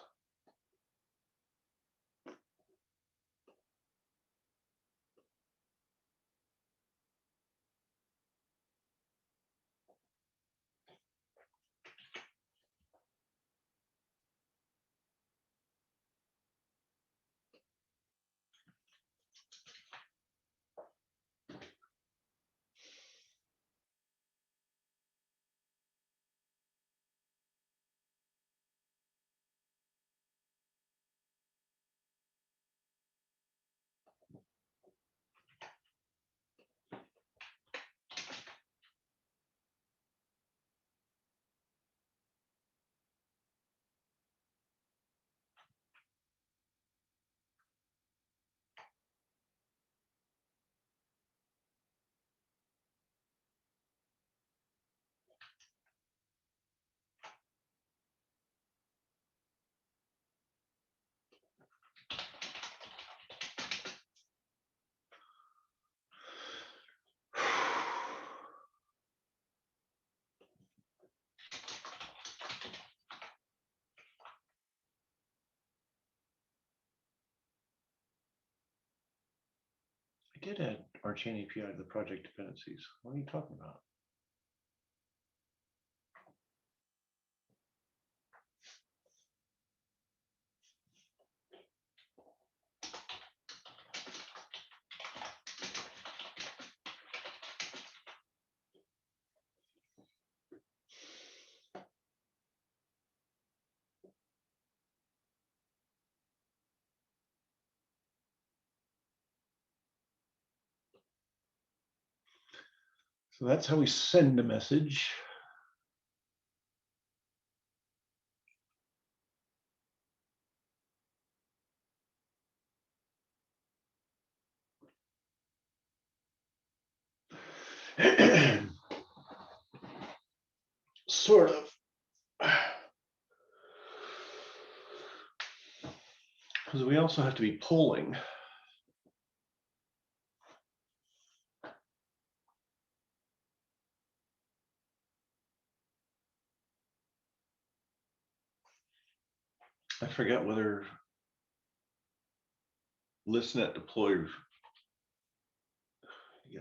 I did add rchain-api to the project dependencies. What are you talking about? So that's how we send a message. Sort of. Because we also have to be polling. I forget whether listnet deploy. Yeah.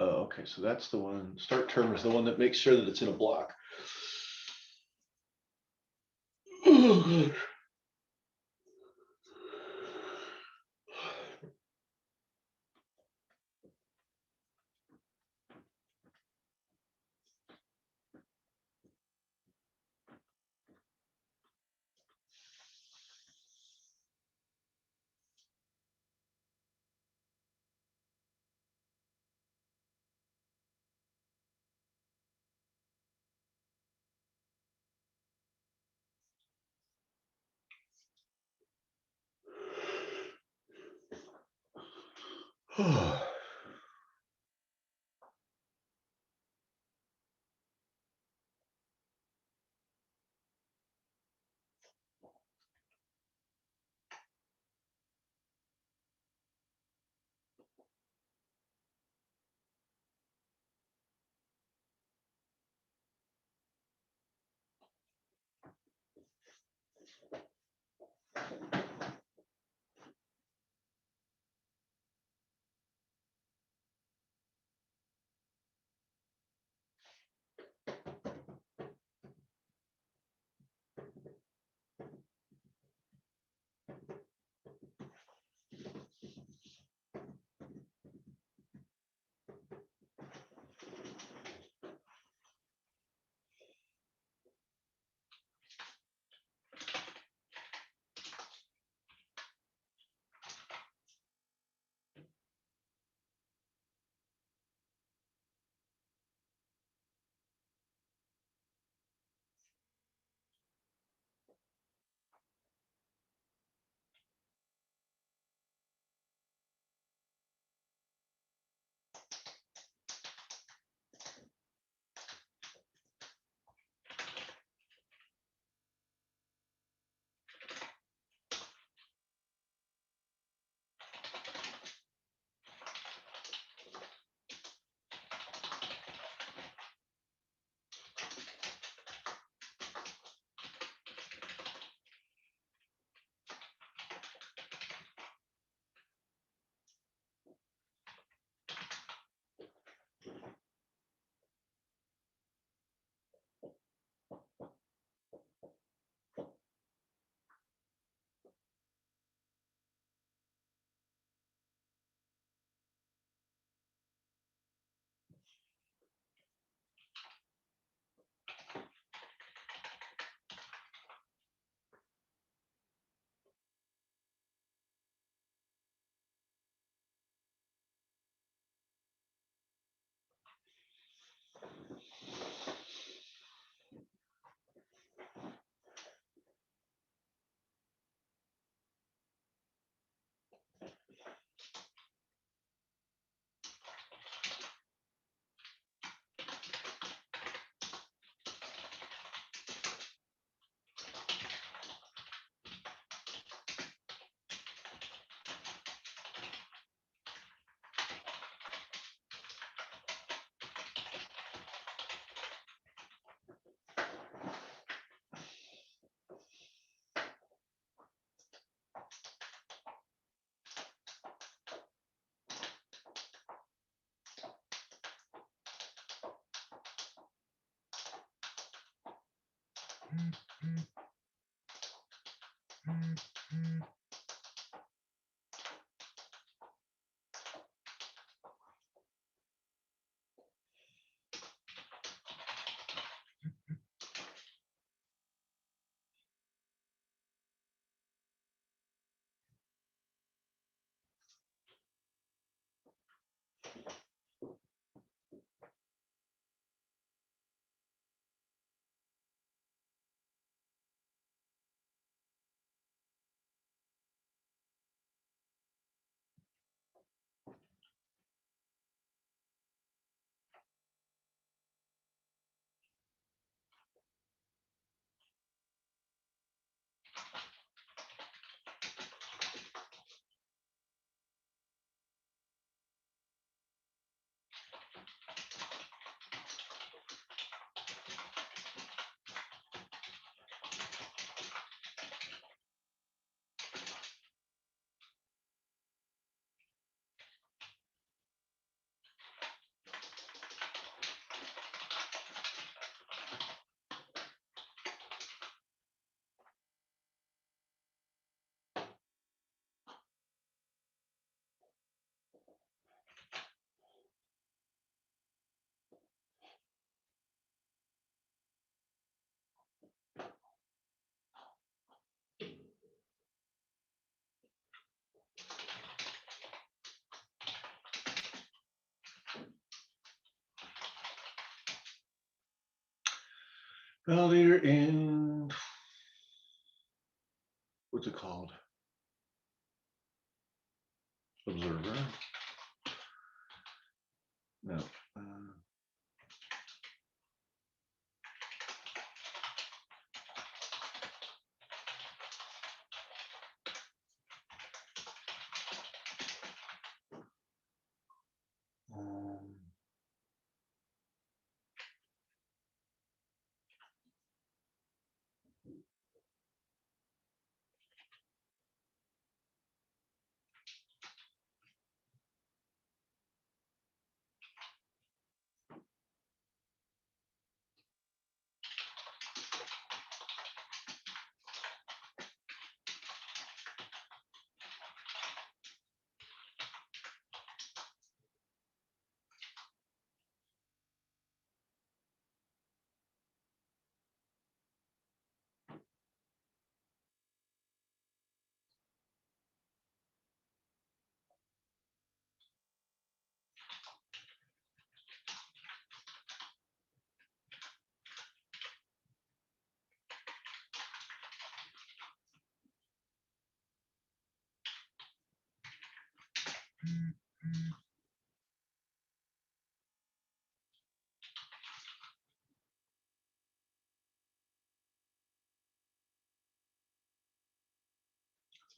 Oh, okay, so that's the one. Start term is the one that makes sure that it's in a block. Well, they're in, what's it called? Observer. No.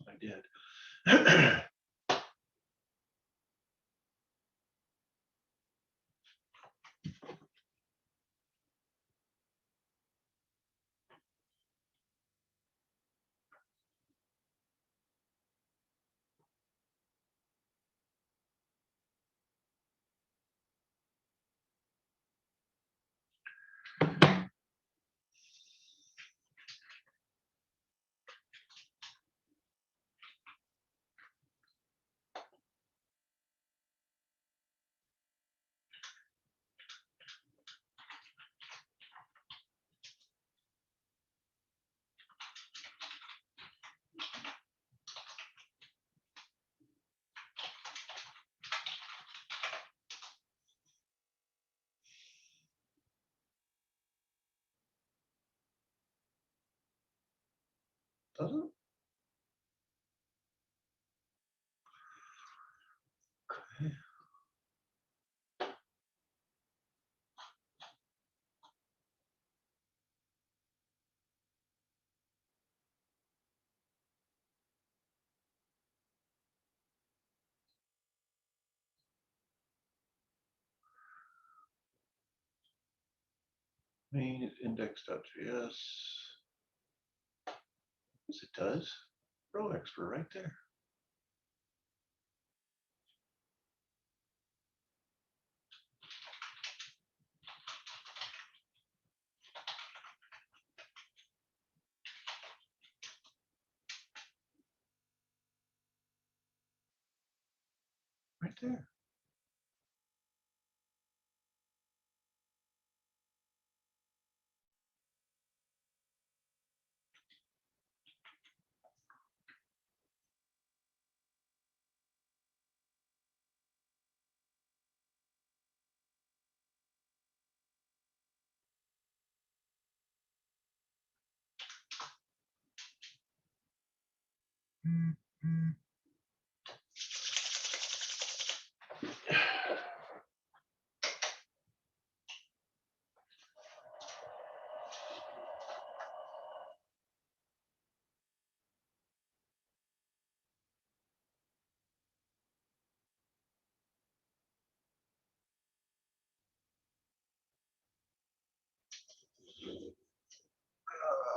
I did. Doesn't? Okay. Main index.js. Yes, it does. Row expert right there. Right there.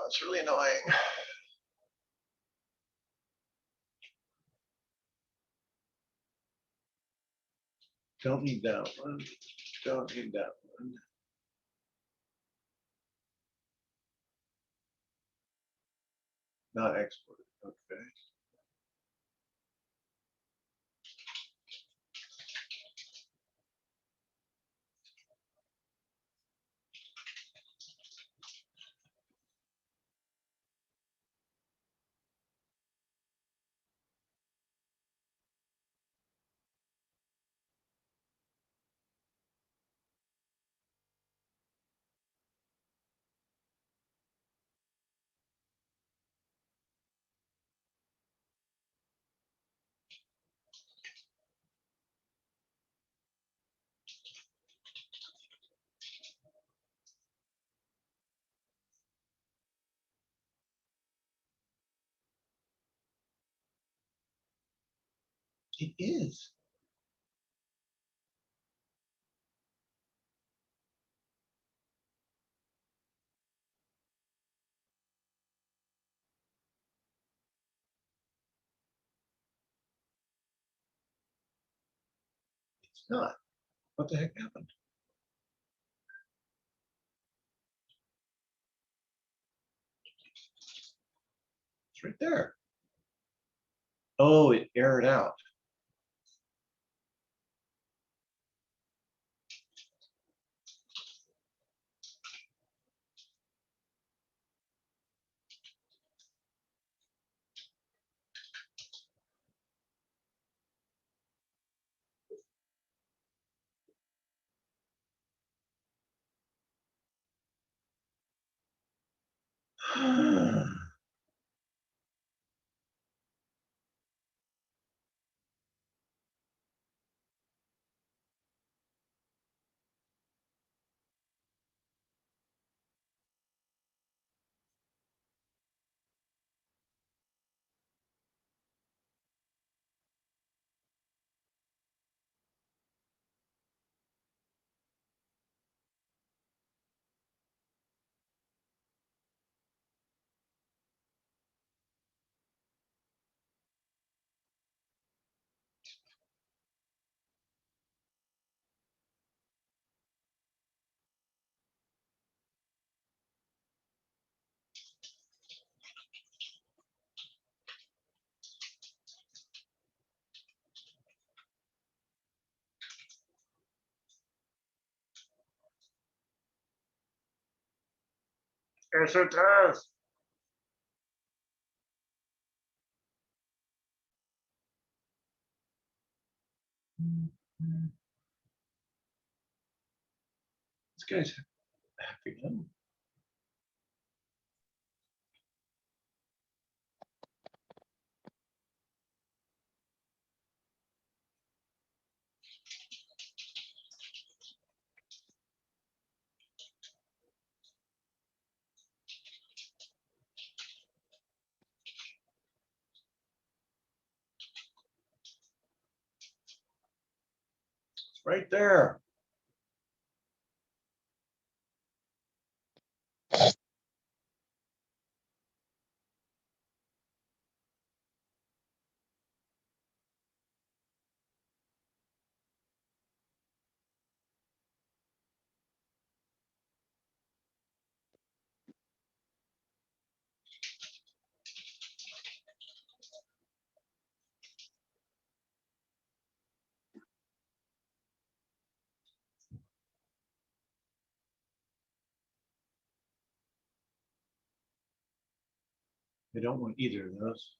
It's really annoying. Don't need that one. Don't need that one. Not exported. Okay. It is. It's not. What the heck happened? It's right there. Oh, it errored out. Yes, it does. This guy's happy. It's right there. They don't want either of those.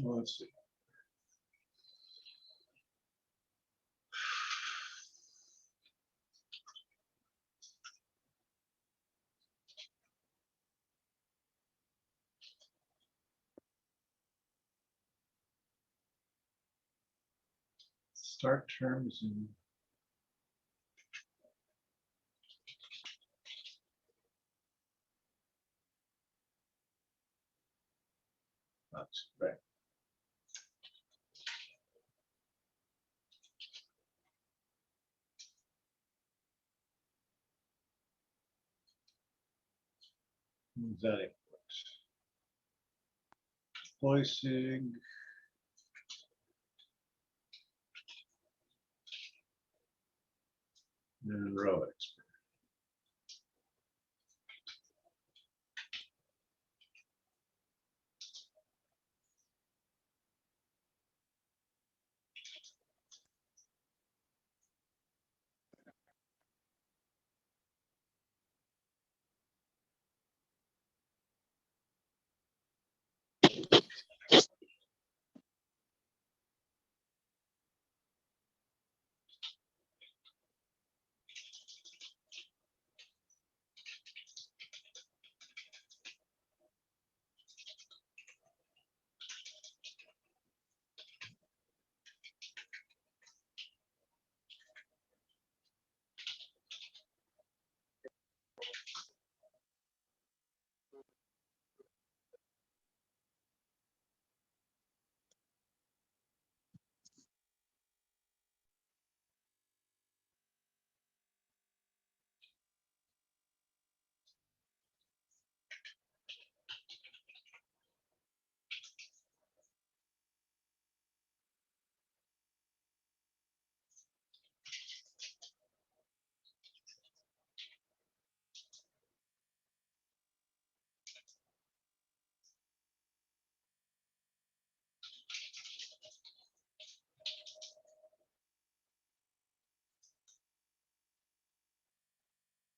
Well, let's see. Start terms and that's right. That it voicing. And row expert.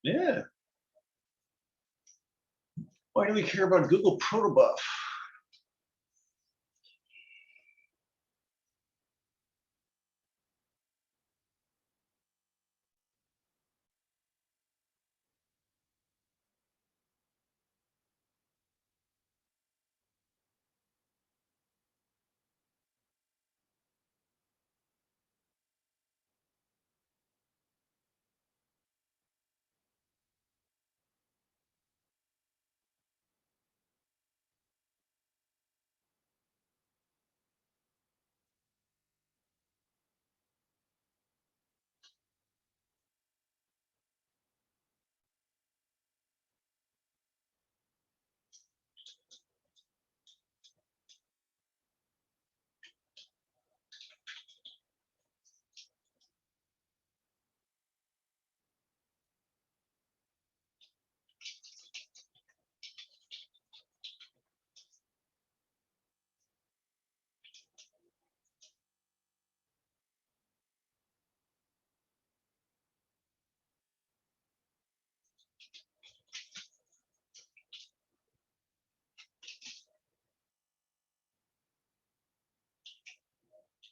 Yeah. Why do we care about Google Protobuf?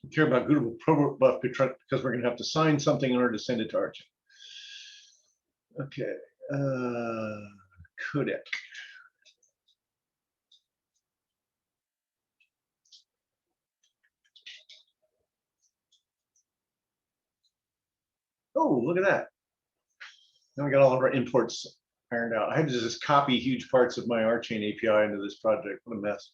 We care about Google Protobuf because we're going to have to sign something in order to send it to Rchain. Okay. Codec. Oh, look at that. Now we got all of our imports ironed out. I had to just copy huge parts of my rchain API into this project. What a mess.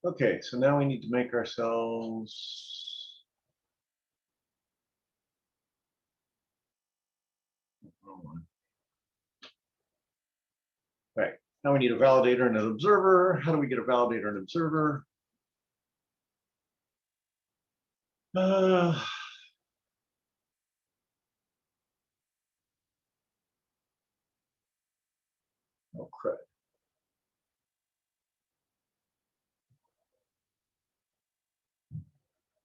Okay, so now we need to make ourselves. Right, now we need a validator and an observer. How do we get a validator and observer? Oh, crud.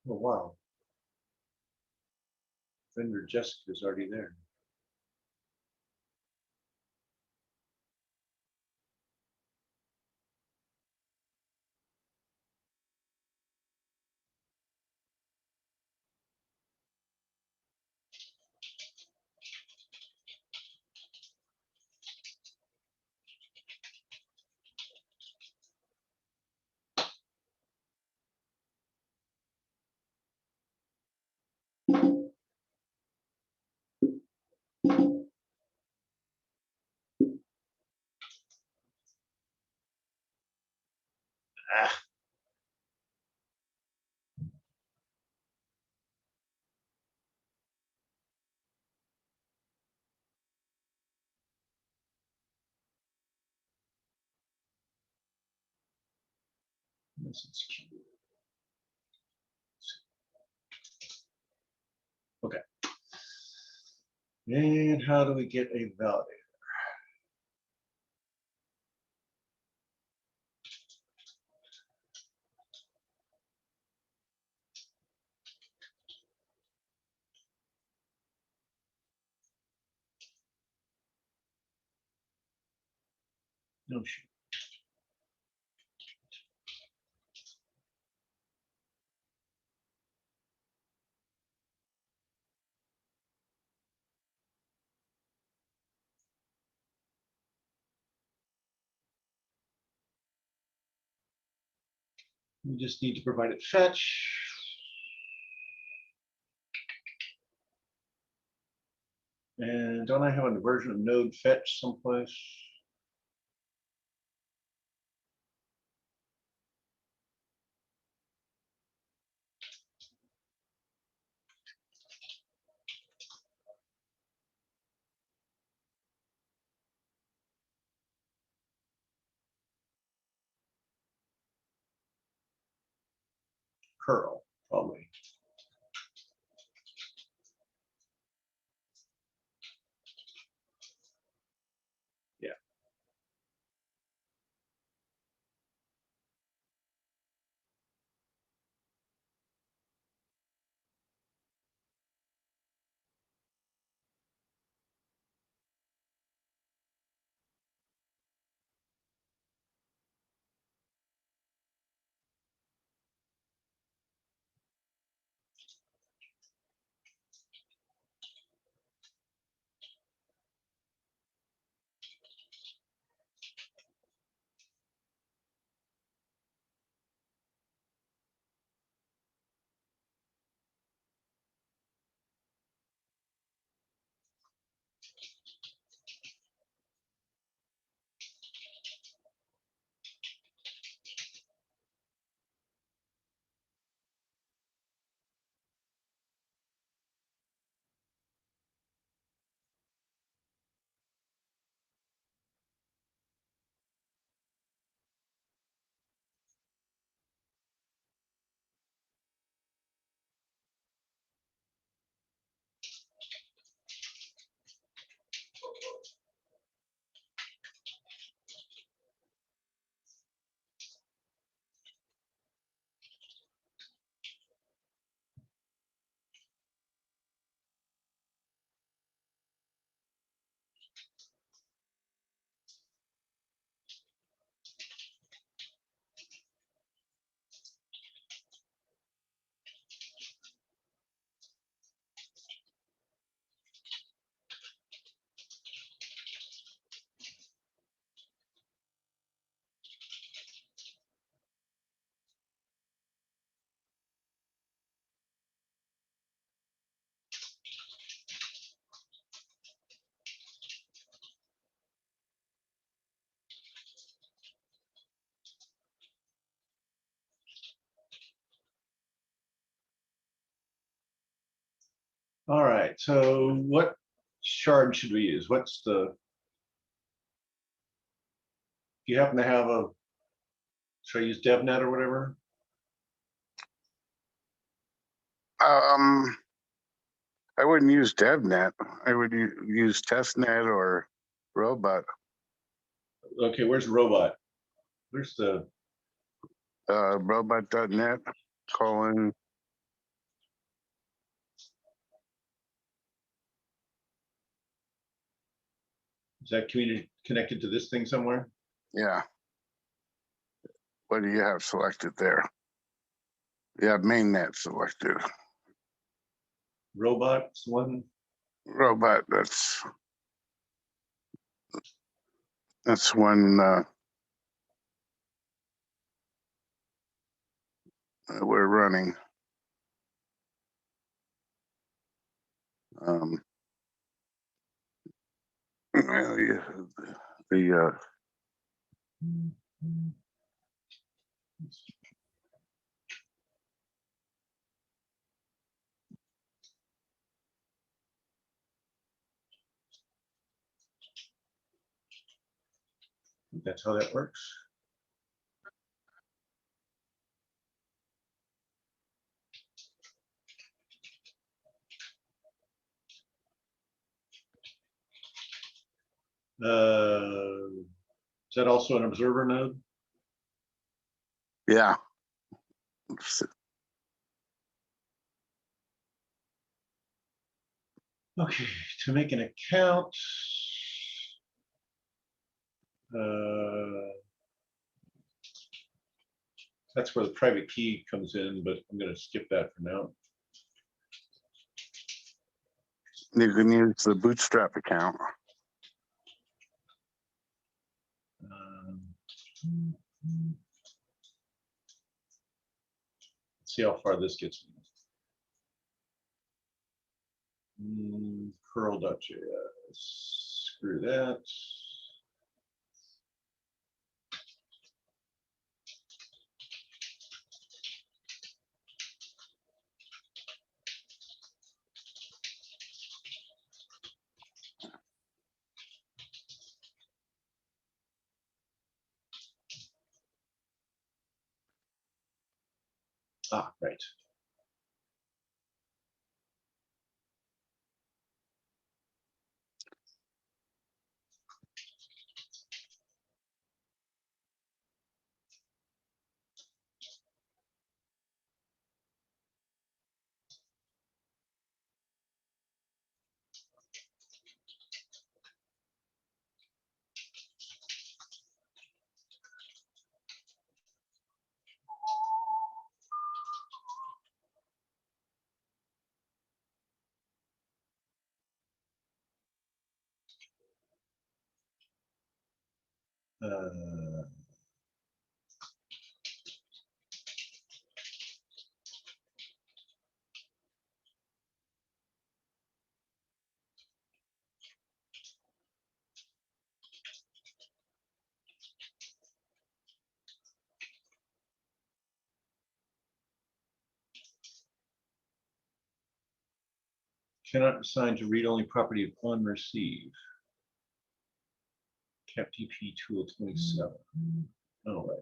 Oh, wow. Vendor Jessica's already there. Ah. Okay. And how do we get a validator? No shit. We just need to provide it fetch. And don't I have a version of node fetch someplace? Curl, probably. Yeah. All right, so what shard should we use? What's the, do you happen to have a, should I use DevNet or whatever? I wouldn't use DevNet. I would use testnet or robot. Okay, where's robot? Where's the, Robot.net : Is that community connected to this thing somewhere? Yeah. What do you have selected there? You have mainnet selected. Robots one. Robot, that's one we're running. Well, the That's how that works. Is that also an observer node? yeah. Okay, to make an account. That's where the private key comes in, but I'm going to skip that for now. You can use the Bootstrap account. Let's see how far this gets me. Curl.js. Screw that. Ah, right. Cannot assign to read-only property upon receive. capTP tool 27. All right.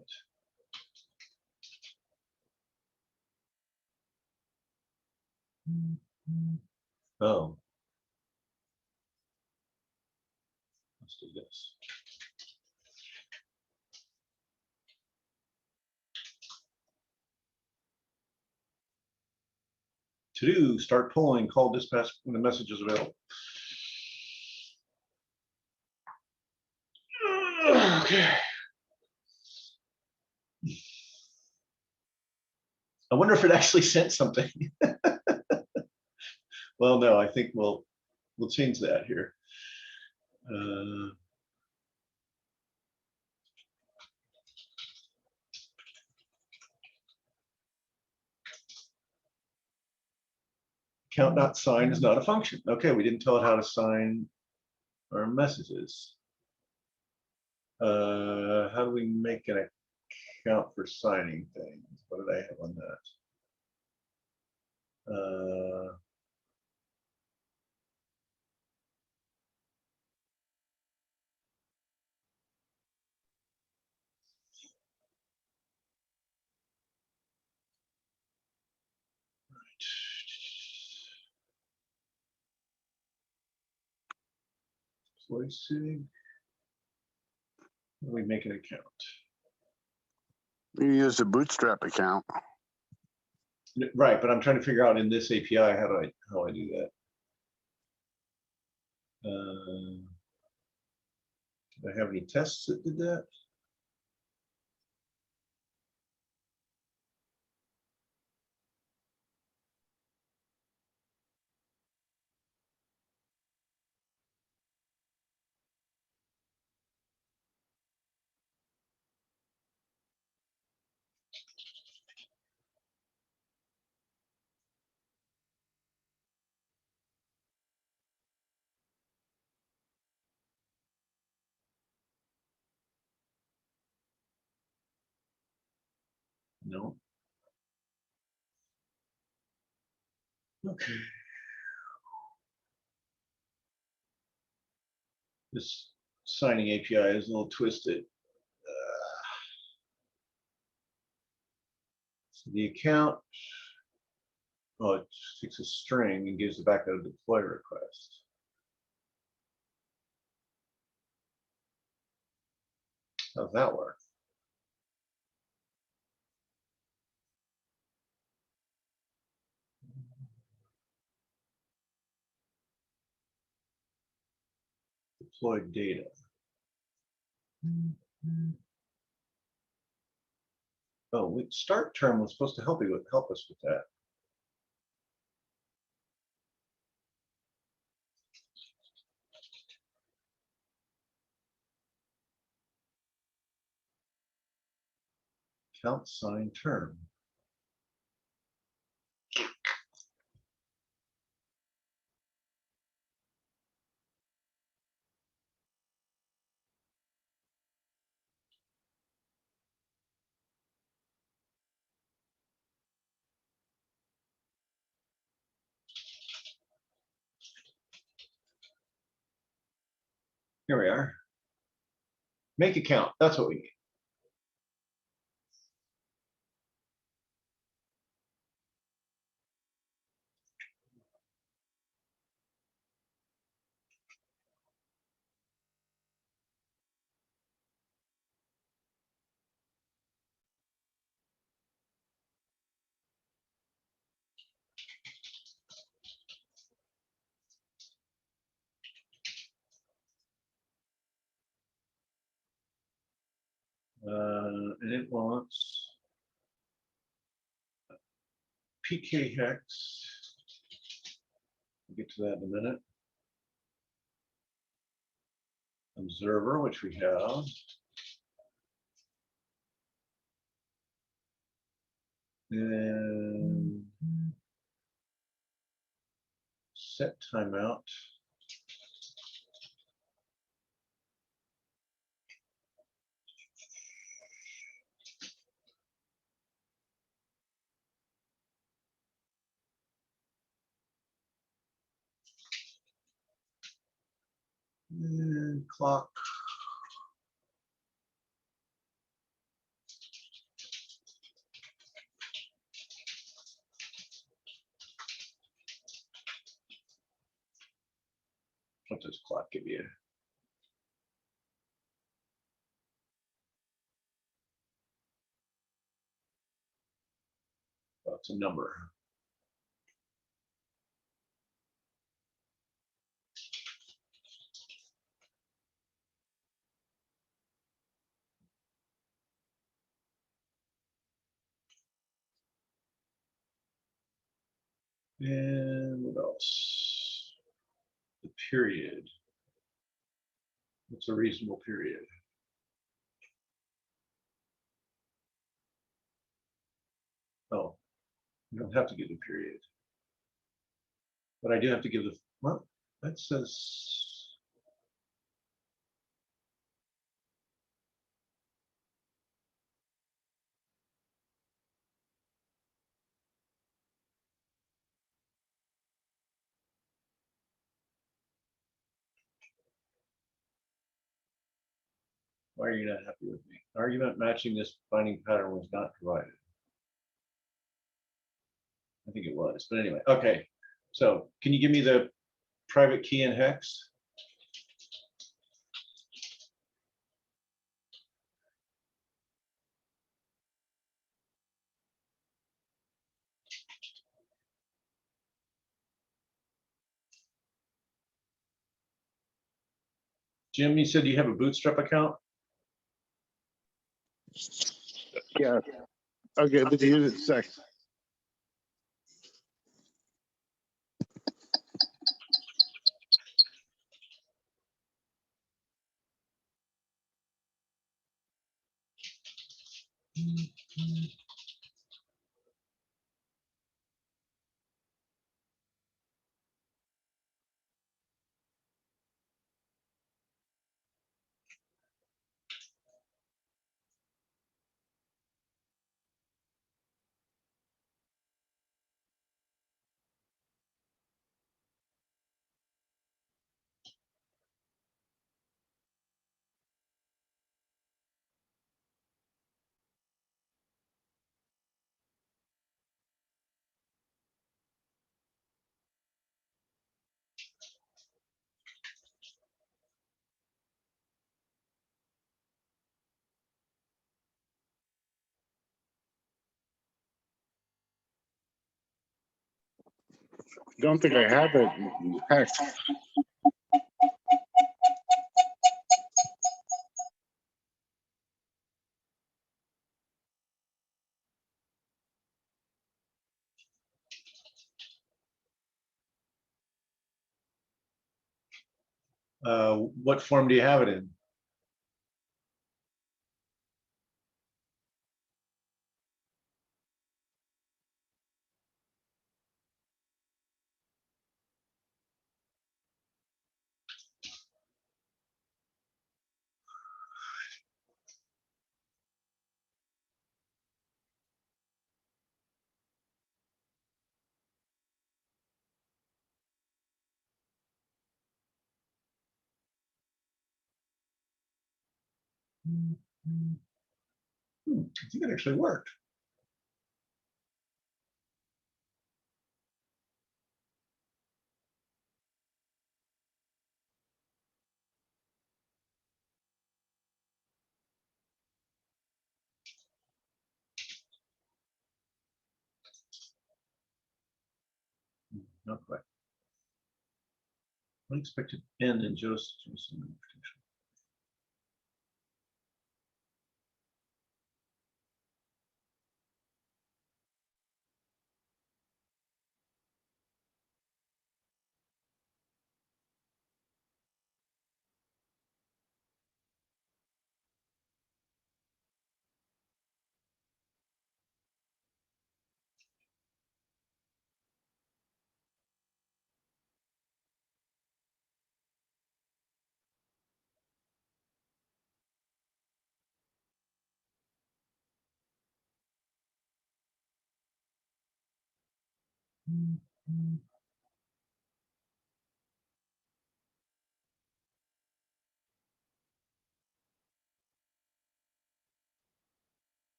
Oh. Let's do this. To do, start polling, call dispatch when the message is available. Okay. I wonder if it actually sent something. Well, no, I think we'll change that here. Count not signed is not a function. Okay, we didn't tell it how to sign our messages. How do we make an account for signing things? What did I have on that? Voicing. We make an account. You use the Bootstrap account. Right, but I'm trying to figure out in this API how I do that. Did I have any tests that did that? No. Okay. This signing API is a little twisted. So the account, oh, it takes a string and gives it back a deploy request. How's that work? Deployed data. Oh, start term was supposed to help us with that. Count sign term. Here we are. Make a count. That's what we need. And it wants PK hex. We'll get to that in a minute. Observer, which we have. And set timeout. And clock. What does clock give you? Oh, it's a number. And what else? The period. What's a reasonable period? Oh, you don't have to give the period. But I do have to give the, well, that says, why are you not happy with me? Argument matching this binding pattern was not provided. I think it was, but anyway, okay. So can you give me the private key and hex? Jim, you said you have a Bootstrap account? Yeah. Okay, but the unit sec. Don't think I have it. Heck. What form do you have it in? I think it actually worked. Not quite. Unexpected end in Joseph.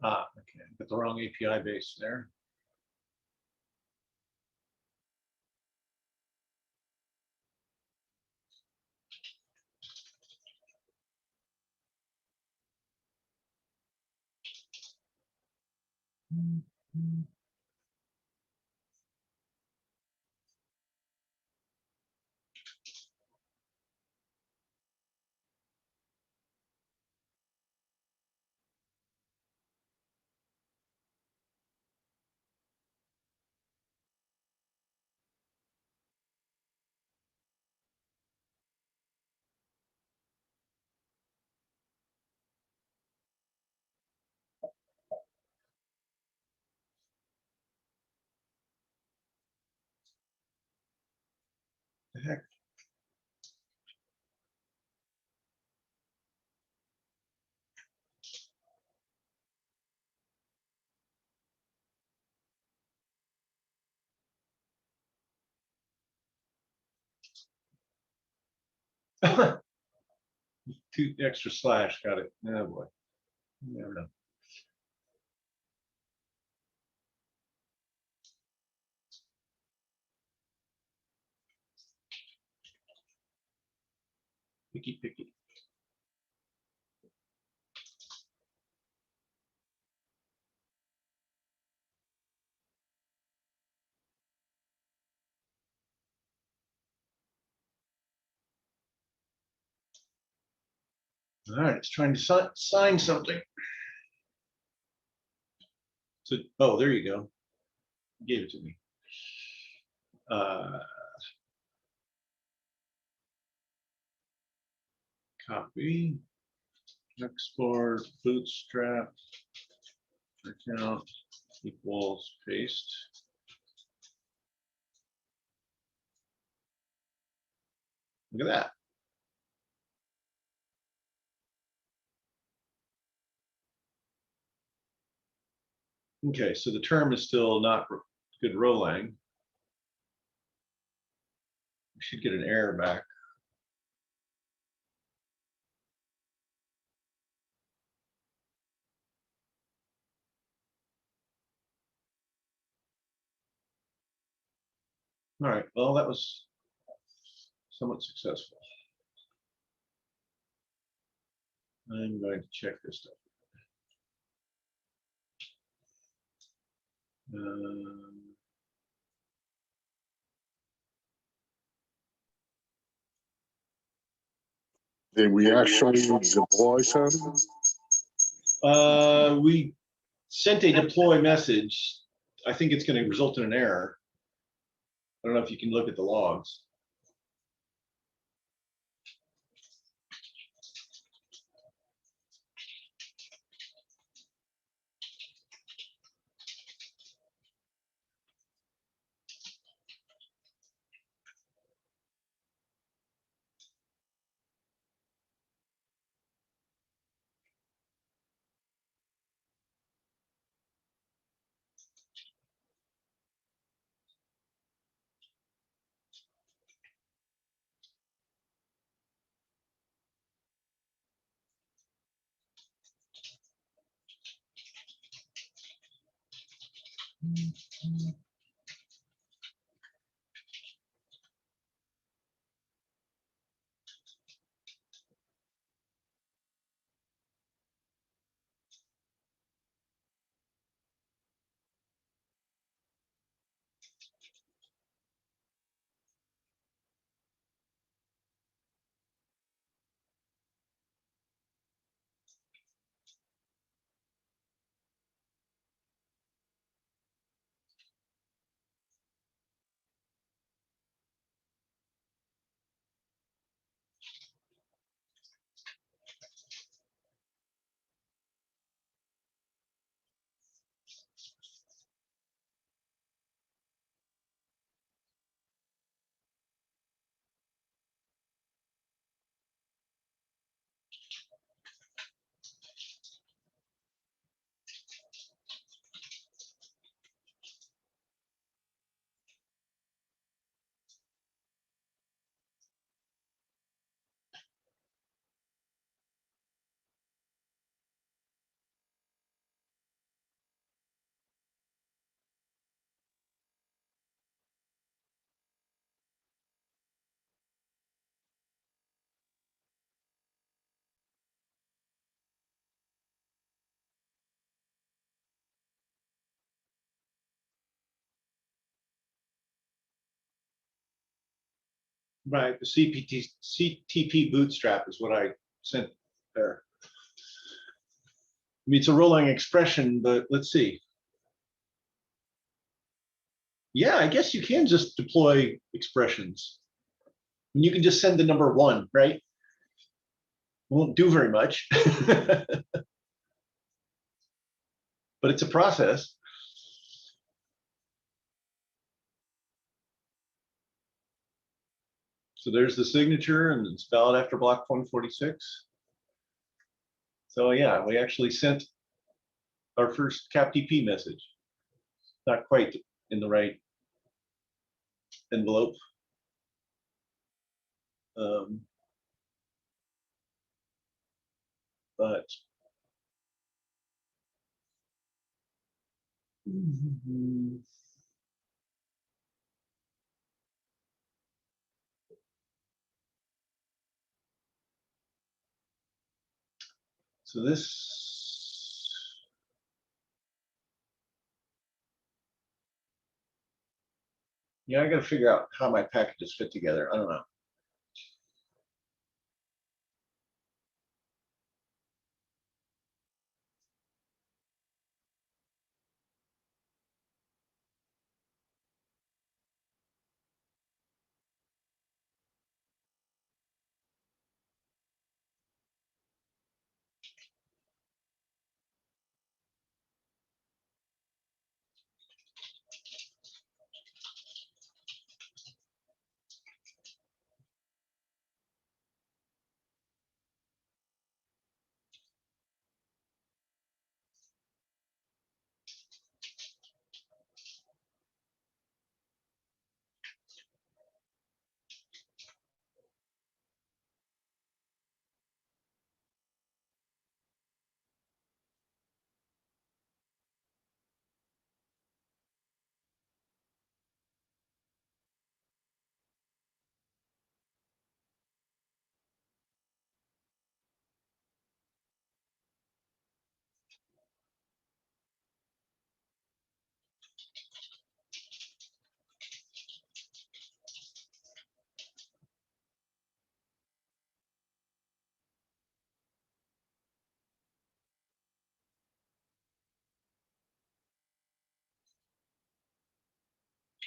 Ah, okay, got the wrong API base there. The heck? Two extra slash, got it. Oh boy. You never know. Picky, picky. All right, it's trying to sign something. So, oh, there you go. You gave it to me. Copy, export, bootstrap, account equals paste. Look at that. Okay, so the term is still not good rholang. We should get an error back. All right, well, that was somewhat successful. I'm going to check this stuff. Did we actually deploy something? We sent a deploy message. I think it's going to result in an error. I don't know if you can look at the logs. Right, the CTP bootstrap is what I sent there. I mean, it's a rholang expression, but let's see. Yeah, I guess you can just deploy expressions. And you can just send the number 1, right? Won't do very much, but it's a process. So there's the signature, and it's valid after block 146. So yeah, we actually sent our first capTP message. Not quite in the right envelope. But so this, yeah, I got to figure out how my packages fit together. I don't know.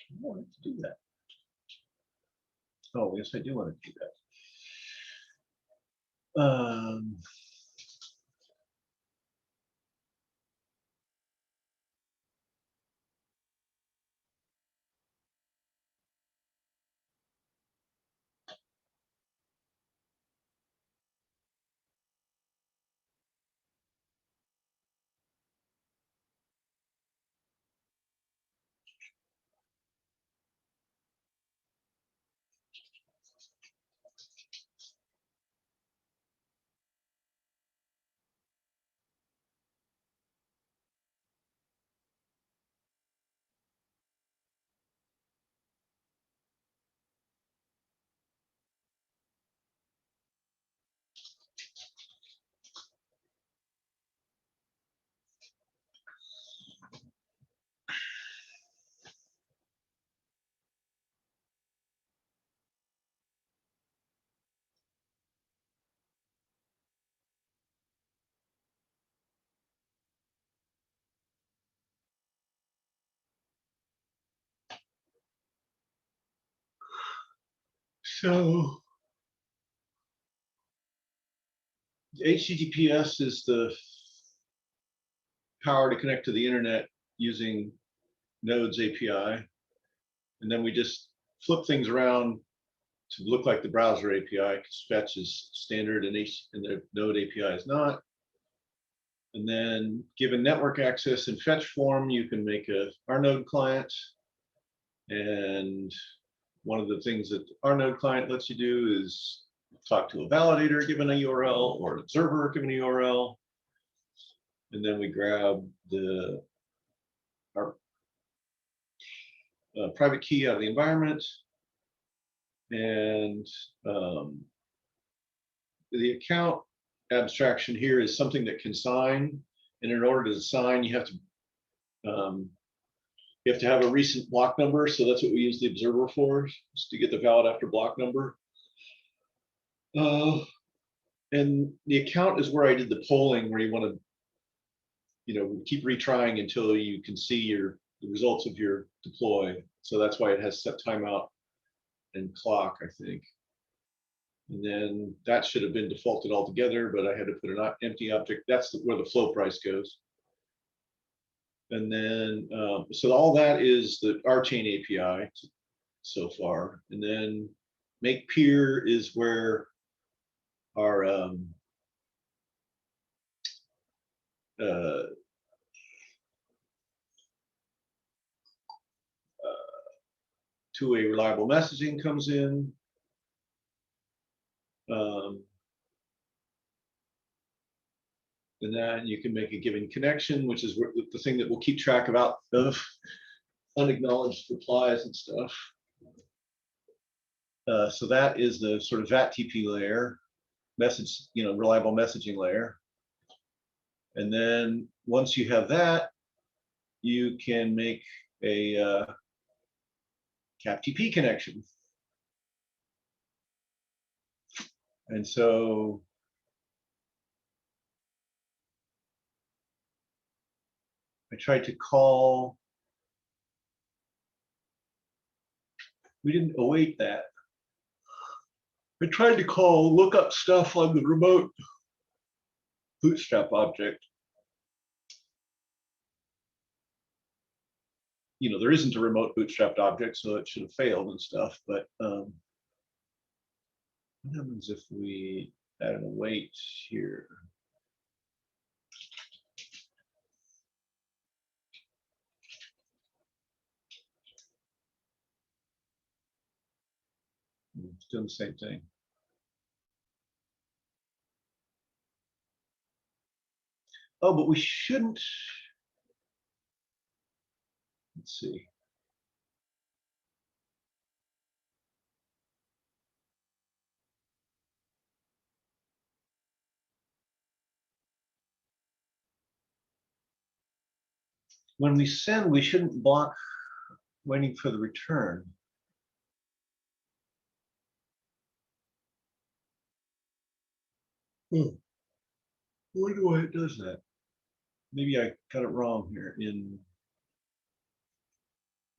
I don't want to do that. Oh, yes, I do want to do that. So HTTPS is the power to connect to the internet using Node's API. And then we just flip things around to look like the browser API, because fetch is standard and the Node API is not. And then given network access in fetch form, you can make a rnode client. And one of the things that the rnode client lets you do is talk to a validator given a URL or an observer given a URL. And then we grab our private key out of the environment. And the account abstraction here is something that can sign. And in order to sign, you have to You have to have a recent block number, so that's what we use the observer for, is to get the valid after block number. And the account is where I did the polling, where you want to, keep retrying until you can see the results of your deploy. So that's why it has set timeout and clock, I think. And then that should have been defaulted altogether, but I had to put an empty object. That's where the flow price goes. And then, so all that is the rchain-api so far. And then make peer is where our two-way reliable messaging comes in. And then you can make a given connection, which is the thing that will keep track of unacknowledged replies and stuff. So that is the sort of VATTP layer, reliable messaging layer. And then once you have that, you can make a capTP connection. And so I tried to call, we didn't await that. I tried to look up stuff on the remote bootstrap object. There isn't a remote bootstrapped object, so it should have failed and stuff. But what happens if we add an await here? It's doing the same thing. Oh, but we shouldn't. Let's see. When we send, we shouldn't block waiting for the return. I wonder why it does that. Maybe I got it wrong here in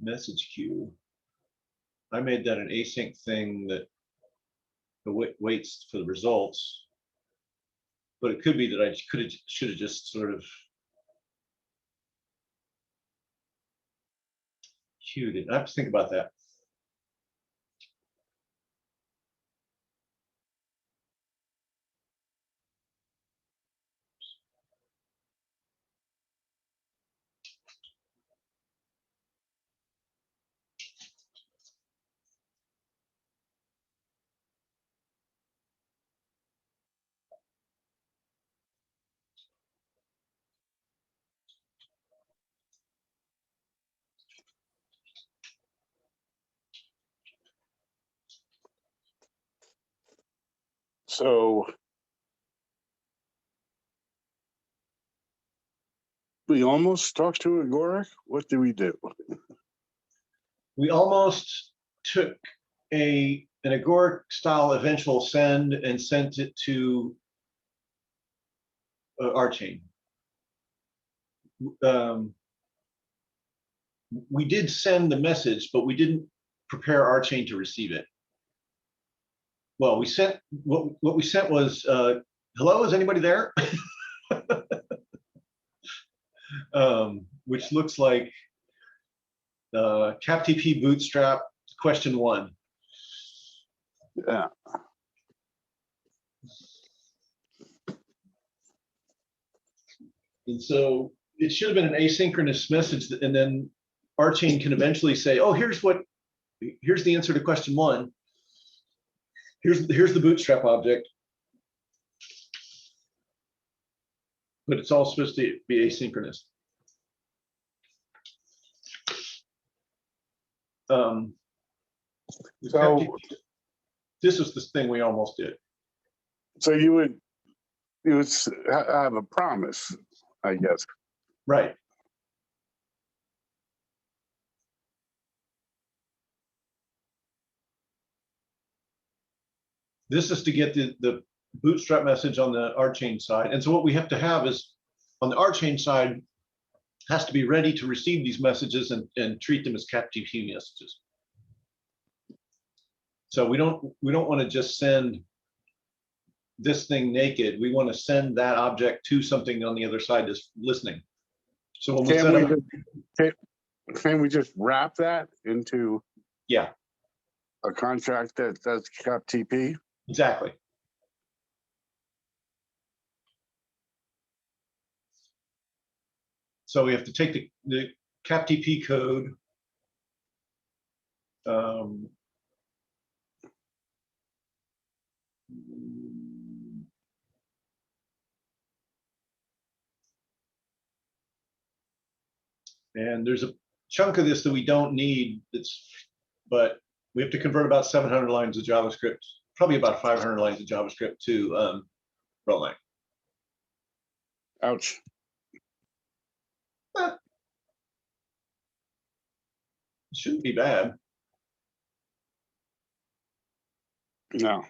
message queue. I made that an async thing that waits for the results, but it could be that I should have just sort of queued it. I have to think about that. So we almost talked to agoric. What did we do? We almost took an agoric style eventual send and sent it to rchain. We did send the message, but we didn't prepare rchain to receive it. Well, we sent what we sent was, hello, is anybody there? Which looks like capTP bootstrap question 1. Yeah. And so it should have been an asynchronous message, and then rchain can eventually say, oh, here's the answer to question 1. Here's the bootstrap object. But it's all supposed to be asynchronous. So this is the thing we almost did. So you would have a promise, I guess. Right. This is to get the bootstrap message on the rchain side. And so what we have to have is on the rchain side has to be ready to receive these messages and treat them as capTP messages. So we don't want to just send this thing naked. We want to send that object to something on the other side that's listening. So when we set up, Can we just wrap that into yeah, a contract that does capTP? exactly. So we have to take the capTP code, and there's a chunk of this that we don't need. But we have to convert about 700 lines of JavaScript, probably about 500 lines of JavaScript to rholang. Ouch. It shouldn't be bad. No.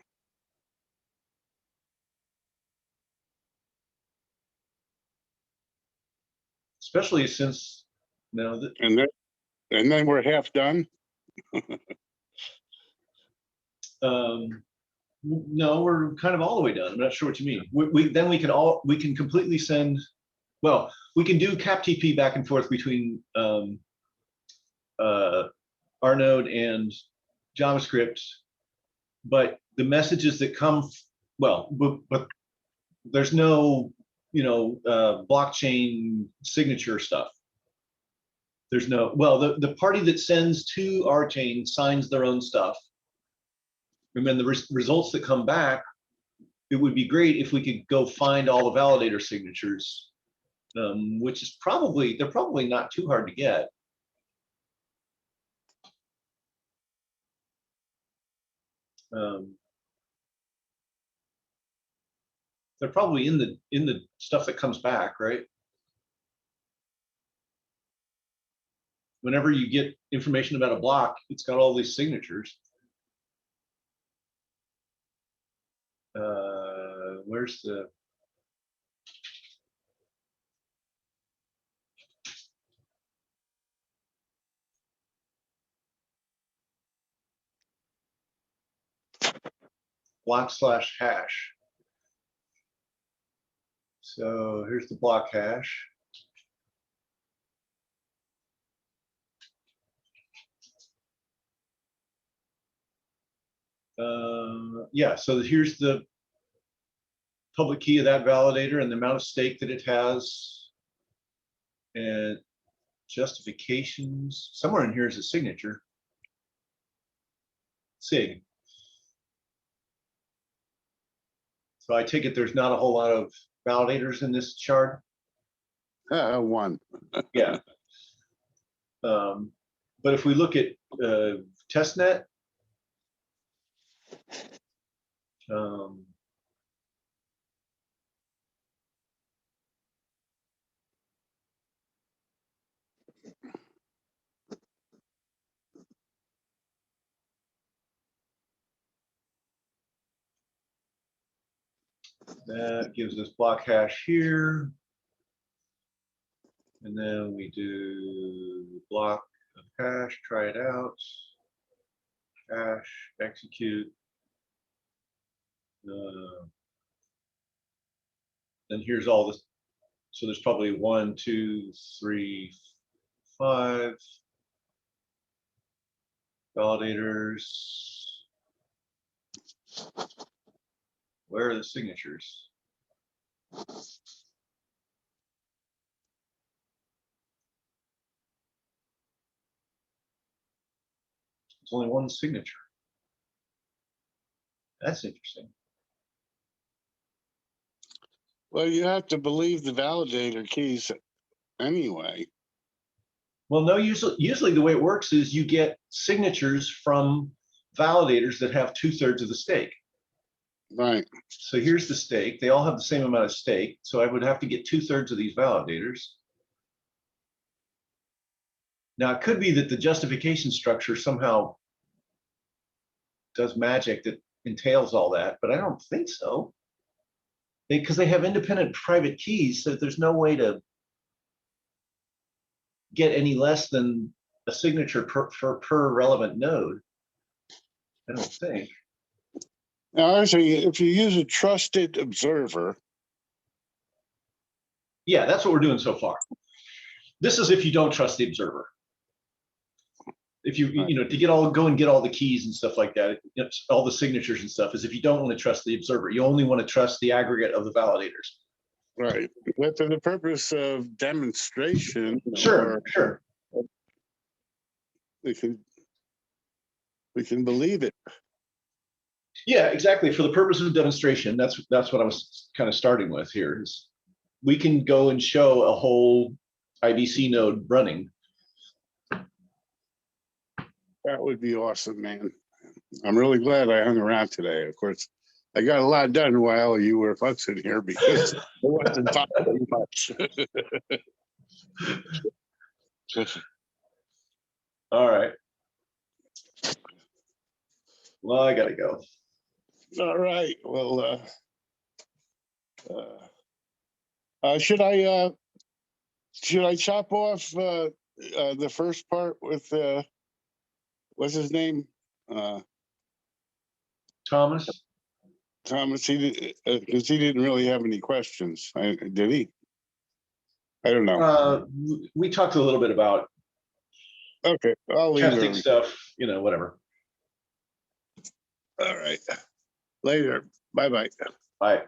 Especially since And then we're half done. No, we're kind of all the way done. I'm not sure what you mean. We can completely send. Well, we can do capTP back and forth between our node and JavaScript, but the messages that come, well, but there's no, blockchain signature stuff. There's no, well, the party that sends to rchain signs their own stuff. And then the results that come back, it would be great if we could go find all the validator signatures, which is they're probably not too hard to get. They're probably in the stuff that comes back, right? Whenever you get information about a block, it's got all these signatures. Where's the block/hash? So here's the block hash. Yeah, so here's the public key of that validator and the amount of stake that it has, and justifications. Somewhere in here is a signature. Sig. So I take it there's not a whole lot of validators in this shard. One. Yeah. But if we look at testnet, that gives us block hash here. And then we do block of hash, try it out. Hash, execute. Then here's all this. So there's probably 1, 2, 3, 5 validators. Where are the signatures? There's only one signature. That's interesting. Well, you have to believe the validator keys anyway. Well, no, usually the way it works is you get signatures from validators that have 2/3 of the stake. Right. So here's the stake. They all have the same amount of stake. So I would have to get 2/3 of these validators. Now, it could be that the justification structure somehow does magic that entails all that, but I don't think so. Because they have independent private keys, so there's no way to get any less than a signature per relevant node. I don't think. Now, actually, if you use a trusted observer, Yeah, that's what we're doing so far. This is if you don't trust the observer. If you, Right. you know, to go and get all the keys and stuff like that, all the signatures and stuff, is if you don't want to trust the observer. You only want to trust the aggregate of the validators. right? But for the purpose of demonstration, Sure, sure. we can believe it. Yeah, exactly. For the purpose of demonstration, that's what I was kind of starting with here. Is we can go and show a whole IBC node running. That would be awesome, man. I'm really glad I hung around today. Of course, I got a lot done while you were fussing here because I wasn't talking much. All right. Well, I gotta go. All right. Well, should I chop off the first part with what's his name? Thomas? Thomas. He because he didn't really have any questions. Did he? I don't know. We talked a little bit about Okay, I'll leave testing it. stuff, whatever. All right. Later. Bye-bye. Bye.